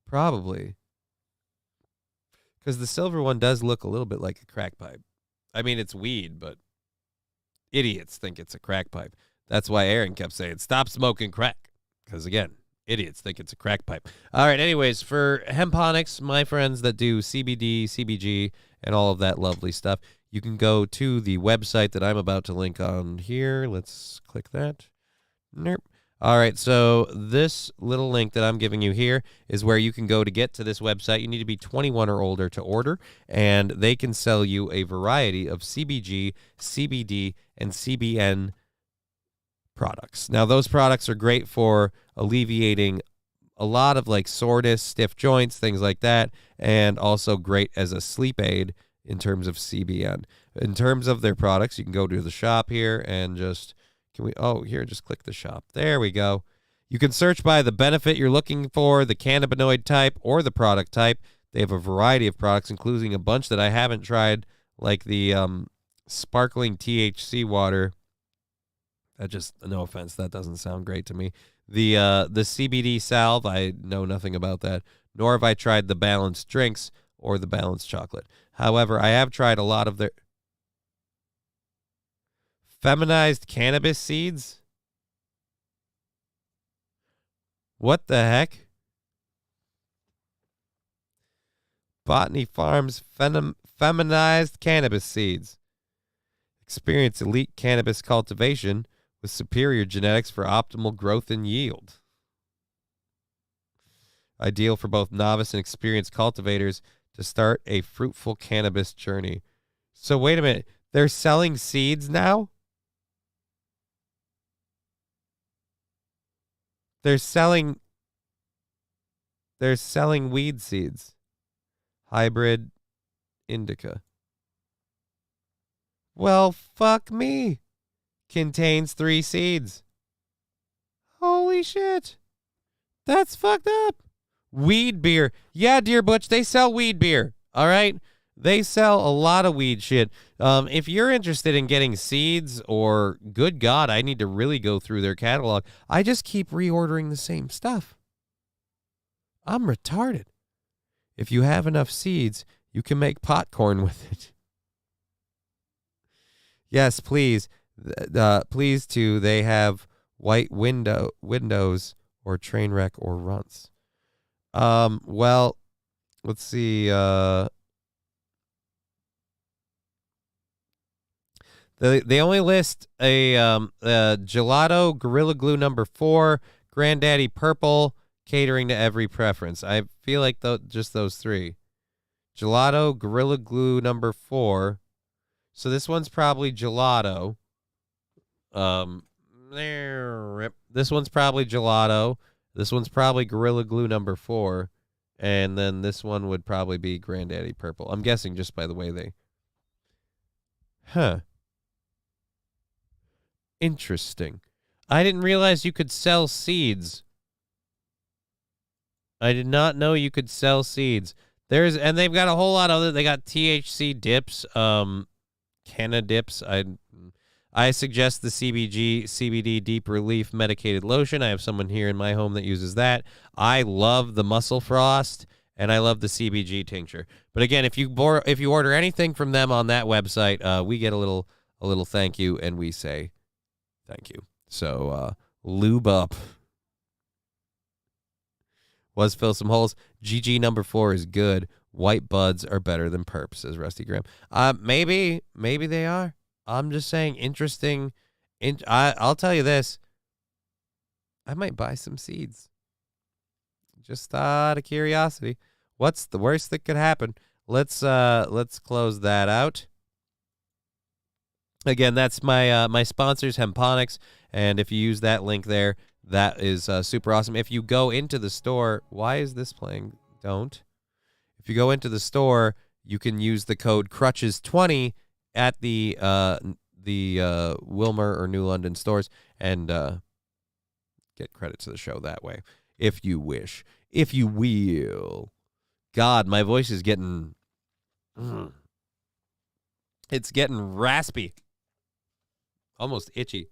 Probably. Because the silver one does look a little bit like a crack pipe. I mean, it's weed, but idiots think it's a crack pipe. That's why Aaron kept saying, stop smoking crack. Because, again, idiots think it's a crack pipe. All right, anyways, for Hemponics, my friends that do CBD, CBG, and all of that lovely stuff, you can go to the website that I'm about to link on here. Let's click that. Nope. All right, so this little link that I'm giving you here is where you can go to get to this website. You need to be 21 or older to order, and they can sell you a variety of CBG, CBD, and CBN products. Now, those products are great for alleviating a lot of like soreness, stiff joints, things like that, and also great as a sleep aid in terms of CBN. In terms of their products, you can go to the shop here and just just click the shop. There we go. You can search by the benefit you're looking for, the cannabinoid type, or the product type. They have a variety of products, including a bunch that I haven't tried, like the sparkling THC water. That just, no offense, that doesn't sound great to me. The CBD salve, I know nothing about that, nor have I tried the balanced drinks or the balanced chocolate. However, I have tried a lot of their feminized cannabis seeds. What the heck? Botany Farms feminized cannabis seeds. Experience elite cannabis cultivation with superior genetics for optimal growth and yield. Ideal for both novice and experienced cultivators to start a fruitful cannabis journey. So wait a minute, they're selling seeds now? They're selling weed seeds. Hybrid indica. Well, fuck me. Contains 3 seeds. Holy shit. That's fucked up. Weed beer. Yeah, dear Butch, they sell weed beer. All right? They sell a lot of weed shit. If you're interested in getting seeds, or good God, I need to really go through their catalog. I just keep reordering the same stuff. I'm retarded. If you have enough seeds, you can make popcorn with it. Yes, please. Please, too. They have white windows or train wreck or runts. Well, let's see. They only list a gelato, Gorilla Glue number 4, Granddaddy Purple, catering to every preference. I feel like just those 3. Gelato, Gorilla Glue number 4. So this one's probably gelato. This one's probably gelato. This one's probably Gorilla Glue number 4. And then this one would probably be Granddaddy Purple. I'm guessing just by the way they... Huh. Interesting. I didn't realize you could sell seeds. I did not know you could sell seeds. And they've got a whole lot of other... They got THC dips, Canna dips. I suggest the CBD Deep Relief Medicated Lotion. I have someone here in my home that uses that. I love the Muscle Frost, and I love the CBG tincture. But again, if you order anything from them on that website, we get a little thank you, and we say thank you. So lube up. Was fill some holes. GG number 4 is good. White buds are better than perps, says Rusty Graham. Maybe they are. I'm just saying, interesting. I'll tell you this. I might buy some seeds. Just out of curiosity. What's the worst that could happen? Let's close that out. Again, that's my sponsors, Hemponics, and if you use that link there, that is super awesome. If you go into the store, why is this playing? Don't. If you go into the store, you can use the code Crutches20 at the Wilmer or New London stores and get credit to the show that way, if you wish. If you will. God, my voice is getting... It's getting raspy. Almost itchy.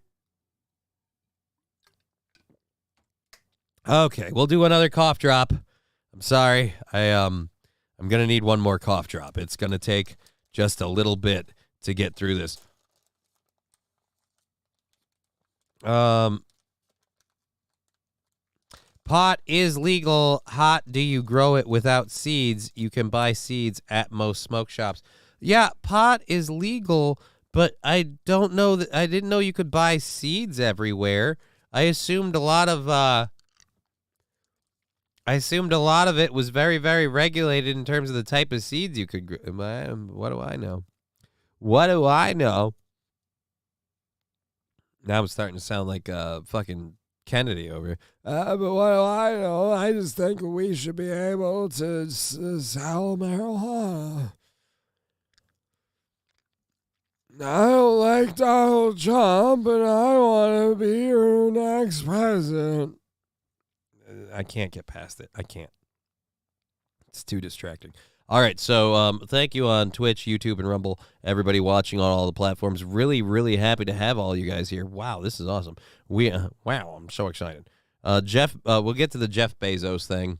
Okay, we'll do another cough drop. I'm sorry. I'm going to need one more cough drop. It's going to take just a little bit to get through this. Pot is legal. Hot. Do you grow it without seeds? You can buy seeds at most smoke shops. Yeah, pot is legal, but I don't know that. I didn't know you could buy seeds everywhere. I assumed a lot of it was very, very regulated in terms of the type of seeds you could grow. What do I know? What do I know? Now I'm starting to sound like fucking Kennedy over here. But what do I know? I just think we should be able to sell marijuana. I don't like Donald Trump, and I want to be your next president. I can't get past it. I can't. It's too distracting. All right, so thank you on Twitch, YouTube, and Rumble, everybody watching on all the platforms. Really, really happy to have all you guys here. Wow, this is awesome. Wow, I'm so excited. Jeff, we'll get to the Jeff Bezos thing.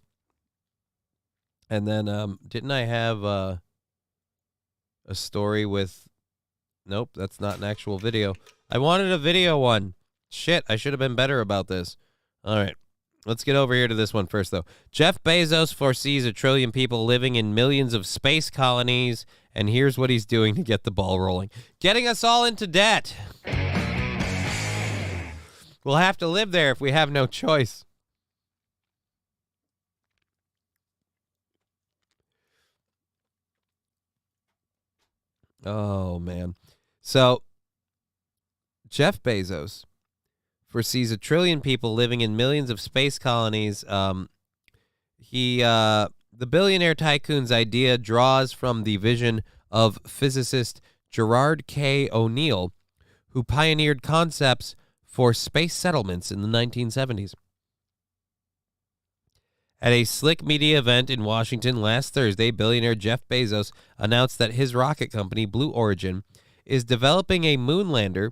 And then didn't I have a story with... Nope, that's not an actual video. I wanted a video one. Shit, I should have been better about this. All right. Let's get over here to this one first, though. Jeff Bezos foresees 1 trillion people living in millions of space colonies, and here's what he's doing to get the ball rolling. Getting us all into debt. We'll have to live there if we have no choice. Oh, man. So, Jeff Bezos foresees 1 trillion people living in millions of space colonies. The billionaire tycoon's idea draws from the vision of physicist Gerard K. O'Neill, who pioneered concepts for space settlements in the 1970s. At a slick media event in Washington last Thursday, billionaire Jeff Bezos announced that his rocket company, Blue Origin, is developing a moonlander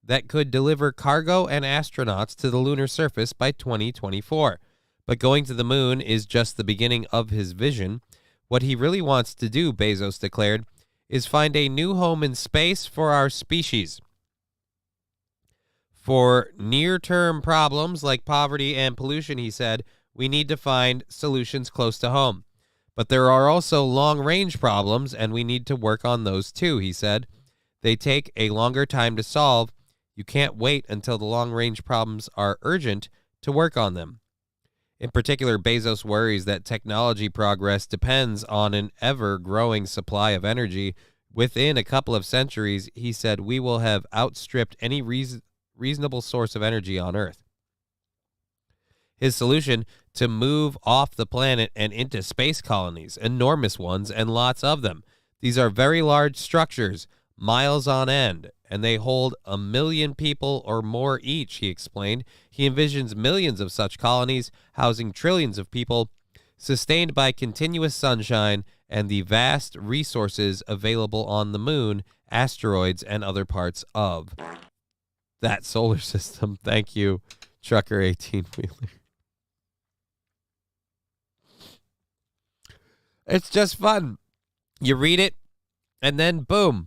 that could deliver cargo and astronauts to the lunar surface by 2024. But going to the moon is just the beginning of his vision. What he really wants to do, Bezos declared, is find a new home in space for our species. For near-term problems like poverty and pollution, he said, we need to find solutions close to home. But there are also long-range problems, and we need to work on those too, he said. They take a longer time to solve. You can't wait until the long-range problems are urgent to work on them. In particular, Bezos worries that technology progress depends on an ever-growing supply of energy. Within a couple of centuries, he said, we will have outstripped any reasonable source of energy on Earth. His solution: to move off the planet and into space colonies, enormous ones and lots of them. These are very large structures, miles on end, and they hold 1 million people or more each, he explained. He envisions millions of such colonies, housing trillions of people, sustained by continuous sunshine and the vast resources available on the moon, asteroids, and other parts of that solar system. Thank you, Trucker 18-wheeler. It's just fun. You read it, and then boom,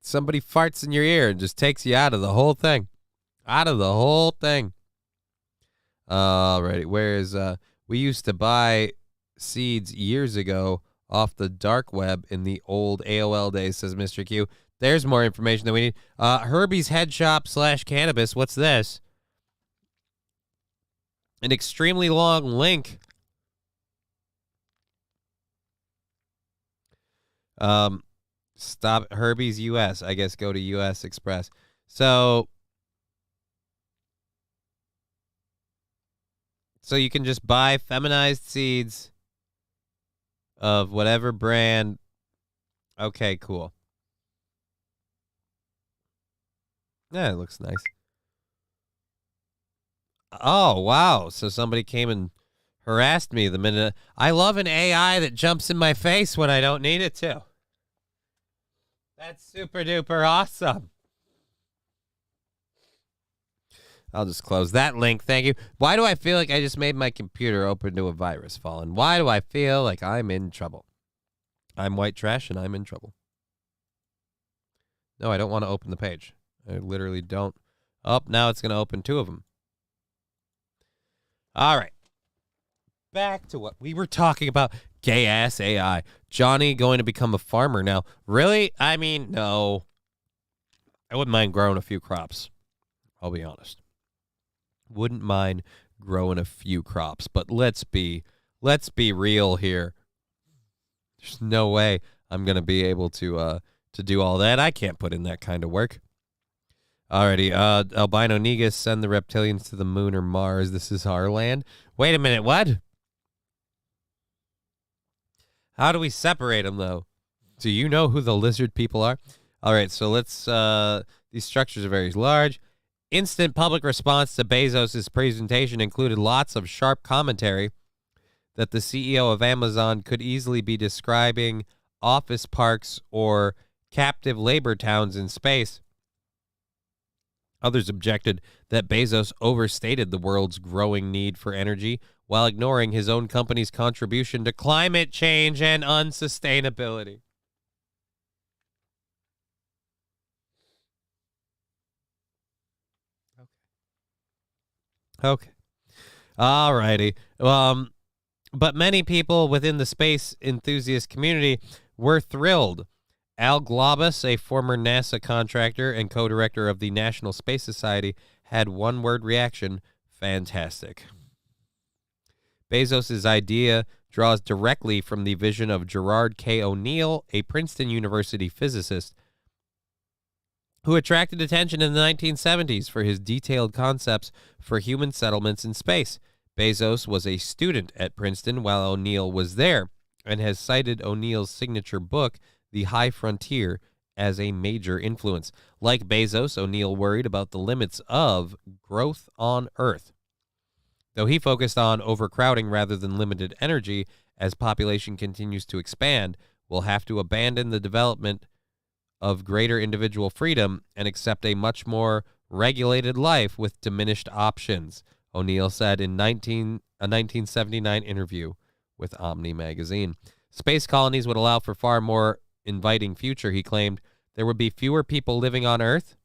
somebody farts in your ear and just takes you out of the whole thing. Out of the whole thing. Alrighty, whereas we used to buy seeds years ago off the dark web in the old AOL days, says Mr. Q. There's more information that we need. Herbie's Head Shop / cannabis. What's this? An extremely long link. Stop Herbie's US. I guess go to US Express. So you can just buy feminized seeds of whatever brand. Okay, cool. Yeah, it looks nice. Oh, wow. So somebody came and harassed me the minute. I love an AI that jumps in my face when I don't need it to. That's super duper awesome. I'll just close that link. Thank you. Why do I feel like I just made my computer open to a virus fallen? Why do I feel like I'm in trouble? I'm white trash and I'm in trouble. No, I don't want to open the page. I literally don't. Oh, now it's going to open 2 of them. All right. Back to what we were talking about. Gay-ass AI. Johnny going to become a farmer now. Really? I mean, no. I wouldn't mind growing a few crops. I'll be honest. Wouldn't mind growing a few crops. But let's be real here. There's no way I'm going to be able to do all that. I can't put in that kind of work. Alrighty, Albino Negus, send the reptilians to the moon or Mars. This is our land. Wait a minute, what? How do we separate them, though? Do you know who the lizard people are? All right, so let's, these structures are very large. instant public response to Bezos' presentation included lots of sharp commentary that the CEO of Amazon could easily be describing office parks or captive labor towns in space. Others objected that Bezos overstated the world's growing need for energy while ignoring his own company's contribution to climate change and unsustainability. Okay. All righty. But many people within the space enthusiast community were thrilled. Al Globus, a former NASA contractor and co-director of the National Space Society, had one-word reaction: fantastic. Bezos' idea draws directly from the vision of Gerard K. O'Neill, a Princeton University physicist who attracted attention in the 1970s for his detailed concepts for human settlements in space. Bezos was a student at Princeton while O'Neill was there and has cited O'Neill's signature book, The High Frontier, as a major influence. Like Bezos, O'Neill worried about the limits of growth on Earth. Though he focused on overcrowding rather than limited energy, as population continues to expand, we'll have to abandon the development of greater individual freedom and accept a much more regulated life with diminished options, O'Neill said in a 1979 interview with Omni magazine. Space colonies would allow for far more inviting future, he claimed. There would be fewer people living on Earth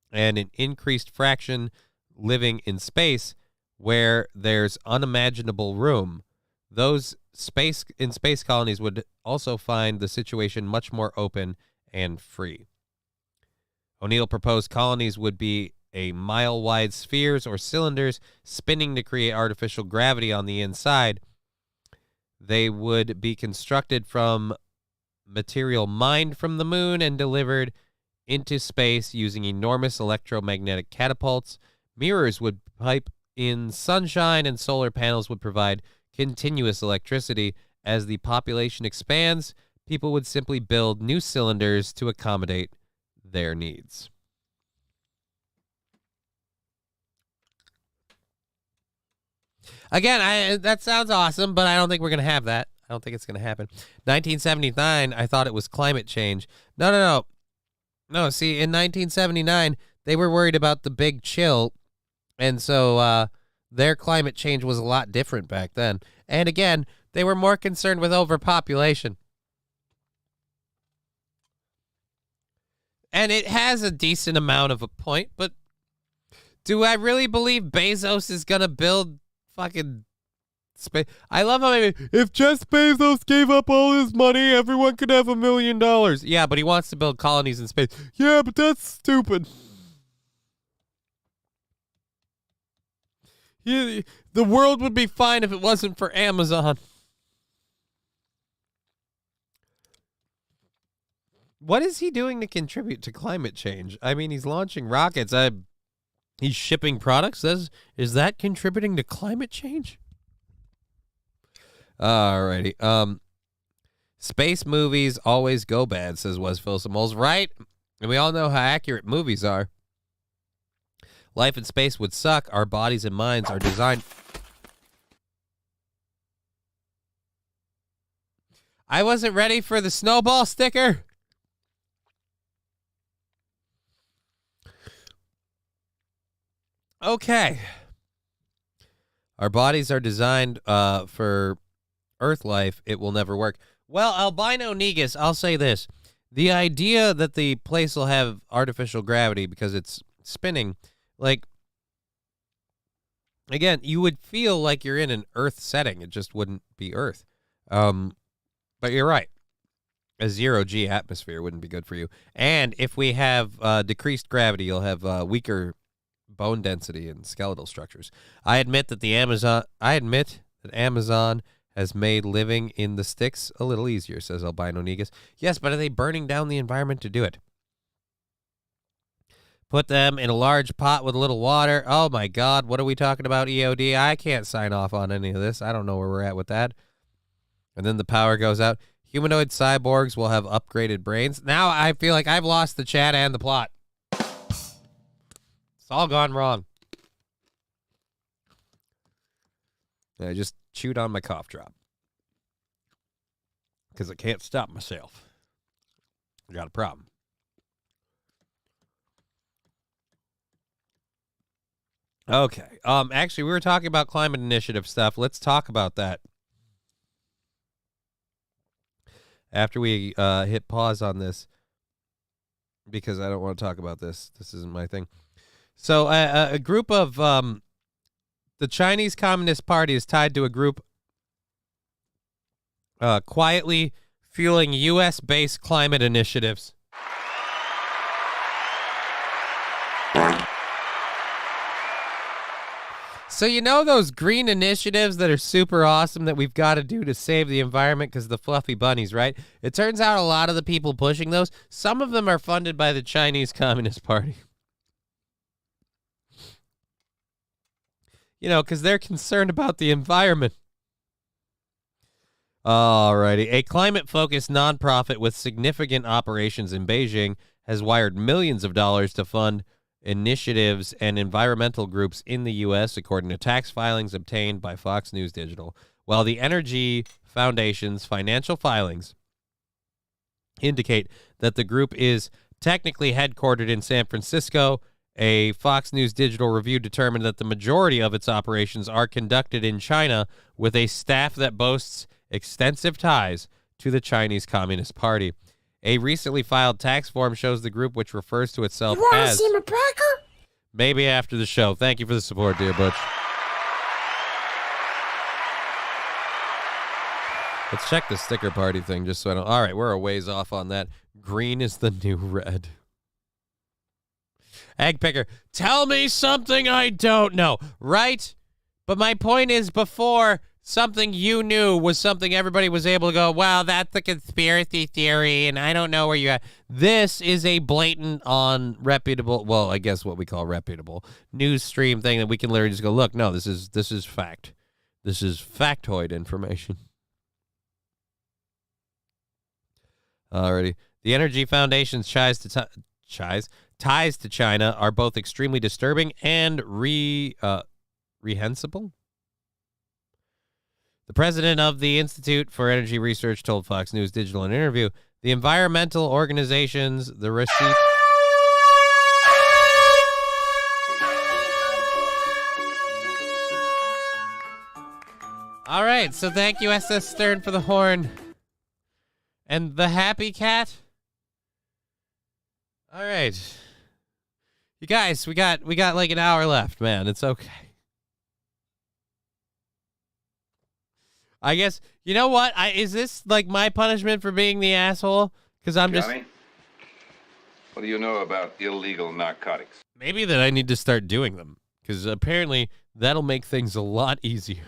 and an increased fraction living in space where there's unimaginable room. Those space colonies would also find the situation much more open and free. O'Neill proposed colonies would be a mile-wide spheres or cylinders spinning to create artificial gravity on the inside. They would be constructed from material mined from the moon and delivered into space using enormous electromagnetic catapults. Mirrors would pipe in sunshine, and solar panels would provide continuous electricity. As the population expands, people would simply build new cylinders to accommodate their needs. Again, that sounds awesome, but I don't think we're going to have that. I don't think it's going to happen. 1979, I thought it was climate change. No. See, in 1979, they were worried about the big chill, and so their climate change was a lot different back then. And again, they were more concerned with overpopulation. And it has a decent amount of a point, but do I really believe Bezos is going to build fucking space? I love how if Jeff Bezos gave up all his money, everyone could have $1 million. Yeah, but he wants to build colonies in space. Yeah, but that's stupid. The world would be fine if it wasn't for Amazon. What is he doing to contribute to climate change? I mean, he's launching rockets. He's shipping products. Is that contributing to climate change? Alrighty. Space movies always go bad, says Wes Filsamoles. Right? And we all know how accurate movies are. Life in space would suck. Our bodies and minds are designed... I wasn't ready for the snowball sticker. Okay. Our bodies are designed for Earth life. It will never work. Well, Albino Negus, I'll say this. The idea that the place will have artificial gravity because it's spinning, like, again, you would feel like you're in an Earth setting. It just wouldn't be Earth. But you're right. A zero-G atmosphere wouldn't be good for you. And if we have decreased gravity, you'll have weaker bone density and skeletal structures. I admit that Amazon has made living in the sticks a little easier, says Albino Negus. Yes, but are they burning down the environment to do it? Put them in a large pot with a little water. Oh my God, what are we talking about, EOD? I can't sign off on any of this. I don't know where we're at with that. And then the power goes out. Humanoid cyborgs will have upgraded brains. Now I feel like I've lost the chat and the plot. It's all gone wrong. I just chewed on my cough drop because I can't stop myself. I got a problem. Okay. Actually, we were talking about climate initiative stuff. Let's talk about that after we hit pause on this, because I don't want to talk about this. This isn't my thing. So a group of the Chinese Communist Party is tied to a group quietly fueling U.S.-based climate initiatives. So you know those green initiatives that are super awesome that we've got to do to save the environment because of the fluffy bunnies, right? It turns out a lot of the people pushing those, some of them are funded by the Chinese Communist Party. You know, because they're concerned about the environment. Alrighty. A climate-focused nonprofit with significant operations in Beijing has wired millions of dollars to fund initiatives and environmental groups in the U.S., according to tax filings obtained by Fox News Digital. While the Energy Foundation's financial filings indicate that the group is technically headquartered in San Francisco, a Fox News Digital review determined that the majority of its operations are conducted in China with a staff that boasts extensive ties to the Chinese Communist Party. A recently filed tax form shows the group, which refers to itself as... see my cracker? Maybe after the show. Thank you for the support, dear Butch. Let's check the sticker party thing just so I don't... All right, we're a ways off on that. Green is the new red. Egg picker, tell me something I don't know, right? But my point is, before, something you knew was something everybody was able to go, wow, that's a conspiracy theory, and I don't know where you're at. This is a blatant, reputable, well, I guess what we call reputable, news stream thing that we can literally just go, look, no, this is fact. This is factoid information. Alrighty. The Energy Foundation's ties to China are both extremely disturbing and reprehensible. The president of the Institute for Energy Research told Fox News Digital in an interview, the environmental organizations, the receipt... All right, so thank you, SS Stern, for the horn. And the happy cat? All right. You guys, we got like an hour left, man. It's okay. I guess, you know what? Is this like my punishment for being the asshole? Because I'm Johnny, what do you know about illegal narcotics? Maybe that I need to start doing them. Because apparently that'll make things a lot easier.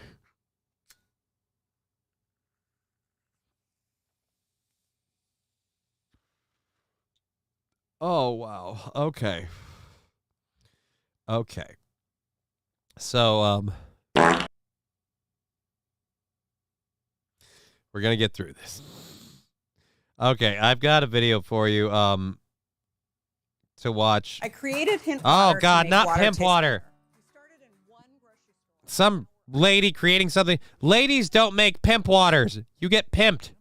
Oh, wow. Okay. Okay. So, we're going to get through this. Okay, I've got a video for you to watch. I created hint Oh, water God, to make not water pimp taste water. Some lady creating something. Ladies don't make pimp waters. You get pimped.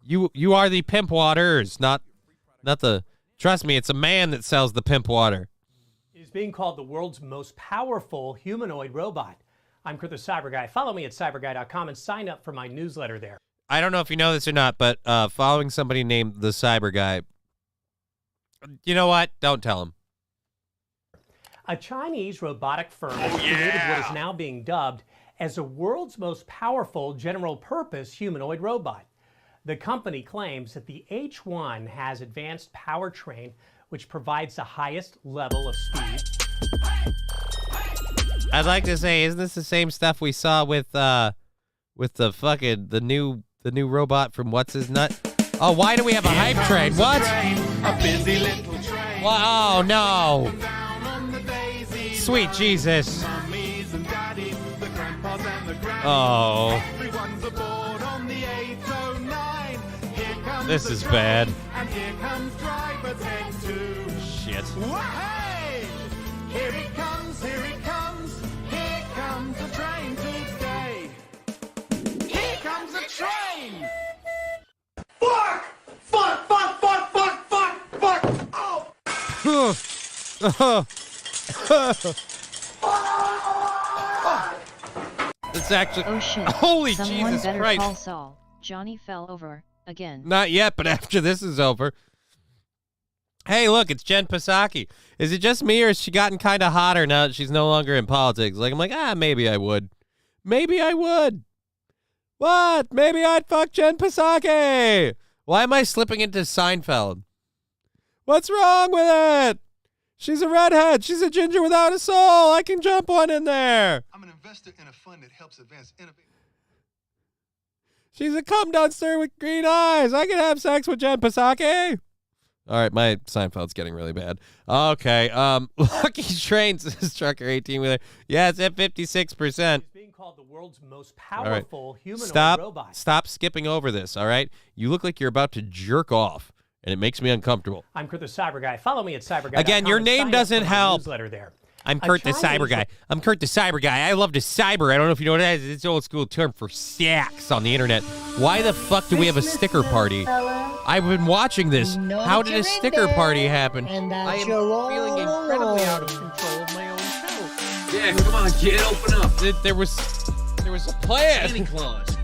You are the pimp waters, not the... Trust me, it's a man that sells the pimp water. It is being called the world's most powerful humanoid robot. I'm Kurt the Cyber Guy. Follow me at cyberguy.com and sign up for my newsletter there. I don't know if you know this or not, but following somebody named the Cyber Guy, you know what? Don't tell him. A Chinese robotic firm has created what is now being dubbed as the world's most powerful general-purpose humanoid robot. The company claims that the H1 has advanced powertrain, which provides the highest level of speed. I'd like to say, isn't this the same stuff we saw with the fucking the new robot from What's His Nut? Oh, why do we have a hype train? What? A busy little train. Oh no! Sweet Jesus! Oh. This is bad. And here comes driver 10-2. Shit. Hey! Here it comes, here it comes. Here comes the train today. Here comes the train. Fuck! Fuck, fuck, fuck, fuck, fuck, fuck! Oh! It's actually... Oh shit. Holy Someone Jesus better Christ. call Saul. Johnny fell over again. Not yet, but after this is over. Hey, look, it's Jen Psaki. Is it just me, or has she gotten kind of hotter now that she's no longer in politics? Like, I'm like, maybe I would. Maybe I would. What? Maybe I'd fuck Jen Psaki. Why am I slipping into Seinfeld? What's wrong with it? She's a redhead. She's a ginger without a soul. I can jump one in there. I'm an investor in a fund that helps advance innovation. She's a cum duster with green eyes. I can have sex with Jen Psaki. All right, my Seinfeld's getting really bad. Okay, Lucky Trains is Trucker 18-wheeler. Yeah, it's at 56%. It's being called the world's most powerful humanoid robot. Stop skipping over this, all right? You look like you're about to jerk off, and it makes me uncomfortable. I'm Kurt the Cyber Guy. Follow me at cyberguy.com. Again, your and name sign up doesn't for my help. newsletter there. I'm Kurt the Cyber Guy. I'm Kurt the Cyber Guy. I love to cyber. I don't know if you know what that is. It's an old school term for sex on the internet. Why the fuck do we have a sticker party? I've been watching this. How did a sticker party happen? I am feeling incredibly out of control of my own show. Yeah, come on, kid, open up. There was a plan. Santa Claus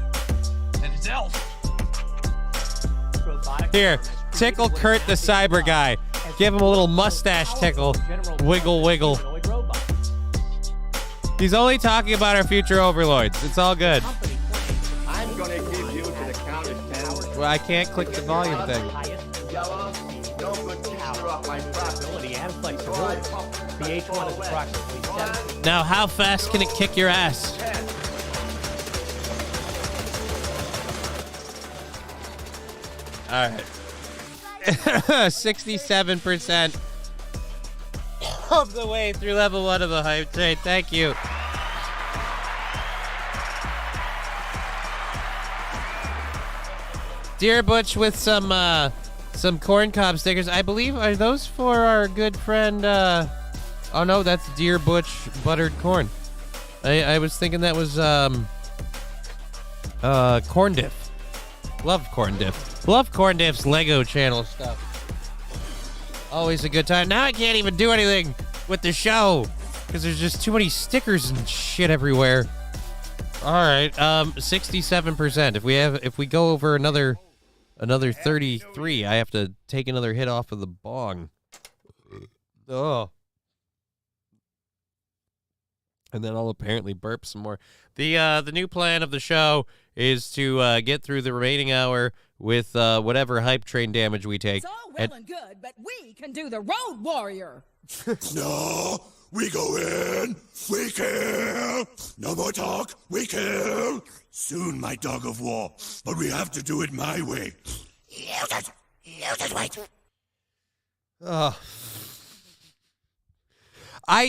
and his elf. Here, tickle Kurt the Cyber Guy. Give him a little mustache tickle. Wiggle, wiggle. He's only talking about our future overlords. It's all good. I'm gonna give you to the count of 10. Well, I can't click the volume thing. Yellow, no good teacher off my property. And flexibility. The H1 is approximately 7. Now, how fast can it kick your ass? All right. 67% of the way through level 1 of the hype train. Thank you. Dear Butch with some corn cob stickers. I believe, are those for our good friend, oh no, that's Dear Butch buttered corn. I was thinking that was, corn diff. Love corn diff. Love corn diff's Lego channel stuff. Always a good time. Now I can't even do anything with the show because there's just too many stickers and shit everywhere. All right, 67%. If we go over another 33, I have to take another hit off of the bong. Oh. And then I'll apparently burp some more. The new plan of the show is to get through the remaining hour with whatever hype train damage we take. It's all well and good, but we can do the Road Warrior. No, we go in, we kill. No more talk, we kill. Soon, my dog of war, but we have to do it my way. Wait.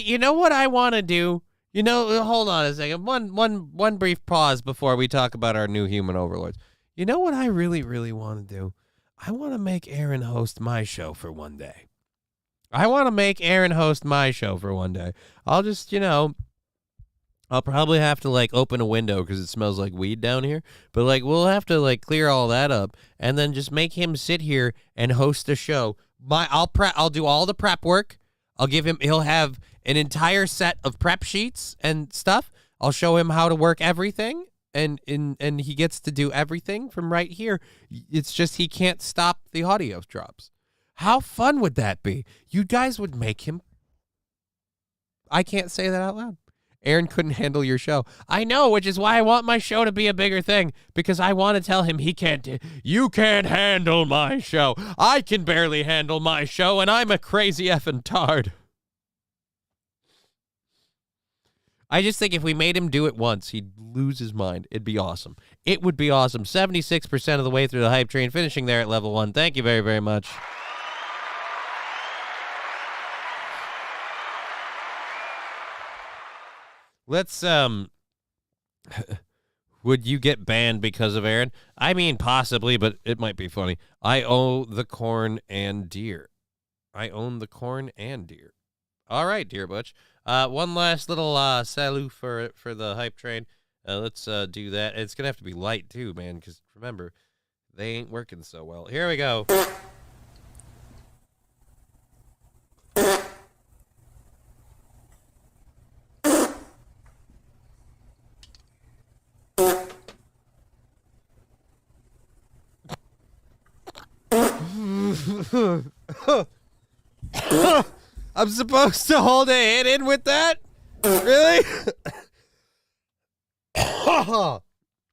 You know what I want to do? You know, hold on a second. One brief pause before we talk about our new human overlords. You know what I really, really want to do? I want to make Aaron host my show for one day. I'll just, I'll probably have to, like, open a window because it smells like weed down here. But, like, we'll have to, like, clear all that up and then just make him sit here and host a show. I'll do all the prep work. He'll have an entire set of prep sheets and stuff. I'll show him how to work everything. And he gets to do everything from right here. It's just he can't stop the audio drops. How fun would that be? You guys would make him... I can't say that out loud. Aaron couldn't handle your show. I know, which is why I want my show to be a bigger thing. Because I want to tell him you can't handle my show. I can barely handle my show, and I'm a crazy effing tard. I just think if we made him do it once, he'd lose his mind. It'd be awesome. It would be awesome. 76% of the way through the hype train, finishing there at level 1. Thank you very, very much. Let's, would you get banned because of Aaron? I mean, possibly, but it might be funny. I own the corn and deer. All right, dear Butch. One last little salut for the hype train. Let's do that. It's gonna have to be light too, man, because remember, they ain't working so well. Here we go. I'm supposed to hold a hit in with that? Really? All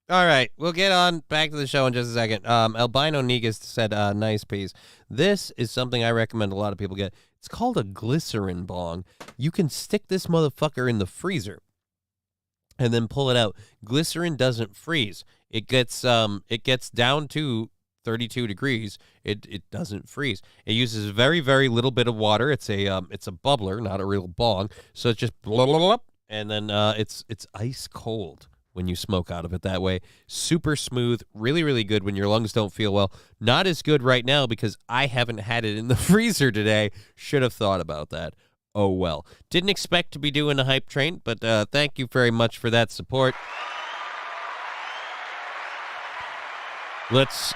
right, we'll get on back to the show in just a second. Albino Negus said, nice piece. This is something I recommend a lot of people get. It's called a glycerin bong. You can stick this motherfucker in the freezer and then pull it out. Glycerin doesn't freeze. It gets down to 32 degrees. It doesn't freeze. It uses very, very little bit of water. It's a bubbler, not a real bong. So it's just blah, blah, blah, and then it's ice cold when you smoke out of it that way. Super smooth, really, really good when your lungs don't feel well. Not as good right now because I haven't had it in the freezer today. Should have thought about that. Oh, well. Didn't expect to be doing a hype train, but thank you very much for that support. Let's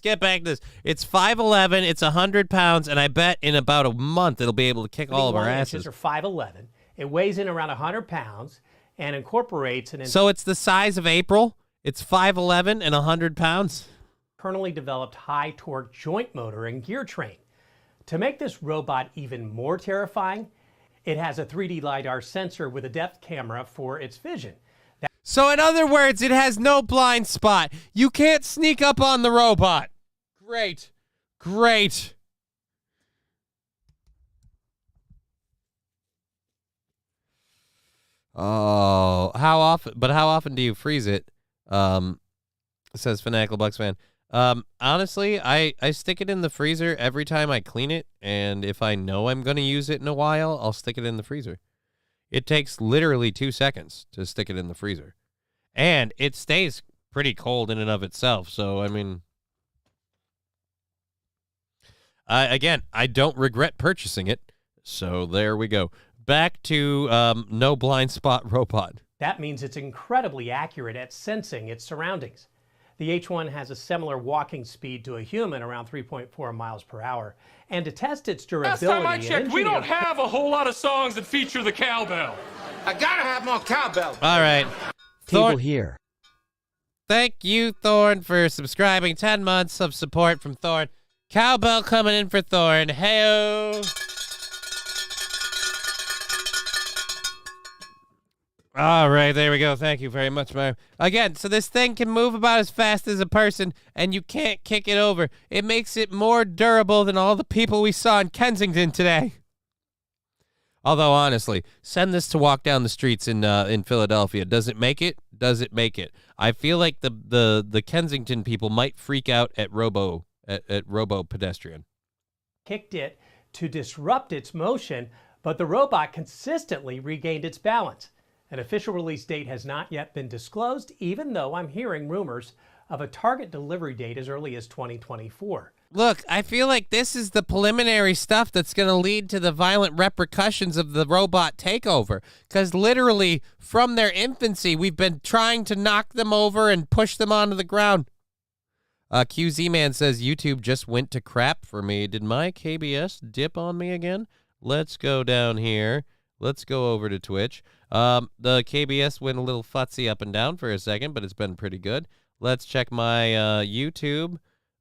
get back to this. It's 5'11", it's 100 pounds, and I bet in about a month it'll be able to kick all of our asses. Are 5'11". It weighs in around 100 pounds and incorporates an So it's the size of April? It's 5'11" and 100 pounds? internally developed high-torque joint motor and gear train. To make this robot even more terrifying, it has a 3D LiDAR sensor with a depth camera for its vision. So in other words, it has no blind spot. You can't sneak up on the robot. Great. Great. Oh, how often do you freeze it? Says Fanatical Bucks fan. Honestly, I stick it in the freezer every time I clean it, and if I know I'm going to use it in a while, I'll stick it in the freezer. It takes literally 2 seconds to stick it in the freezer. And it stays pretty cold in and of itself, so, I mean... again, I don't regret purchasing it, so there we go. Back to no blind spot robot. That means it's incredibly accurate at sensing its surroundings. The H1 has a similar walking speed to a human, around 3.4 miles per hour. And to test its durability... Last time I checked, we don't have a whole lot of songs that feature the cowbell. I gotta have more cowbell. All right. Table here. Thank you, Thorn, for subscribing. 10 months of support from Thorn. Cowbell coming in for Thorn. Hey-o. All right, there we go. Thank you very much, man. Again, so this thing can move about as fast as a person, and you can't kick it over. It makes it more durable than all the people we saw in Kensington today. Although, honestly, send this to walk down the streets in Philadelphia. Does it make it? Does it make it? I feel like the Kensington people might freak out at Robo Pedestrian. Kicked it to disrupt its motion, but the robot consistently regained its balance. An official release date has not yet been disclosed, even though I'm hearing rumors of a target delivery date as early as 2024. Look, I feel like this is the preliminary stuff that's going to lead to the violent repercussions of the robot takeover. Because literally, from their infancy, we've been trying to knock them over and push them onto the ground. QZ Man says, YouTube just went to crap for me. Did my KBS dip on me again? Let's go down here. Let's go over to Twitch. The KBS went a little futsy up and down for a second, but it's been pretty good. Let's check my YouTube.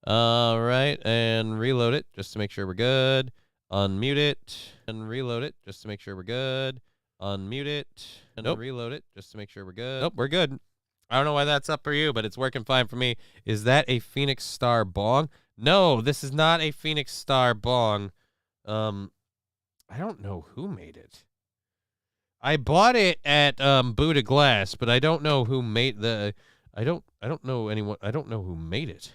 All right, and reload it just to make sure we're good. Unmute it and reload it just to make sure we're good. Unmute it and reload it just to make sure we're good. Nope, we're good. I don't know why that's up for you, but it's working fine for me. Is that a Phoenix Star bong? No, this is not a Phoenix Star bong. I don't know who made it. I bought it at Buddha Glass, but I don't know who made the. I don't know anyone. I don't know who made it.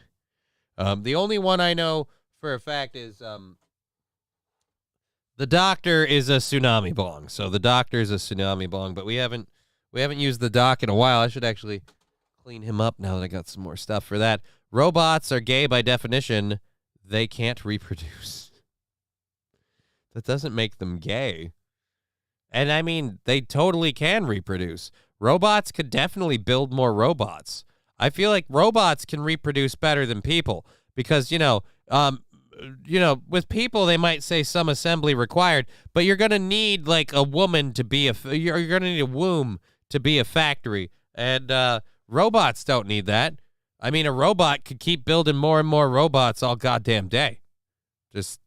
The only one I know for a fact is the Doctor is a tsunami bong. So the Doctor is a tsunami bong, but we haven't used the Doc in a while. I should actually clean him up now that I got some more stuff for that. Robots are gay by definition. They can't reproduce. That doesn't make them gay. And I mean, they totally can reproduce. Robots could definitely build more robots. I feel like robots can reproduce better than people because, with people, they might say some assembly required, but you're going to need like a woman to be you're going to need a womb to be a factory. And robots don't need that. I mean, a robot could keep building more and more robots all goddamn day. Just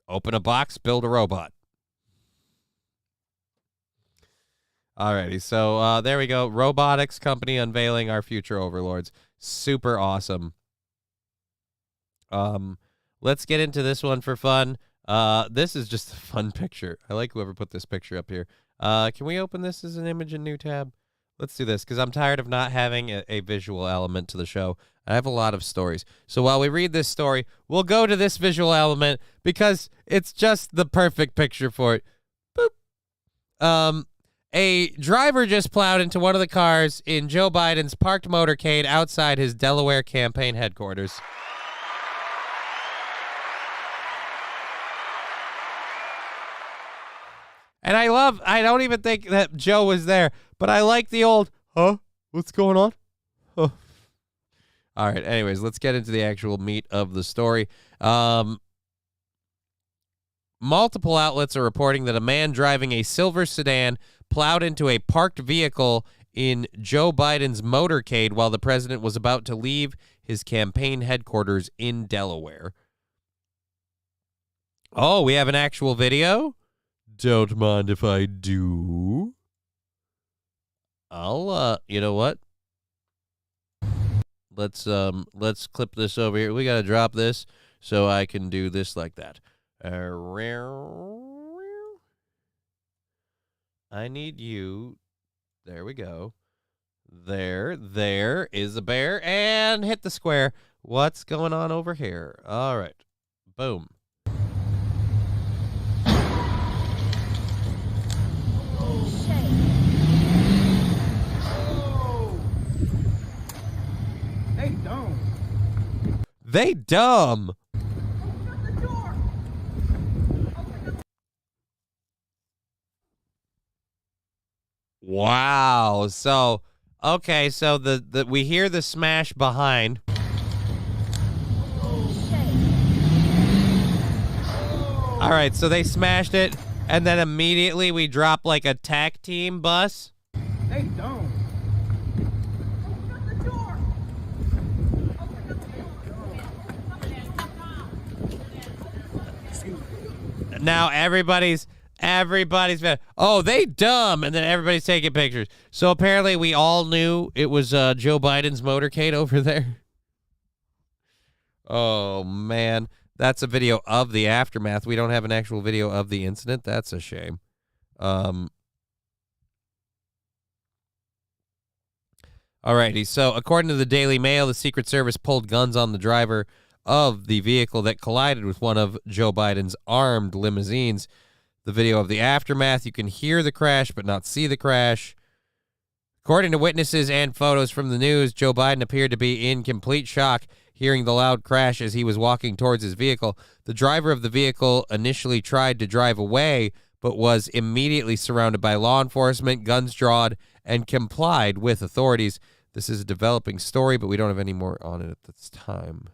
open a box, build a robot. Alrighty, so there we go. Robotics company unveiling our future overlords. Super awesome. Let's get into this one for fun. This is just a fun picture. I like whoever put this picture up here. Can we open this as an image in new tab? Let's do this because I'm tired of not having a visual element to the show. I have a lot of stories. So while we read this story, we'll go to this visual element because it's just the perfect picture for it. Boop. A driver just plowed into one of the cars in Joe Biden's parked motorcade outside his Delaware campaign headquarters. And I don't even think that Joe was there, but I like the old, huh? What's going on? Huh. All right, anyways, let's get into the actual meat of the story. Multiple outlets are reporting that a man driving a silver sedan plowed into a parked vehicle in Joe Biden's motorcade while the president was about to leave his campaign headquarters in Delaware. Oh, we have an actual video? Don't mind if I do. You know what? Let's clip this over here. We got to drop this so I can do this like that. I need you. There we go. There is a bear. And hit the square. What's going on over here? All right. Boom. They dumb. Wow. So, okay, so the we hear the smash behind. All right, so they smashed it, and then immediately we drop like a tag team bus. They don't. Now everybody's been, oh, they dumb, and then everybody's taking pictures. So apparently we all knew it was Joe Biden's motorcade over there. Oh, man. That's a video of the aftermath. We don't have an actual video of the incident. That's a shame. Alrighty, so according to the Daily Mail, the Secret Service pulled guns on the driver of the vehicle that collided with one of Joe Biden's armed limousines. The video of the aftermath, you can hear the crash but not see the crash. According to witnesses and photos from the news, Joe Biden appeared to be in complete shock hearing the loud crash as he was walking towards his vehicle. The driver of the vehicle initially tried to drive away but was immediately surrounded by law enforcement, guns drawn, and complied with authorities. This is a developing story, but we don't have any more on it at this time.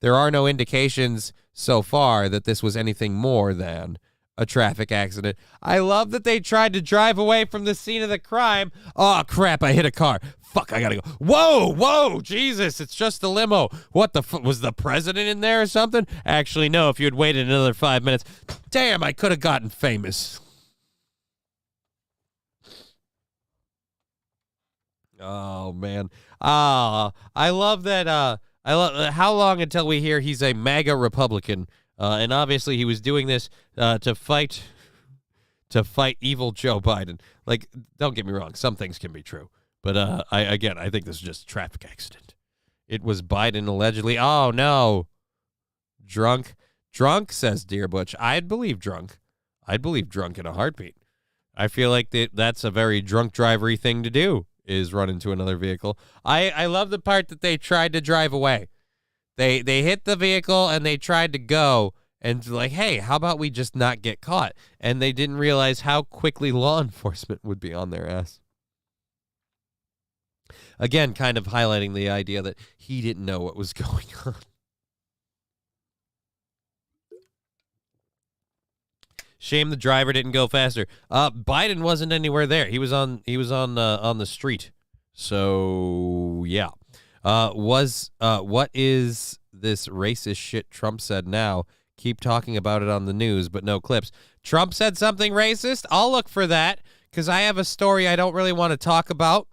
There are no indications so far that this was anything more than a traffic accident. I love that they tried to drive away from the scene of the crime. Oh, crap, I hit a car. Fuck, I gotta go. Whoa, Jesus, it's just a limo. What the fuck, was the president in there or something? Actually, no, if you had waited another 5 minutes. Damn, I could have gotten famous. Oh, man. I love that, how long until we hear he's a MAGA Republican? And obviously he was doing this to fight evil Joe Biden. Like, don't get me wrong, some things can be true. But I think this is just a traffic accident. It was Biden allegedly. Oh, no. Drunk, says Dear Butch. I'd believe drunk. I'd believe drunk in a heartbeat. I feel like that's a very drunk drivery thing to do, is run into another vehicle. I love the part that they tried to drive away. They hit the vehicle and they tried to go, and like, hey, how about we just not get caught? And they didn't realize how quickly law enforcement would be on their ass. Again, kind of highlighting the idea that he didn't know what was going on. Shame the driver didn't go faster. Biden wasn't anywhere there. He was on the street. So yeah. What is this racist shit Trump said now? Keep talking about it on the news, but no clips. Trump said something racist? I'll look for that because I have a story I don't really want to talk about.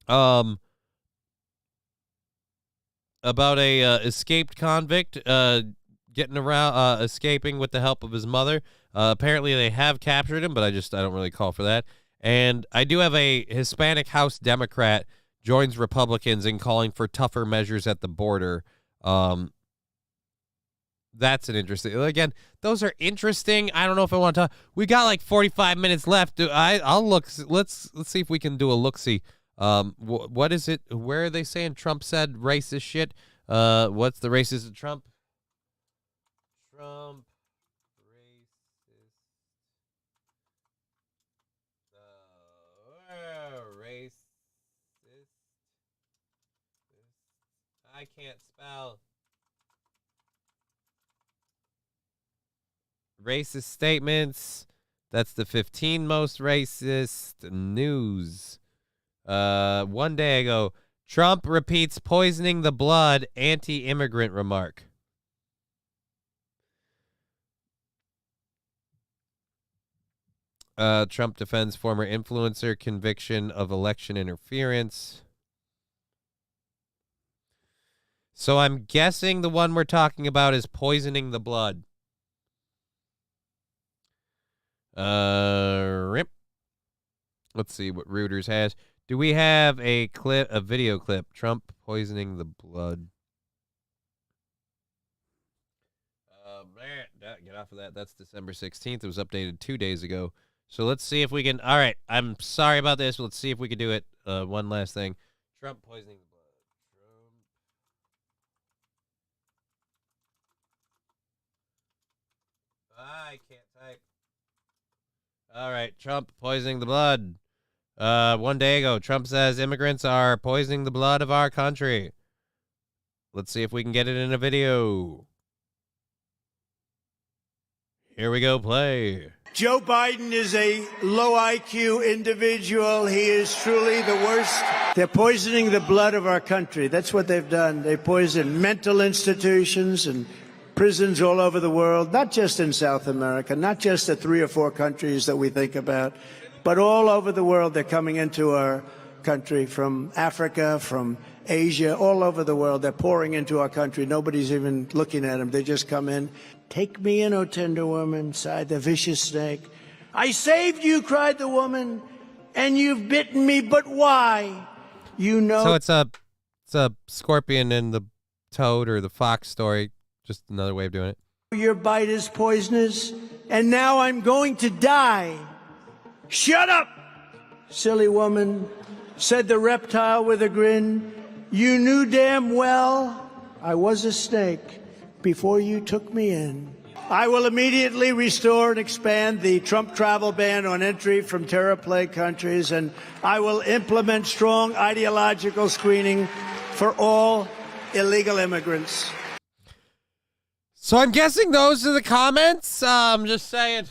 About a escaped convict getting around, escaping with the help of his mother. Apparently they have captured him, but I don't really call for that. And I do have a Hispanic House Democrat joins Republicans in calling for tougher measures at the border. That's an interesting. Again, those are interesting. I don't know if I want to talk. We got like 45 minutes left. I'll look. Let's see if we can do a look-see. What is it? Where are they saying Trump said racist shit? What's the racist of Trump? Trump racist. Racist. I can't spell. Racist statements. That's the 15 most racist news. 1 day ago, Trump repeats poisoning the blood anti-immigrant remark. Trump defends former influencer conviction of election interference. So I'm guessing the one we're talking about is poisoning the blood. Rip. Let's see what Reuters has. Do we have a video clip? Trump poisoning the blood. Man, get off of that. That's December 16th. It was updated 2 days ago. So let's see if we can. All right. I'm sorry about this. Let's see if we can do it. One last thing. Trump poisoning the blood. I can't type. All right. Trump poisoning the blood. 1 day ago, Trump says immigrants are poisoning the blood of our country. Let's see if we can get it in a video. Here we go, play. Joe Biden is a low IQ individual. He is truly the worst. They're poisoning the blood of our country. That's what they've done. They poison mental institutions and prisons all over the world, not just in South America, not just the 3 or 4 countries that we think about, but all over the world. They're coming into our country from Africa, from Asia, all over the world. They're pouring into our country. Nobody's even looking at them. They just come in. Take me in, O tender woman, sighed the vicious snake. I saved you, cried the woman, and you've bitten me, but why? You know. So it's a scorpion and the toad or the fox story. Just another way of doing it. Your bite is poisonous, and now I'm going to die. Shut up, silly woman, said the reptile with a grin. You knew damn well I was a snake before you took me in. I will immediately restore and expand the Trump travel ban on entry from terror-plagued countries, and I will implement strong ideological screening for all illegal immigrants. So I'm guessing those are the comments. I'm just saying.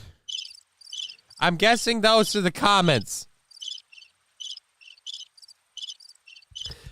I'm guessing those are the comments.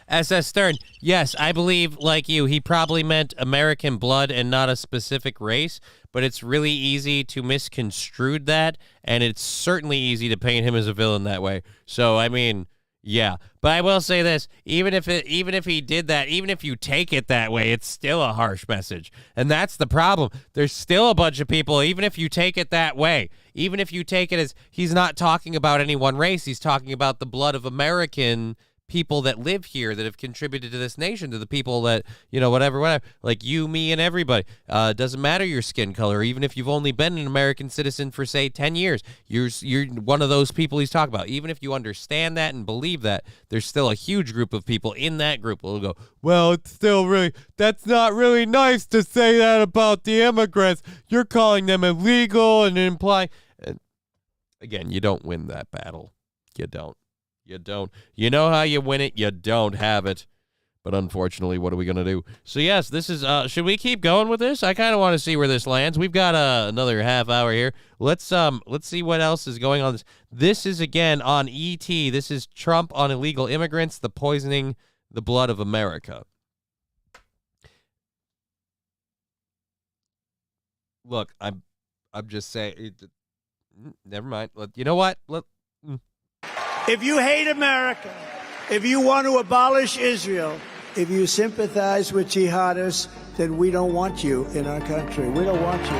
SS Stern, yes, I believe, like you, he probably meant American blood and not a specific race, but it's really easy to misconstrue that, and it's certainly easy to paint him as a villain that way. So, I mean, yeah. But I will say this, even if he did that, even if you take it that way, it's still a harsh message. And that's the problem. There's still a bunch of people, even if you take it that way, even if you take it as he's not talking about any one race, he's talking about the blood of American people that live here that have contributed to this nation, to the people that, whatever, like you, me, and everybody. Doesn't matter your skin color, even if you've only been an American citizen for, say, 10 years. You're one of those people he's talking about. Even if you understand that and believe that, there's still a huge group of people in that group who will go, well, it's still really, that's not really nice to say that about the immigrants. You're calling them illegal and implying. Again, you don't win that battle. You don't. You don't. You know how you win it. You don't have it. But unfortunately, what are we going to do? So, yes, this is, should we keep going with this? I kind of want to see where this lands. We've got another half hour here. Let's see what else is going on. This is, again, on ET. This is Trump on illegal immigrants, the poisoning the blood of America. Look, I'm just saying, never mind. You know what? If you hate America, if you want to abolish Israel, if you sympathize with jihadists, then we don't want you in our country. We don't want you.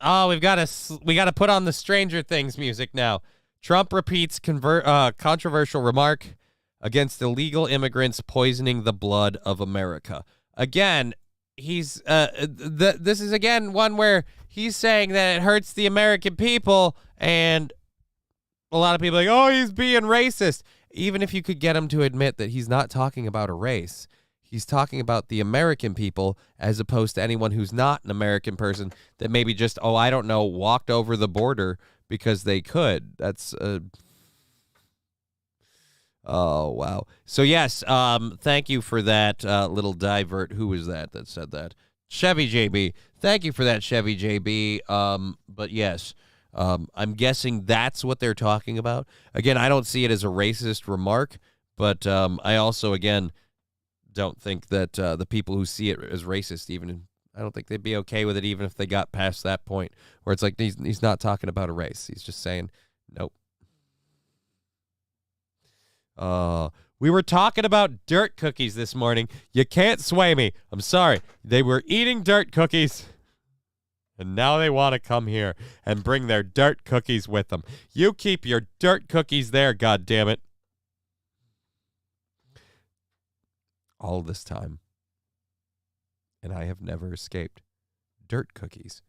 Oh, we got to put on the Stranger Things music now. Trump repeats controversial remark against illegal immigrants poisoning the blood of America. Again, he's this is again one where he's saying that it hurts the American people, and a lot of people are like, oh, he's being racist. Even if you could get him to admit that he's not talking about a race, he's talking about the American people as opposed to anyone who's not an American person that maybe just, I don't know, walked over the border because they could. That's oh, wow. So, yes, thank you for that little divert. Who was that said that? Chevy JB. Thank you for that, Chevy JB. But, yes, I'm guessing that's what they're talking about. Again, I don't see it as a racist remark, but I also, again, don't think that the people who see it as racist, I don't think they'd be okay with it even if they got past that point where it's like he's not talking about a race. He's just saying, nope. We were talking about dirt cookies this morning. You can't sway me. I'm sorry. They were eating dirt cookies, and now they want to come here and bring their dirt cookies with them. You keep your dirt cookies there, goddammit. All this time, and I have never escaped dirt cookies.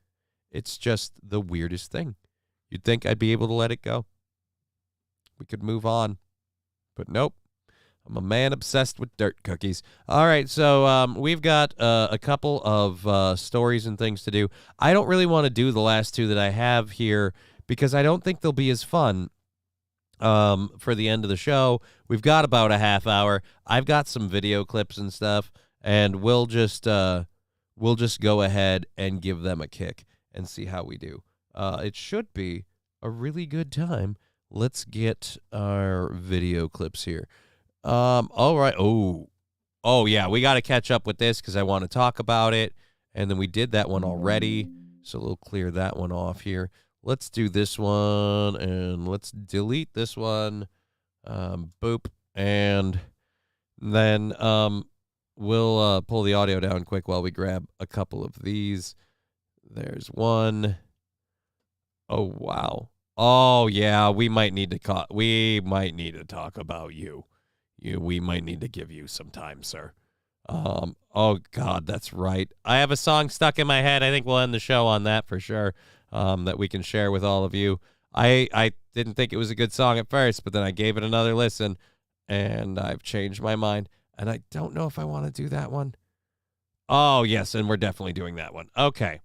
It's just the weirdest thing. You'd think I'd be able to let it go. We could move on. But nope, I'm a man obsessed with dirt cookies. All right, so we've got a couple of stories and things to do. I don't really want to do the last two that I have here because I don't think they'll be as fun for the end of the show. We've got about a half hour. I've got some video clips and stuff, and we'll just go ahead and give them a kick and see how we do. It should be a really good time. Let's get our video clips here. All right. Oh yeah, we got to catch up with this because I want to talk about it. And then we did that one already, so we'll clear that one off here. Let's do this one, and let's delete this one. Boop. And then we'll pull the audio down quick while we grab a couple of these. There's one. Oh, wow. Oh, yeah, we might need to talk about you. We might need to give you some time, sir. Oh, God, that's right. I have a song stuck in my head. I think we'll end the show on that for sure, that we can share with all of you. I didn't think it was a good song at first, but then I gave it another listen, and I've changed my mind, and I don't know if I want to do that one. Oh, yes, and we're definitely doing that one. Okay.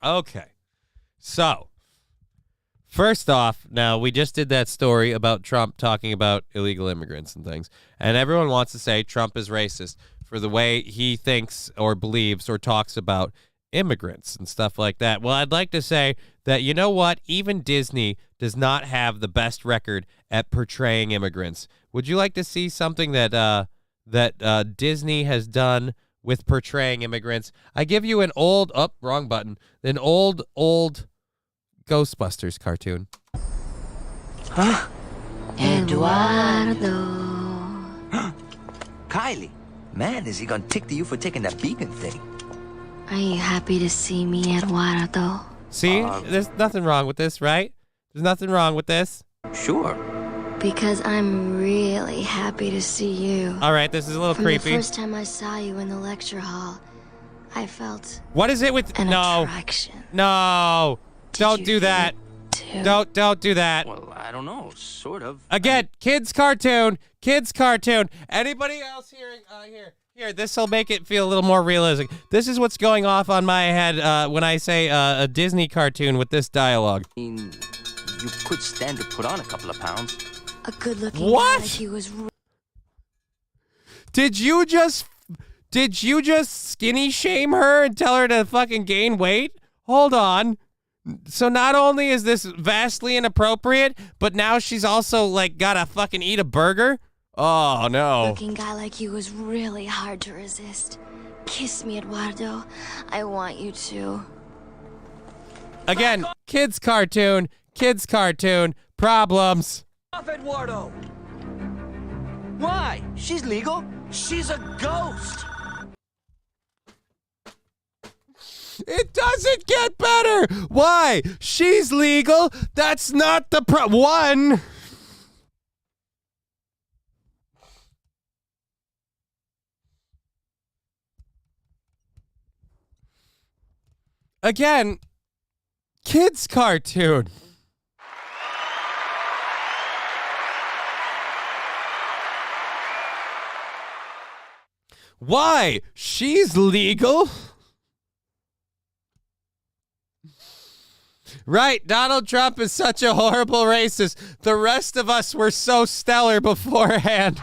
Okay. So, first off, now we just did that story about Trump talking about illegal immigrants and things, and everyone wants to say Trump is racist for the way he thinks or believes or talks about immigrants and stuff like that. Well, I'd like to say that, you know what? Even Disney does not have the best record at portraying immigrants. Would you like to see something that Disney has done with portraying immigrants? I give you an old, wrong button, an old Ghostbusters cartoon. Huh? Eduardo. Kylie, man, is he gonna tick to you for taking that vegan thing? Are you happy to see me, Eduardo? See? There's nothing wrong with this, right? There's nothing wrong with this. Sure. Because I'm really happy to see you. All right, this is a little From creepy. the first time I saw you in the lecture hall, I felt What is it with an no? attraction. No. Don't do that. Don't do that. Well, I don't know. Sort of. Again, kids cartoon. Kids cartoon. Anybody else hearing here, this will make it feel a little more realistic. This is what's going off on my head when I say a Disney cartoon with this dialogue. I mean, you could stand to put on a couple of pounds. A good-looking What? guy like you was Did you just skinny shame her and tell her to fucking gain weight? Hold on. So not only is this vastly inappropriate, but now she's also like gotta fucking eat a burger? Oh no. looking guy like you was really hard to resist. Kiss me, Eduardo. I want you to. Again, kids cartoon, problems. Off, Eduardo. Why? She's legal. She's a ghost. It doesn't get better. Why? She's legal. That's not the one. Again, kids cartoon. Why? She's legal. Right, Donald Trump is such a horrible racist. The rest of us were so stellar beforehand.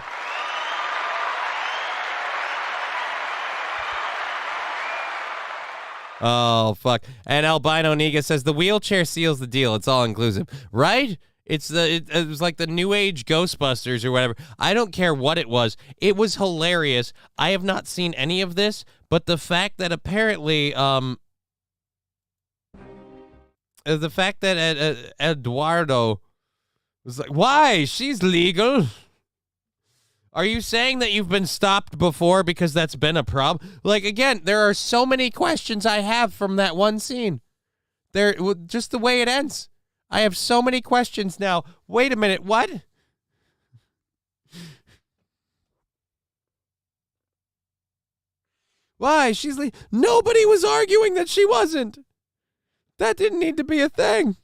Oh, fuck. And Albino Niga says the wheelchair seals the deal. It's all inclusive. Right? It was like the New Age Ghostbusters or whatever. I don't care what it was. It was hilarious. I have not seen any of this, but the fact that apparently, Eduardo was like, why? She's legal. Are you saying that you've been stopped before because that's been a problem? Like, again, there are so many questions I have from that one scene. There, just the way it ends. I have so many questions now. Wait a minute, what? Why? She's like, nobody was arguing that she wasn't. That didn't need to be a thing.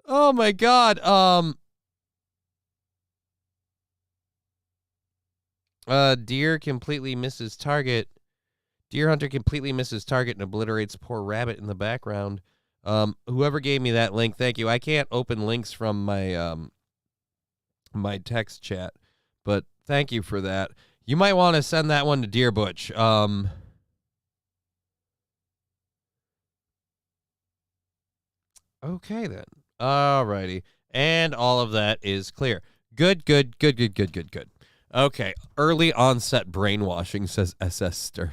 Oh my God. Deer completely misses target. Deer hunter completely misses target and obliterates poor rabbit in the background. Whoever gave me that link, thank you. I can't open links from my my text chat, but thank you for that. You might want to send that one to Deer Butch. Okay then. Alrighty. And all of that is clear. Good. Okay. Early onset brainwashing, says SS Stern.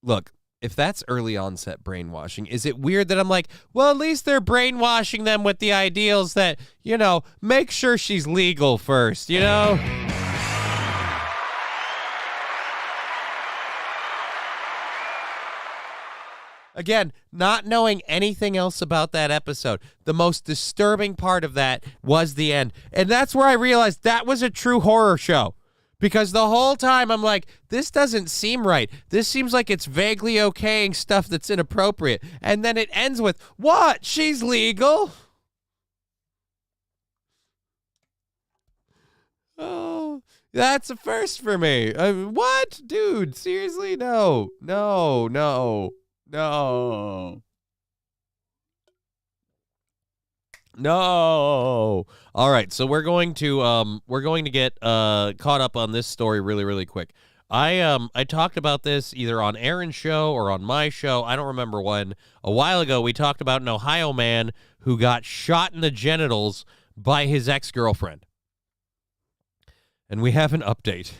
Look, if that's early onset brainwashing, is it weird that I'm like, well, at least they're brainwashing them with the ideals that, you know, make sure she's legal first, you know? Again, not knowing anything else about that episode, the most disturbing part of that was the end. And that's where I realized that was a true horror show. Because the whole time I'm like, this doesn't seem right. This seems like it's vaguely okaying stuff that's inappropriate. And then it ends with, what? She's legal? Oh, that's a first for me. What? Dude, seriously? No. All right, so we're going to get caught up on this story really quick. I talked about this either on Aaron's show or on my show. I don't remember when. A while ago, we talked about an Ohio man who got shot in the genitals by his ex-girlfriend. And we have an update.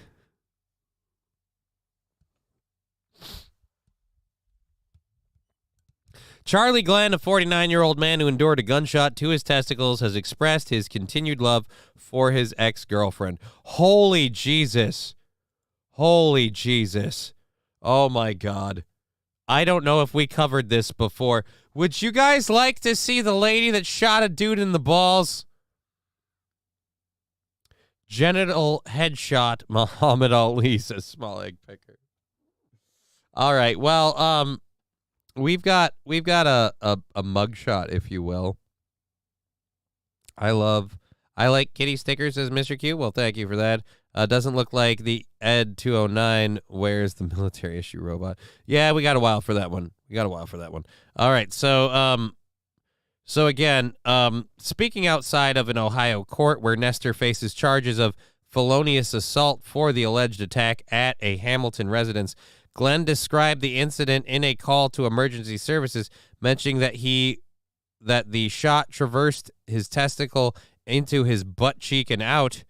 Charlie Glenn, a 49-year-old man who endured a gunshot to his testicles, has expressed his continued love for his ex-girlfriend. Holy Jesus. Holy Jesus. Oh, my God. I don't know if we covered this before. Would you guys like to see the lady that shot a dude in the balls? Genital headshot, Muhammad Ali, says Small Egg Picker. All right, well, we've got a mugshot, if you will. I like kitty stickers, says Mr. Q. Well, thank you for that. Doesn't look like the Ed 209 wears the military issue robot. Yeah, we got a while for that one. All right, so again, speaking outside of an Ohio court where Nestor faces charges of felonious assault for the alleged attack at a Hamilton residence, Glenn described the incident in a call to emergency services, mentioning that the shot traversed his testicle into his butt cheek and out.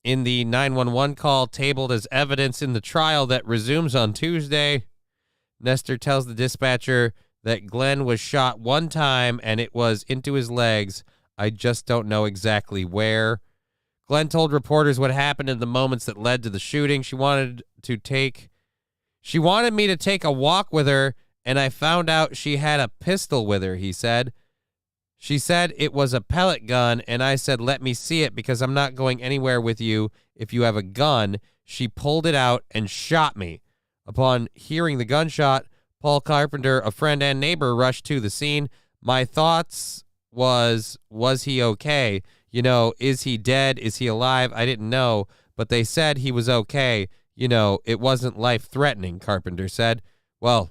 In the 911 call tabled as evidence in the trial that resumes on Tuesday, Nestor tells the dispatcher that Glenn was shot one time and it was into his legs. I just don't know exactly where. Glenn told reporters what happened in the moments that led to the shooting. She wanted me to take a walk with her, and I found out she had a pistol with her, he said. She said it was a pellet gun, and I said, let me see it because I'm not going anywhere with you if you have a gun. She pulled it out and shot me. Upon hearing the gunshot, Paul Carpenter, a friend and neighbor, rushed to the scene. My thoughts was he okay? You know, is he dead? Is he alive? I didn't know, but they said he was okay. You know, it wasn't life-threatening, Carpenter said. Well,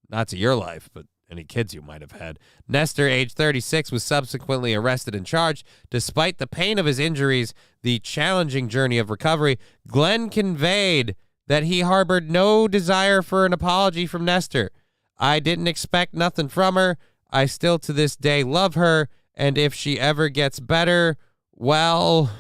not to your life, but any kids you might have had. Nestor, age 36, was subsequently arrested and charged. Despite the pain of his injuries, the challenging journey of recovery, Glenn conveyed that he harbored no desire for an apology from Nestor. I didn't expect nothing from her. I still to this day love her, and if she ever gets better, well...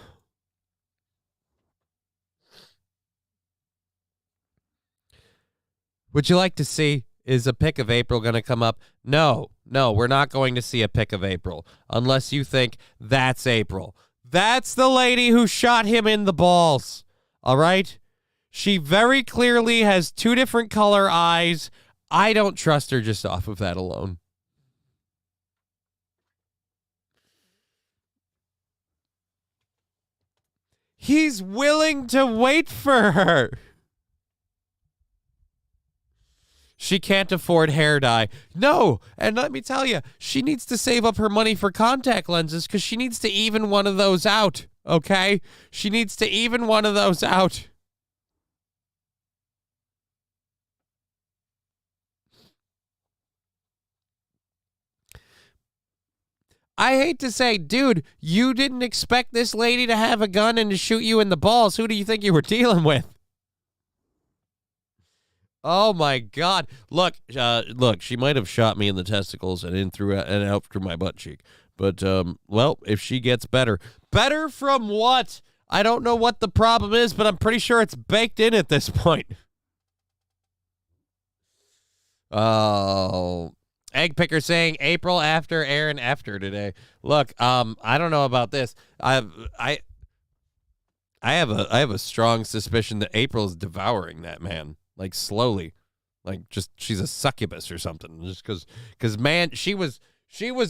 Would you like to see, is a pic of April going to come up? No, we're not going to see a pic of April, unless you think that's April. That's the lady who shot him in the balls, all right? She very clearly has two different color eyes. I don't trust her just off of that alone. He's willing to wait for her. She can't afford hair dye. No, and let me tell you, she needs to save up her money for contact lenses because she needs to even one of those out, okay? She needs to even one of those out. I hate to say, dude, you didn't expect this lady to have a gun and to shoot you in the balls. Who do you think you were dealing with? Oh my God! Look, she might have shot me in the testicles and in through and out through my butt cheek. But well, if she gets better from what? I don't know what the problem is, but I'm pretty sure it's baked in at this point. Oh, Egg Picker saying April after Aaron after today. Look, I don't know about this. I have a strong suspicion that April is devouring that man. Like slowly, like just she's a succubus or something. Just because man, she was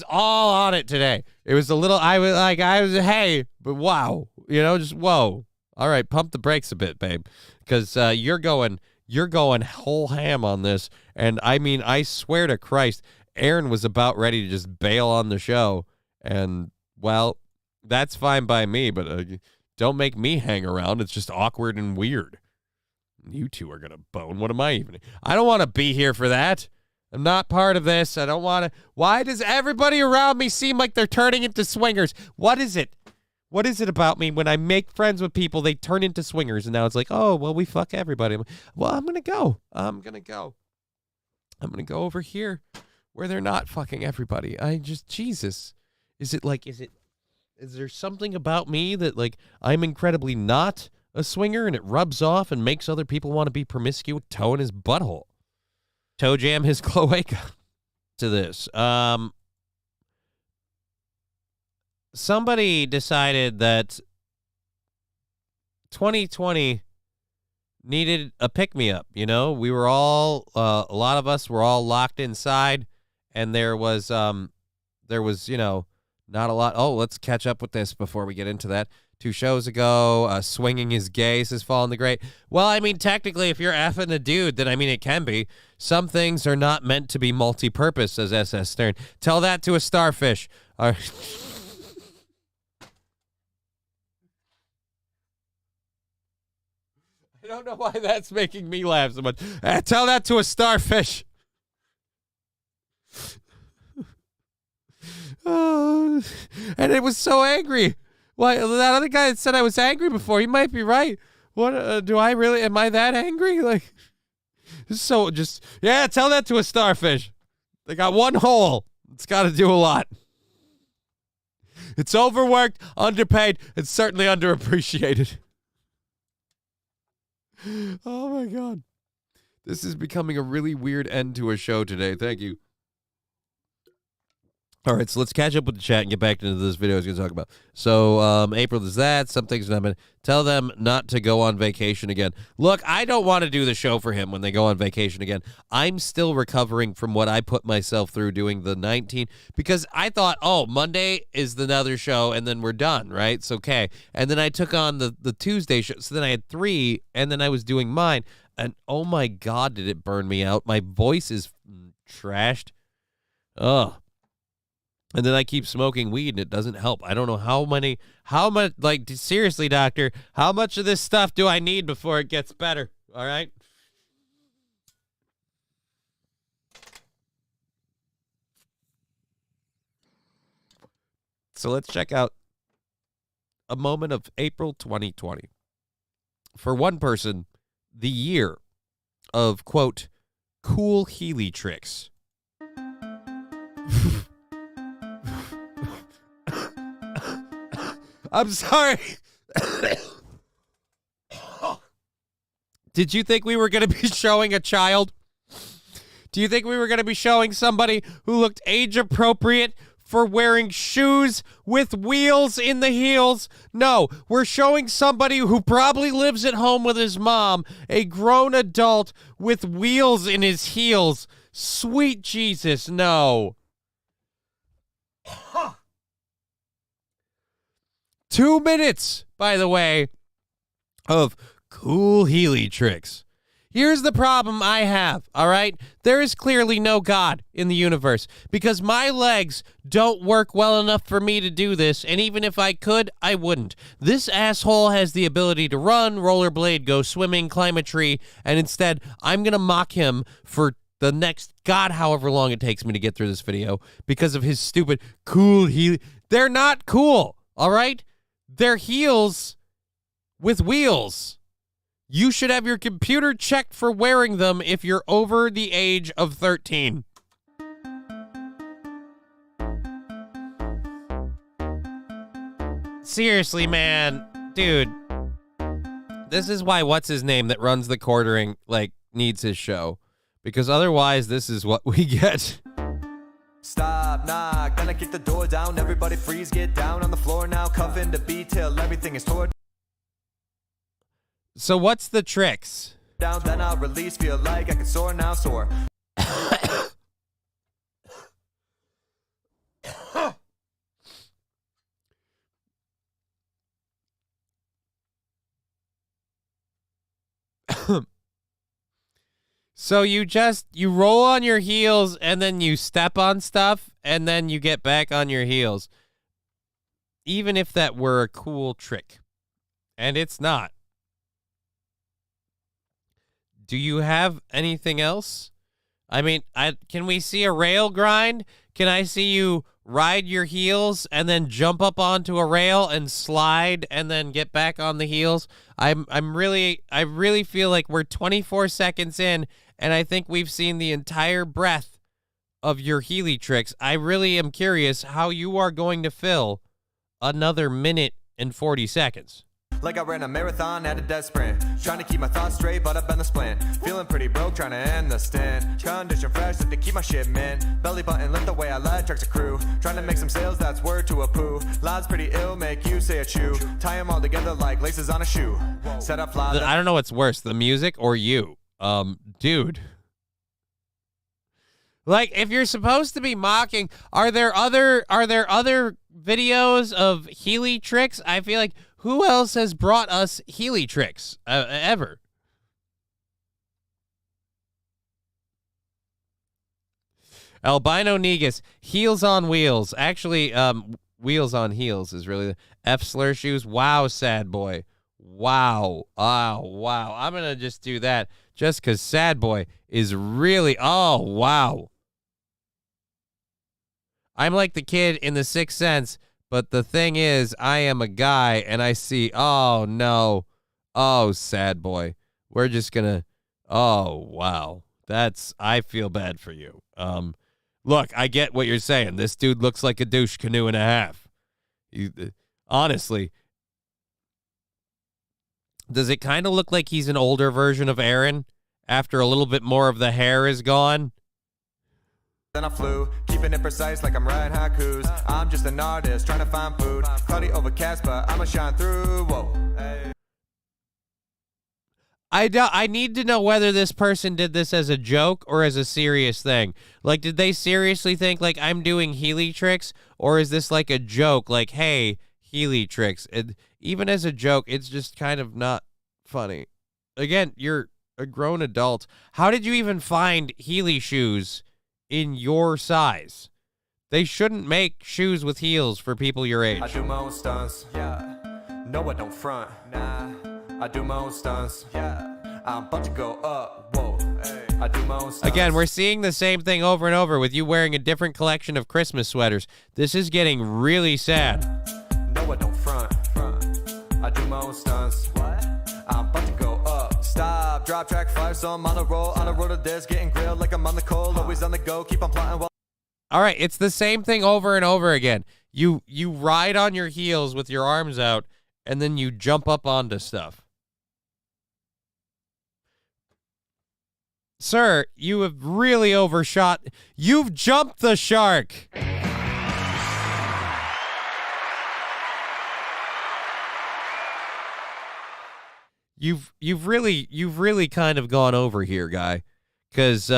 all on it today. It was a little. I was hey, but wow, just whoa. All right, pump the brakes a bit, babe, because you're going whole ham on this. And I mean, I swear to Christ, Aaron was about ready to just bail on the show. And well, that's fine by me, but don't make me hang around. It's just awkward and weird. You two are going to bone. What am I even? I don't want to be here for that. I'm not part of this. I don't want to. Why does everybody around me seem like they're turning into swingers? What is it? What is it about me when I make friends with people, they turn into swingers? And now it's like, oh, well, we fuck everybody. Well, I'm going to go. I'm going to go over here where they're not fucking everybody. Jesus. Is there something about me that, like, I'm incredibly not a swinger and it rubs off and makes other people want to be promiscuous, toe in his butthole? Toe jam his cloaca. to this. Somebody decided that 2020 needed a pick-me-up, you know? We were all, a lot of us were all locked inside, and there was, you know, not a lot. Oh, let's catch up with this before we get into that. 2 shows ago, swinging his gaze has fallen the great. Well, I mean, technically, if you're effing a dude, then, I mean, it can be. Some things are not meant to be multi-purpose, says S.S. Stern. Tell that to a starfish. All right. I don't know why that's making me laugh so much. Tell that to a starfish. And it was so angry. Why, that other guy that said I was angry before, he might be right. What, do I really, am I that angry? Like, so just, yeah, tell that to a starfish. They got one hole. It's got to do a lot. It's overworked, underpaid, and certainly underappreciated. Oh my God. This is becoming a really weird end to a show today. Thank you. All right, so let's catch up with the chat and get back into this video I was going to talk about. So, April does that. Some things not meant. Tell them not to go on vacation again. Look, I don't want to do the show for him when they go on vacation again. I'm still recovering from what I put myself through doing the 19, because I thought, oh, Monday is another show, and then we're done, right? It's okay. And then I took on the Tuesday show, so then I had 3, and then I was doing mine, and oh my God, did it burn me out. My voice is trashed. Ugh. And then I keep smoking weed, and it doesn't help. I don't know how much, like, seriously, doctor, how much of this stuff do I need before it gets better? All right? So let's check out a moment of April 2020. For one person, the year of, quote, cool Healy tricks. I'm sorry. Did you think we were going to be showing a child? Do you think we were going to be showing somebody who looked age appropriate for wearing shoes with wheels in the heels? No, we're showing somebody who probably lives at home with his mom, a grown adult with wheels in his heels. Sweet Jesus, no. 2 minutes, by the way, of cool Healy tricks. Here's the problem I have, all right? There is clearly no God in the universe, because my legs don't work well enough for me to do this, and even if I could, I wouldn't. This asshole has the ability to run, rollerblade, go swimming, climb a tree, and instead, I'm going to mock him for the next God however long it takes me to get through this video because of his stupid cool Healy. They're not cool, all right? They're heels with wheels. You should have your computer checked for wearing them if you're over the age of 13. Seriously, man. Dude. This is why what's-his-name that runs the quartering, like, needs his show. Because otherwise, this is what we get. Stop, knock, gonna kick the door down. Everybody freeze, get down on the floor now. Cuff into beat till everything is torn So what's the tricks? down. Then I'll release, feel like I can soar now, soar. So you roll on your heels and then you step on stuff and then you get back on your heels. Even if that were a cool trick. And it's not. Do you have anything else? I mean, can we see a rail grind? Can I see you ride your heels and then jump up onto a rail and slide and then get back on the heels? I really feel like we're 24 seconds in and I think we've seen the entire breadth of your Healy tricks. I really am curious how you are going to fill another minute and 40 seconds. like I ran a marathon at a death sprint. Trying to keep my thoughts straight, but I've been a splint. Feeling pretty broke, trying to end the stint. Condition fresh, to keep my shit mint. Belly button lit the way I let tracks a crew. Trying to make some sales, that's word to a poo. Lies pretty ill, make you say a chew. Tie them all together like laces on a shoe. Set up fly. I don't know what's worse, the music or you. Dude. Like, if you're supposed to be mocking, are there other videos of Healy tricks? I feel like who else has brought us Healy tricks ever? Albino Negus, heels on wheels. Actually, wheels on heels is really the F slur shoes. Wow, sad boy. Wow. Oh, wow. I'm going to just do that just because sad boy is really, oh, wow. I'm like the kid in The Sixth Sense, but the thing is, I am a guy, and I see, oh, no. Oh, sad boy. We're just going to, oh, wow. I feel bad for you. Look, I get what you're saying. This dude looks like a douche canoe and a half. Honestly, does it kind of look like he's an older version of Aaron after a little bit more of the hair is gone? Then I flew, keeping it precise like I'm writing haikus. I'm just an artist trying to find food. Cloudy overcast, but I'ma shine through. Whoa. Hey. I need to know whether this person did this as a joke or as a serious thing. Like, did they seriously think, like, I'm doing Healy tricks? Or is this like a joke? Like, hey, Healy tricks. Even as a joke, it's just kind of not funny. Again, you're a grown adult. How did you even find Healy shoes in your size? They shouldn't make shoes with heels for people your age. I do my own stunts, yeah. No, I don't front, nah. I do my own stunts, yeah. I'm about to go up, whoa. Hey. I do my own stunts. Again, we're seeing the same thing over and over with you wearing a different collection of Christmas sweaters. This is getting really sad. No, I don't front. I do my own stunts. What? I'm about to go up. Stop, drop track 5, so I'm on a roll. On a road of this, getting grilled like I'm on the cold. Always on the go, keep on plotting while. All right, it's the same thing over and over again. You ride on your heels with your arms out, and then you jump up onto stuff. Sir, you have really overshot. You've jumped the shark. You've really kind of gone over here, guy. Because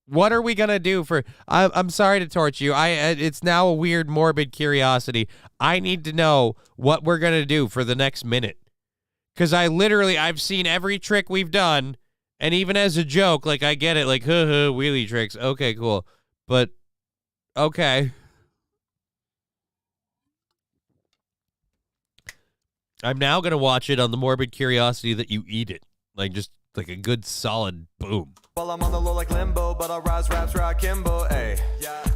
what are we gonna do for? I'm sorry to torch you. It's now a weird, morbid curiosity. I need to know what we're gonna do for the next minute. Because I've seen every trick we've done, and even as a joke, like I get it, like wheelie tricks. Okay, cool, but okay. I'm now gonna watch it on the morbid curiosity that you eat it, like just like a good solid boom. Well, I'm on the low like limbo, but I'll rise raps where I kimbo. Hey,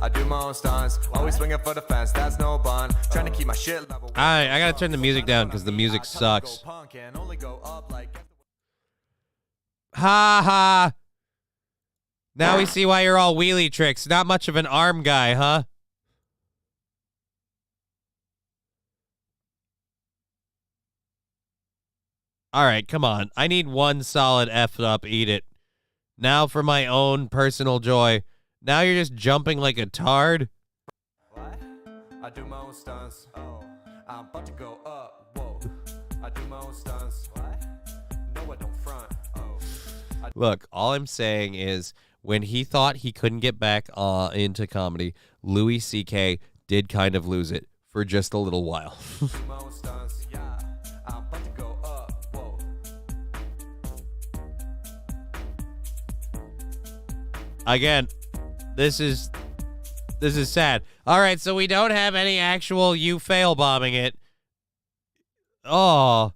I do my own stunts, always swinging for the fence. That's no bun. Trying to keep my shit level. I gotta turn the music down because the music sucks. Ha ha. Now we see why you're all wheelie tricks. Not much of an arm guy, huh? All right, come on. I need one solid F up, eat it. Now for my own personal joy. Now you're just jumping like a tard? What? I do my own stunts. Oh, I'm about to go up. Whoa. I do my own stunts. What? No, I don't front. Oh. Look, all I'm saying is when he thought he couldn't get back into comedy, Louis C.K. did kind of lose it for just a little while. Again, this is sad. All right, so we don't have any actual you fail bombing it. Oh.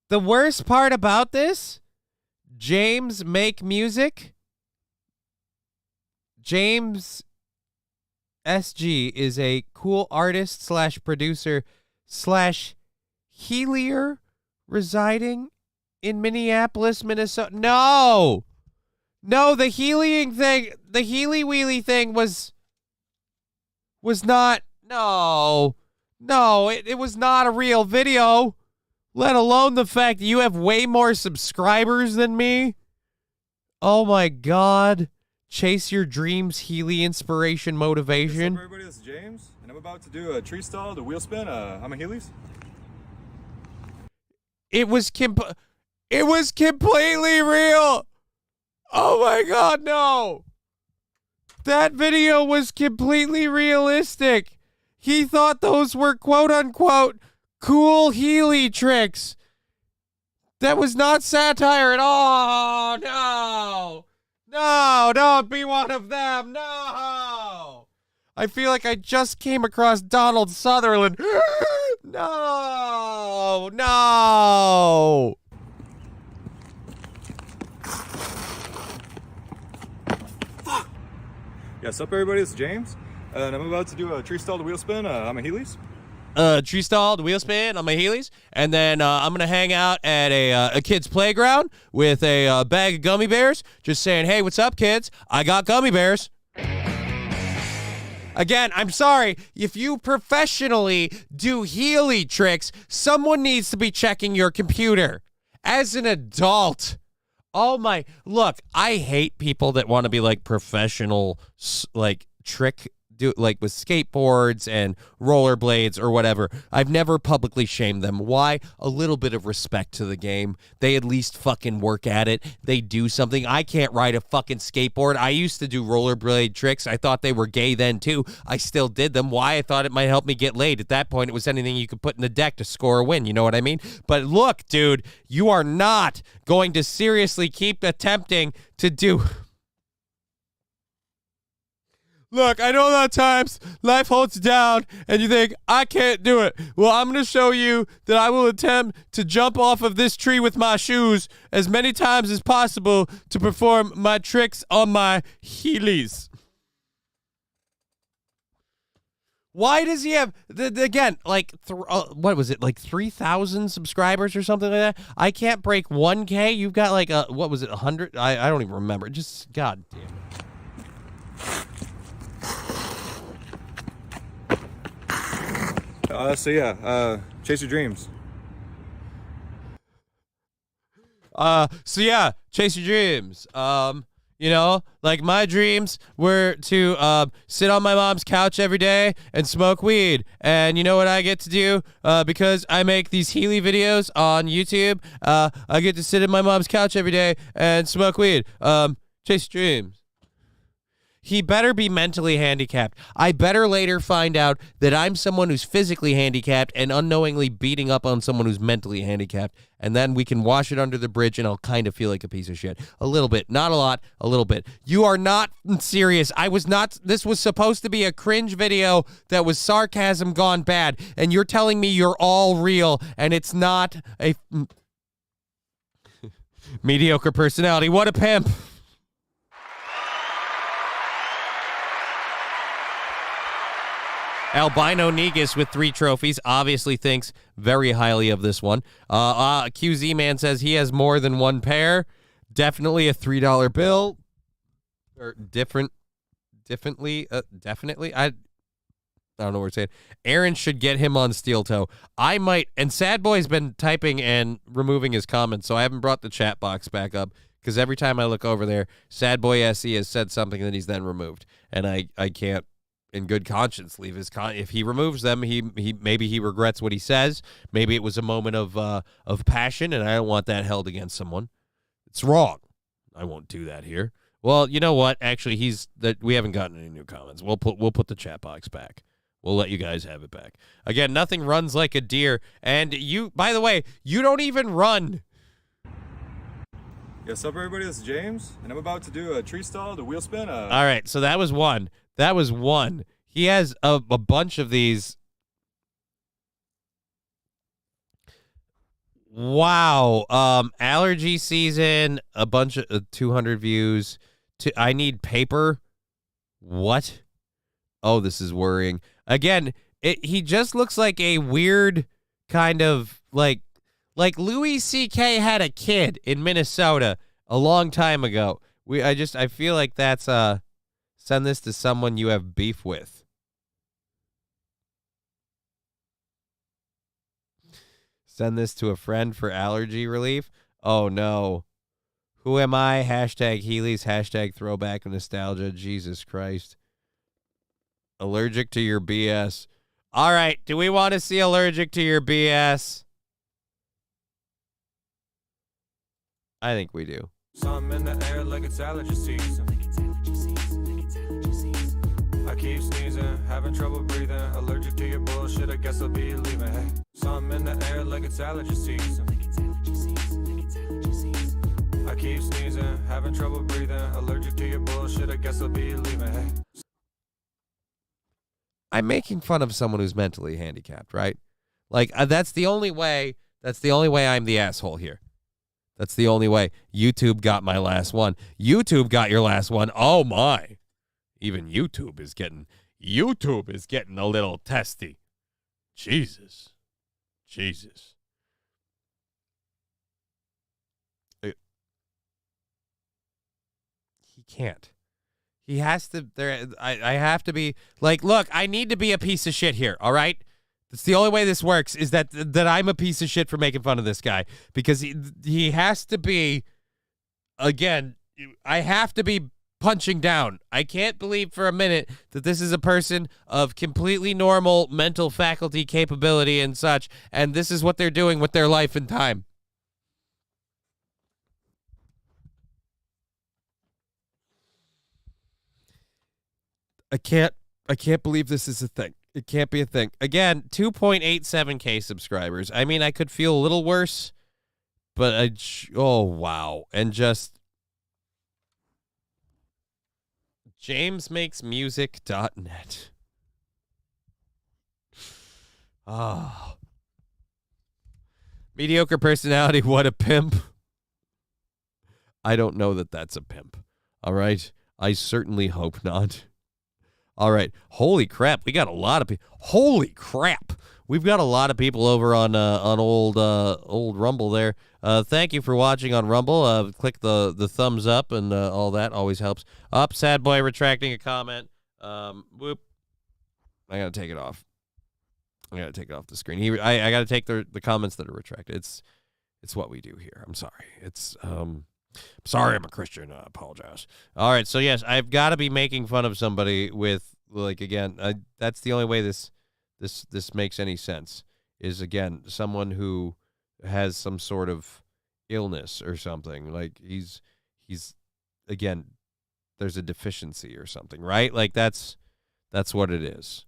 The worst part about this, James Make Music. James SG is a cool artist / producer / Healier residing in Minneapolis, Minnesota. No, the healing thing, the Healy Wheelie thing was not. No, it was not a real video. Let alone the fact that you have way more subscribers than me. Oh my God. Chase your dreams, Healy inspiration, motivation. What's up, everybody? This is James, and I'm about to do a tree stall, the wheel spin. I'm a Healy's. It was completely real. Oh my God, no. That video was completely realistic. He thought those were quote unquote cool Healy tricks. That was not satire at all. No. No, don't be one of them. No. I feel like I just came across Donald Sutherland. No. Yeah, what's up, everybody? This is James, and I'm about to do a tree stall, the wheel spin. I'm a Healy's. Tree stall, the wheel spin on my Heelys, and then I'm gonna hang out at a kid's playground with a bag of gummy bears, just saying, hey, what's up, kids? I got gummy bears. Again, I'm sorry, if you professionally do Healy tricks, someone needs to be checking your computer. As an adult, oh my, look, I hate people that want to be like professional, like trick do like with skateboards and rollerblades or whatever. I've never publicly shamed them. Why? A little bit of respect to the game. They at least fucking work at it. They do something. I can't ride a fucking skateboard. I used to do rollerblade tricks. I thought they were gay then too. I still did them. Why? I thought it might help me get laid. At that point, it was anything you could put in the deck to score a win. You know what I mean? But look, dude, you are not going to seriously keep attempting to do... Look, I know that at times life holds you down and you think, I can't do it. Well, I'm going to show you that I will attempt to jump off of this tree with my shoes as many times as possible to perform my tricks on my Heelys. Why does he have, again, like, what was it, like 3,000 subscribers or something like that? I can't break 1K. You've got like, what was it, 100? I don't even remember. Just, God damn it. Chase your dreams. Chase your dreams. You know, like my dreams were to sit on my mom's couch every day and smoke weed. And you know what I get to do? Because I make these Healy videos on YouTube, I get to sit in my mom's couch every day and smoke weed. Chase your dreams. He better be mentally handicapped. I better later find out that I'm someone who's physically handicapped and unknowingly beating up on someone who's mentally handicapped. And then we can wash it under the bridge and I'll kind of feel like a piece of shit. A little bit. Not a lot. A little bit. You are not serious. This was supposed to be a cringe video that was sarcasm gone bad. And you're telling me you're all real and it's not a mediocre personality. What a pimp. Albino Negus with 3 trophies obviously thinks very highly of this one. QZ Man says he has more than one pair. Definitely a $3 bill. Or definitely. I don't know what we're saying. Aaron should get him on Steel Toe. I might. And Sad Boy's been typing and removing his comments, so I haven't brought the chat box back up because every time I look over there, Sad Boy SE has said something that he's then removed, and I can't in good conscience leave his if he removes them, he maybe he regrets what he says. Maybe it was a moment of passion, and I don't want that held against someone. It's wrong. I won't do that here. Well, you know what? Actually, we haven't gotten any new comments. We'll put the chat box back. We'll let you guys have it back. Again, nothing runs like a deer. And you, by the way, you don't even run. What's up, everybody? This is James, and I'm about to do a tree stall, the wheel spin. All right, so that was one. That was one. He has a bunch of these. Wow. Allergy season, a bunch of 200 views. I need paper. What? Oh, this is worrying. Again, he just looks like a weird kind of like Like, Louis C.K. had a kid in Minnesota a long time ago. I feel like that's, send this to someone you have beef with. Send this to a friend for allergy relief. Oh, no. Who am I? Hashtag Healy's. Hashtag throwback nostalgia. Jesus Christ. Allergic to your BS. All right. Do we want to see allergic to your BS? I think we do. Something in the air like it's allergy season. I keep sneezing, having trouble breathing. Allergic to your bullshit, I guess I'll be leaving. Hey, something in the air like it's allergy season. I keep sneezing, having trouble breathing. Allergic to your bullshit, I guess I'll be leaving. Hey. I'm making fun of someone who's mentally handicapped, right? Like, that's the only way. That's the only way I'm the asshole here. That's the only way. YouTube got my last one. YouTube got your last one. Oh, my. Even YouTube is getting a little testy. Jesus. He can't. He has to. I have to be like, look, I need to be a piece of shit here, all right? That's the only way this works, is that I'm a piece of shit for making fun of this guy, because he has to be, again, I have to be punching down. I can't believe for a minute that this is a person of completely normal mental faculty capability and such, and this is what they're doing with their life and time. I can't believe this is a thing. It can't be a thing. Again, 2.87K subscribers. I mean, I could feel a little worse, but oh, wow. And just jamesmakesmusic.net. Oh. Mediocre personality, what a pimp. I don't know that that's a pimp. All right? I certainly hope not. All right. Holy crap. We got a lot of people. Holy crap. We've got a lot of people over on old Rumble there. Thank you for watching on Rumble. Click the thumbs up and all that. Always helps. Up, sad boy retracting a comment. Whoop. I got to take it off. I got to take it off the screen. I got to take the comments that are retracted. It's what we do here. I'm sorry. Sorry, I'm a Christian. I apologize. All right, so yes, I've got to be making fun of somebody with, like, again, that's the only way this makes any sense, is, again, someone who has some sort of illness or something. Like, he's again, there's a deficiency or something, right? Like, that's what it is.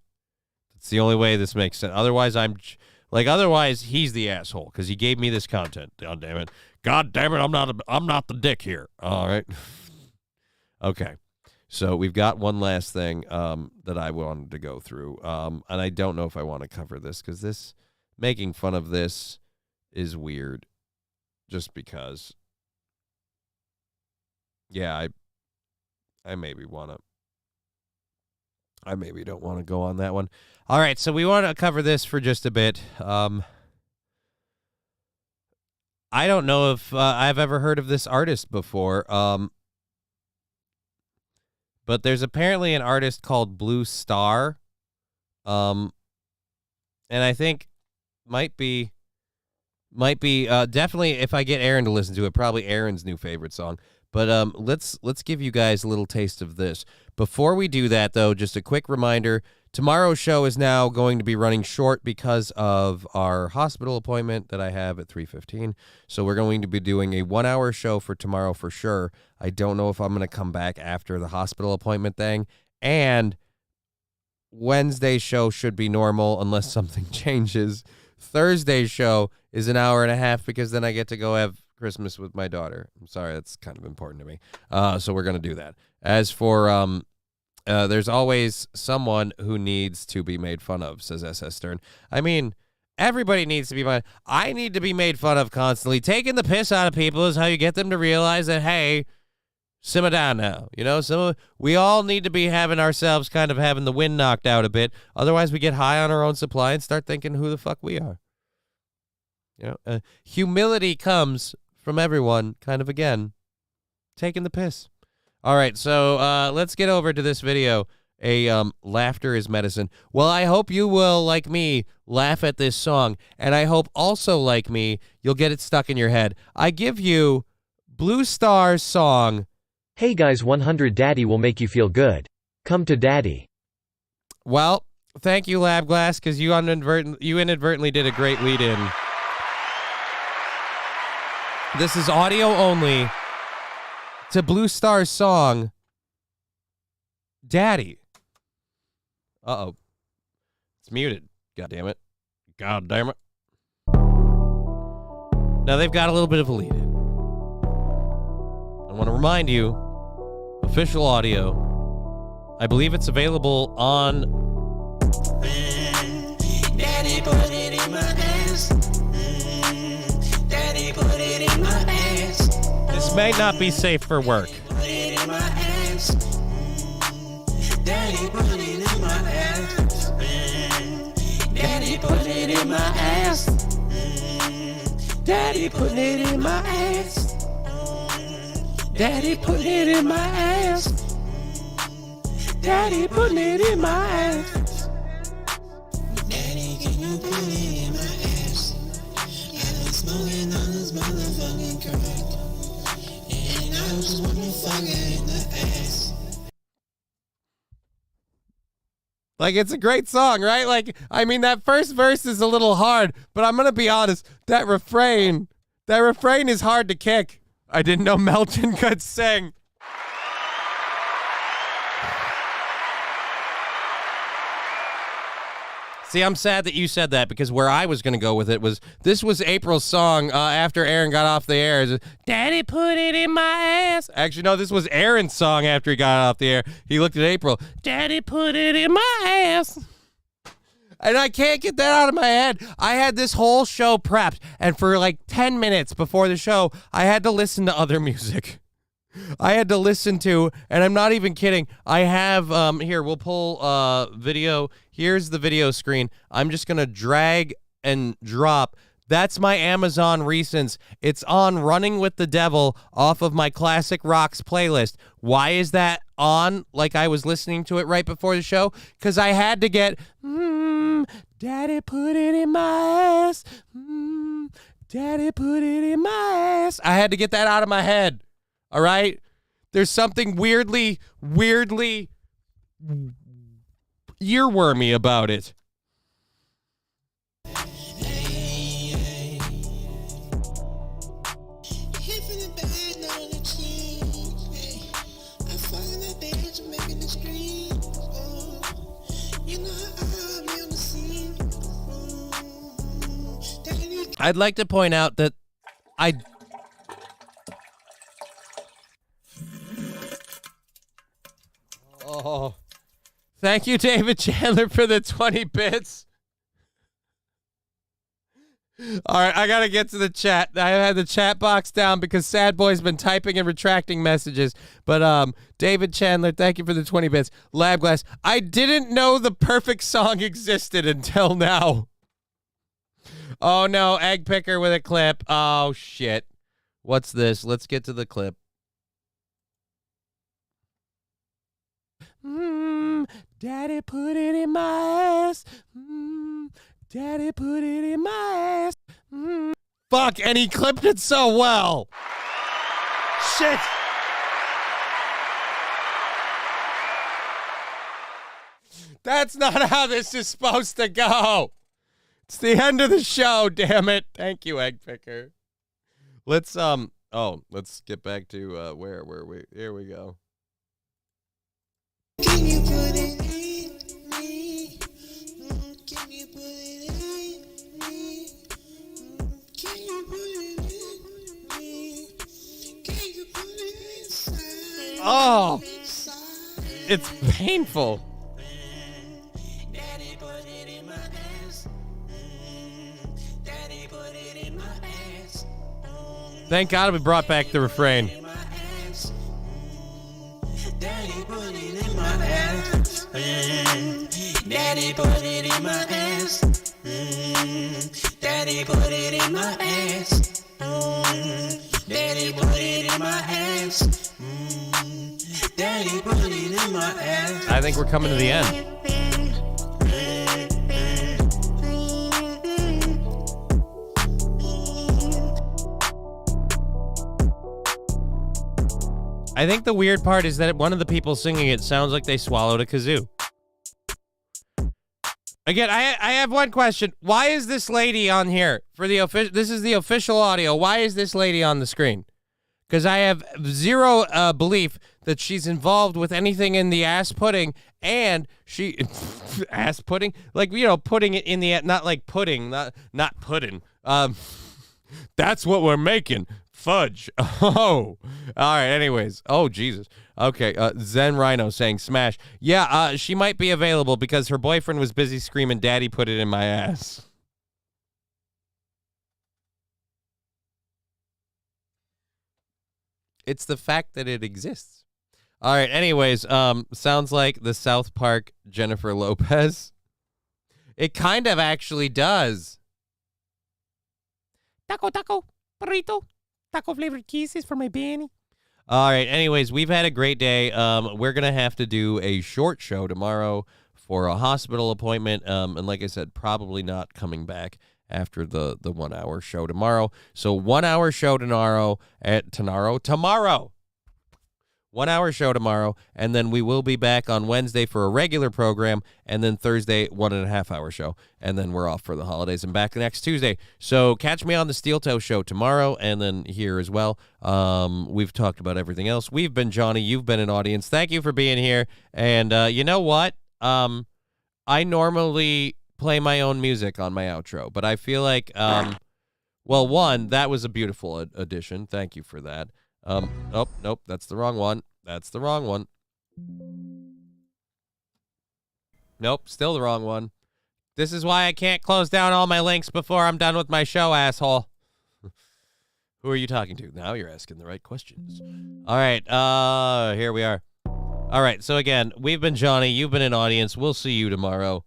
It's the only way this makes sense. Otherwise, otherwise he's the asshole because he gave me this content. God damn it. God damn it, I'm not the dick here. All right. Okay. So we've got one last thing that I wanted to go through. And I don't know if I want to cover this because this making fun of this is weird. Just because. Yeah, I maybe don't want to go on that one. All right, so we want to cover this for just a bit. I don't know if I've ever heard of this artist before, but there's apparently an artist called Blue Star, and I think might be definitely, if I get Aaron to listen to it, probably Aaron's new favorite song. But let's give you guys a little taste of this. Before we do that, though, just a quick reminder. Tomorrow's show is now going to be running short because of our hospital appointment that I have at 3:15. So we're going to be doing a 1-hour show for tomorrow for sure. I don't know if I'm going to come back after the hospital appointment thing. And Wednesday's show should be normal unless something changes. Thursday's show is an hour and a half because then I get to go have Christmas with my daughter. I'm sorry, that's kind of important to me. So we're going to do that. As for there's always someone who needs to be made fun of, says S.S. Stern. I mean, everybody needs to be made. I need to be made fun of constantly. Taking the piss out of people is how you get them to realize that, hey, simmer down now. You know, we all need to be having the wind knocked out a bit. Otherwise, we get high on our own supply and start thinking who the fuck we are. You know, humility comes from everyone kind of, again, taking the piss. All right, so let's get over to this video. Laughter is medicine. Well, I hope you will, like me, laugh at this song, and I hope also, like me, you'll get it stuck in your head. I give you Blue Star's song. Hey guys, 100 Daddy will make you feel good. Come to Daddy. Well, thank you, Lab Glass, because you inadvertently did a great lead-in. This is audio only to Blue Star's song, Daddy. Uh-oh. It's muted. God damn it. God damn it. Now they've got a little bit of a lead-in. I want to remind you, official audio. I believe it's available on... Daddy put it in my ass. Daddy put it in my ass. This may not be safe for work. Put it in my ass. Daddy put it in my ass. Daddy put it in my ass. Daddy put it in my ass. Daddy put it in my ass. Daddy put it in my ass. Daddy, can you put it in my ass? I've been smoking on this motherfucking crack, and I just want to fuck it in the ass. Like, it's a great song, right? Like, I mean, that first verse is a little hard, but I'm going to be honest, that refrain is hard to kick. I didn't know Melton could sing. See, I'm sad that you said that, because where I was going to go with it was, this was April's song after Aaron got off the air. It's, Daddy put it in my ass. Actually, no, this was Aaron's song after he got off the air. He looked at April. Daddy put it in my ass. And I can't get that out of my head. I had this whole show prepped, and for like 10 minutes before the show, I had to listen to other music. I had to listen to, and I'm not even kidding, I have, here, we'll pull video. Here's the video screen. I'm just going to drag and drop. That's my Amazon Recents. It's on Running with the Devil off of my Classic Rocks playlist. Why is that on like I was listening to it right before the show? Because I had to get, Daddy put it in my ass. Daddy put it in my ass. I had to get that out of my head. All right? There's something weirdly earwormy about it. I'd like to point out that Oh, thank you, David Chandler, for the 20 bits. All right, I got to get to the chat. I had the chat box down because Sad Boy's been typing and retracting messages. But David Chandler, thank you for the 20 bits. Lab Glass, I didn't know the perfect song existed until now. Oh, no, Egg Picker with a clip. Oh, shit. What's this? Let's get to the clip. Daddy put it in my ass. Daddy put it in my ass. Fuck, and he clipped it so well. Shit. That's not how this is supposed to go. It's the end of the show, damn it. Thank you, Egg Picker. Let's let's get back to where were we? Here we go. Can you put it in me? Can you put it in me? Can you put it in me? Can you put it inside? Oh, it's painful. Daddy put it in my ass. Daddy put it in my ass. Thank God we brought back the refrain. Daddy put it in my ass. Daddy put it in my ass. Daddy put it in my ass. Daddy put it in my ass. Daddy put it in my ass. I think we're coming to the end. I think the weird part is that one of the people singing it sounds like they swallowed a kazoo. Again, I have one question. Why is this lady on here for the official? This is the official audio. Why is this lady on the screen? Because I have zero belief that she's involved with anything in the ass pudding, and she ass pudding, like, you know, putting it in the, not like pudding, not pudding. That's what we're making. Fudge. Oh, all right. Anyways. Oh, Jesus. Okay. Zen Rhino saying smash. Yeah, she might be available because her boyfriend was busy screaming, "Daddy put it in my ass." It's the fact that it exists. All right. Anyways, sounds like the South Park Jennifer Lopez. It kind of actually does. Taco, taco, burrito. Taco flavored kisses for my Benny. All right. Anyways, we've had a great day. We're going to have to do a short show tomorrow for a hospital appointment. And like I said, probably not coming back after the 1 hour show tomorrow. So 1 hour show tomorrow tomorrow. 1 hour show tomorrow. And then we will be back on Wednesday for a regular program. And then Thursday, 1.5 hour show. And then we're off for the holidays and back next Tuesday. So catch me on the Steel Toe Show tomorrow and then here as well. We've talked about everything else. We've been Johnny. You've been an audience. Thank you for being here. And you know what? I normally play my own music on my outro, but I feel like, well, one, that was a beautiful addition. Thank you for that. Oh, nope, that's the wrong one. That's the wrong one. Nope, still the wrong one. This is why I can't close down all my links before I'm done with my show, asshole. Who are you talking to? Now you're asking the right questions. All right, here we are. All right, so again, we've been Johnny. You've been an audience. We'll see you tomorrow.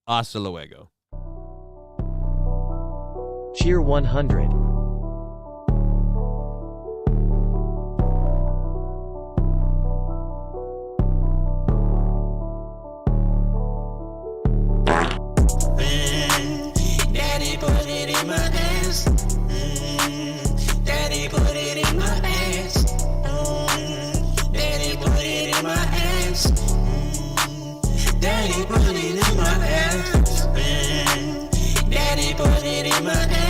Hasta luego. Cheer 100. Daddy put it in my ass. Daddy put it in my ass. Daddy put it in my ass. Daddy put it in my ass. Daddy put it in my ass.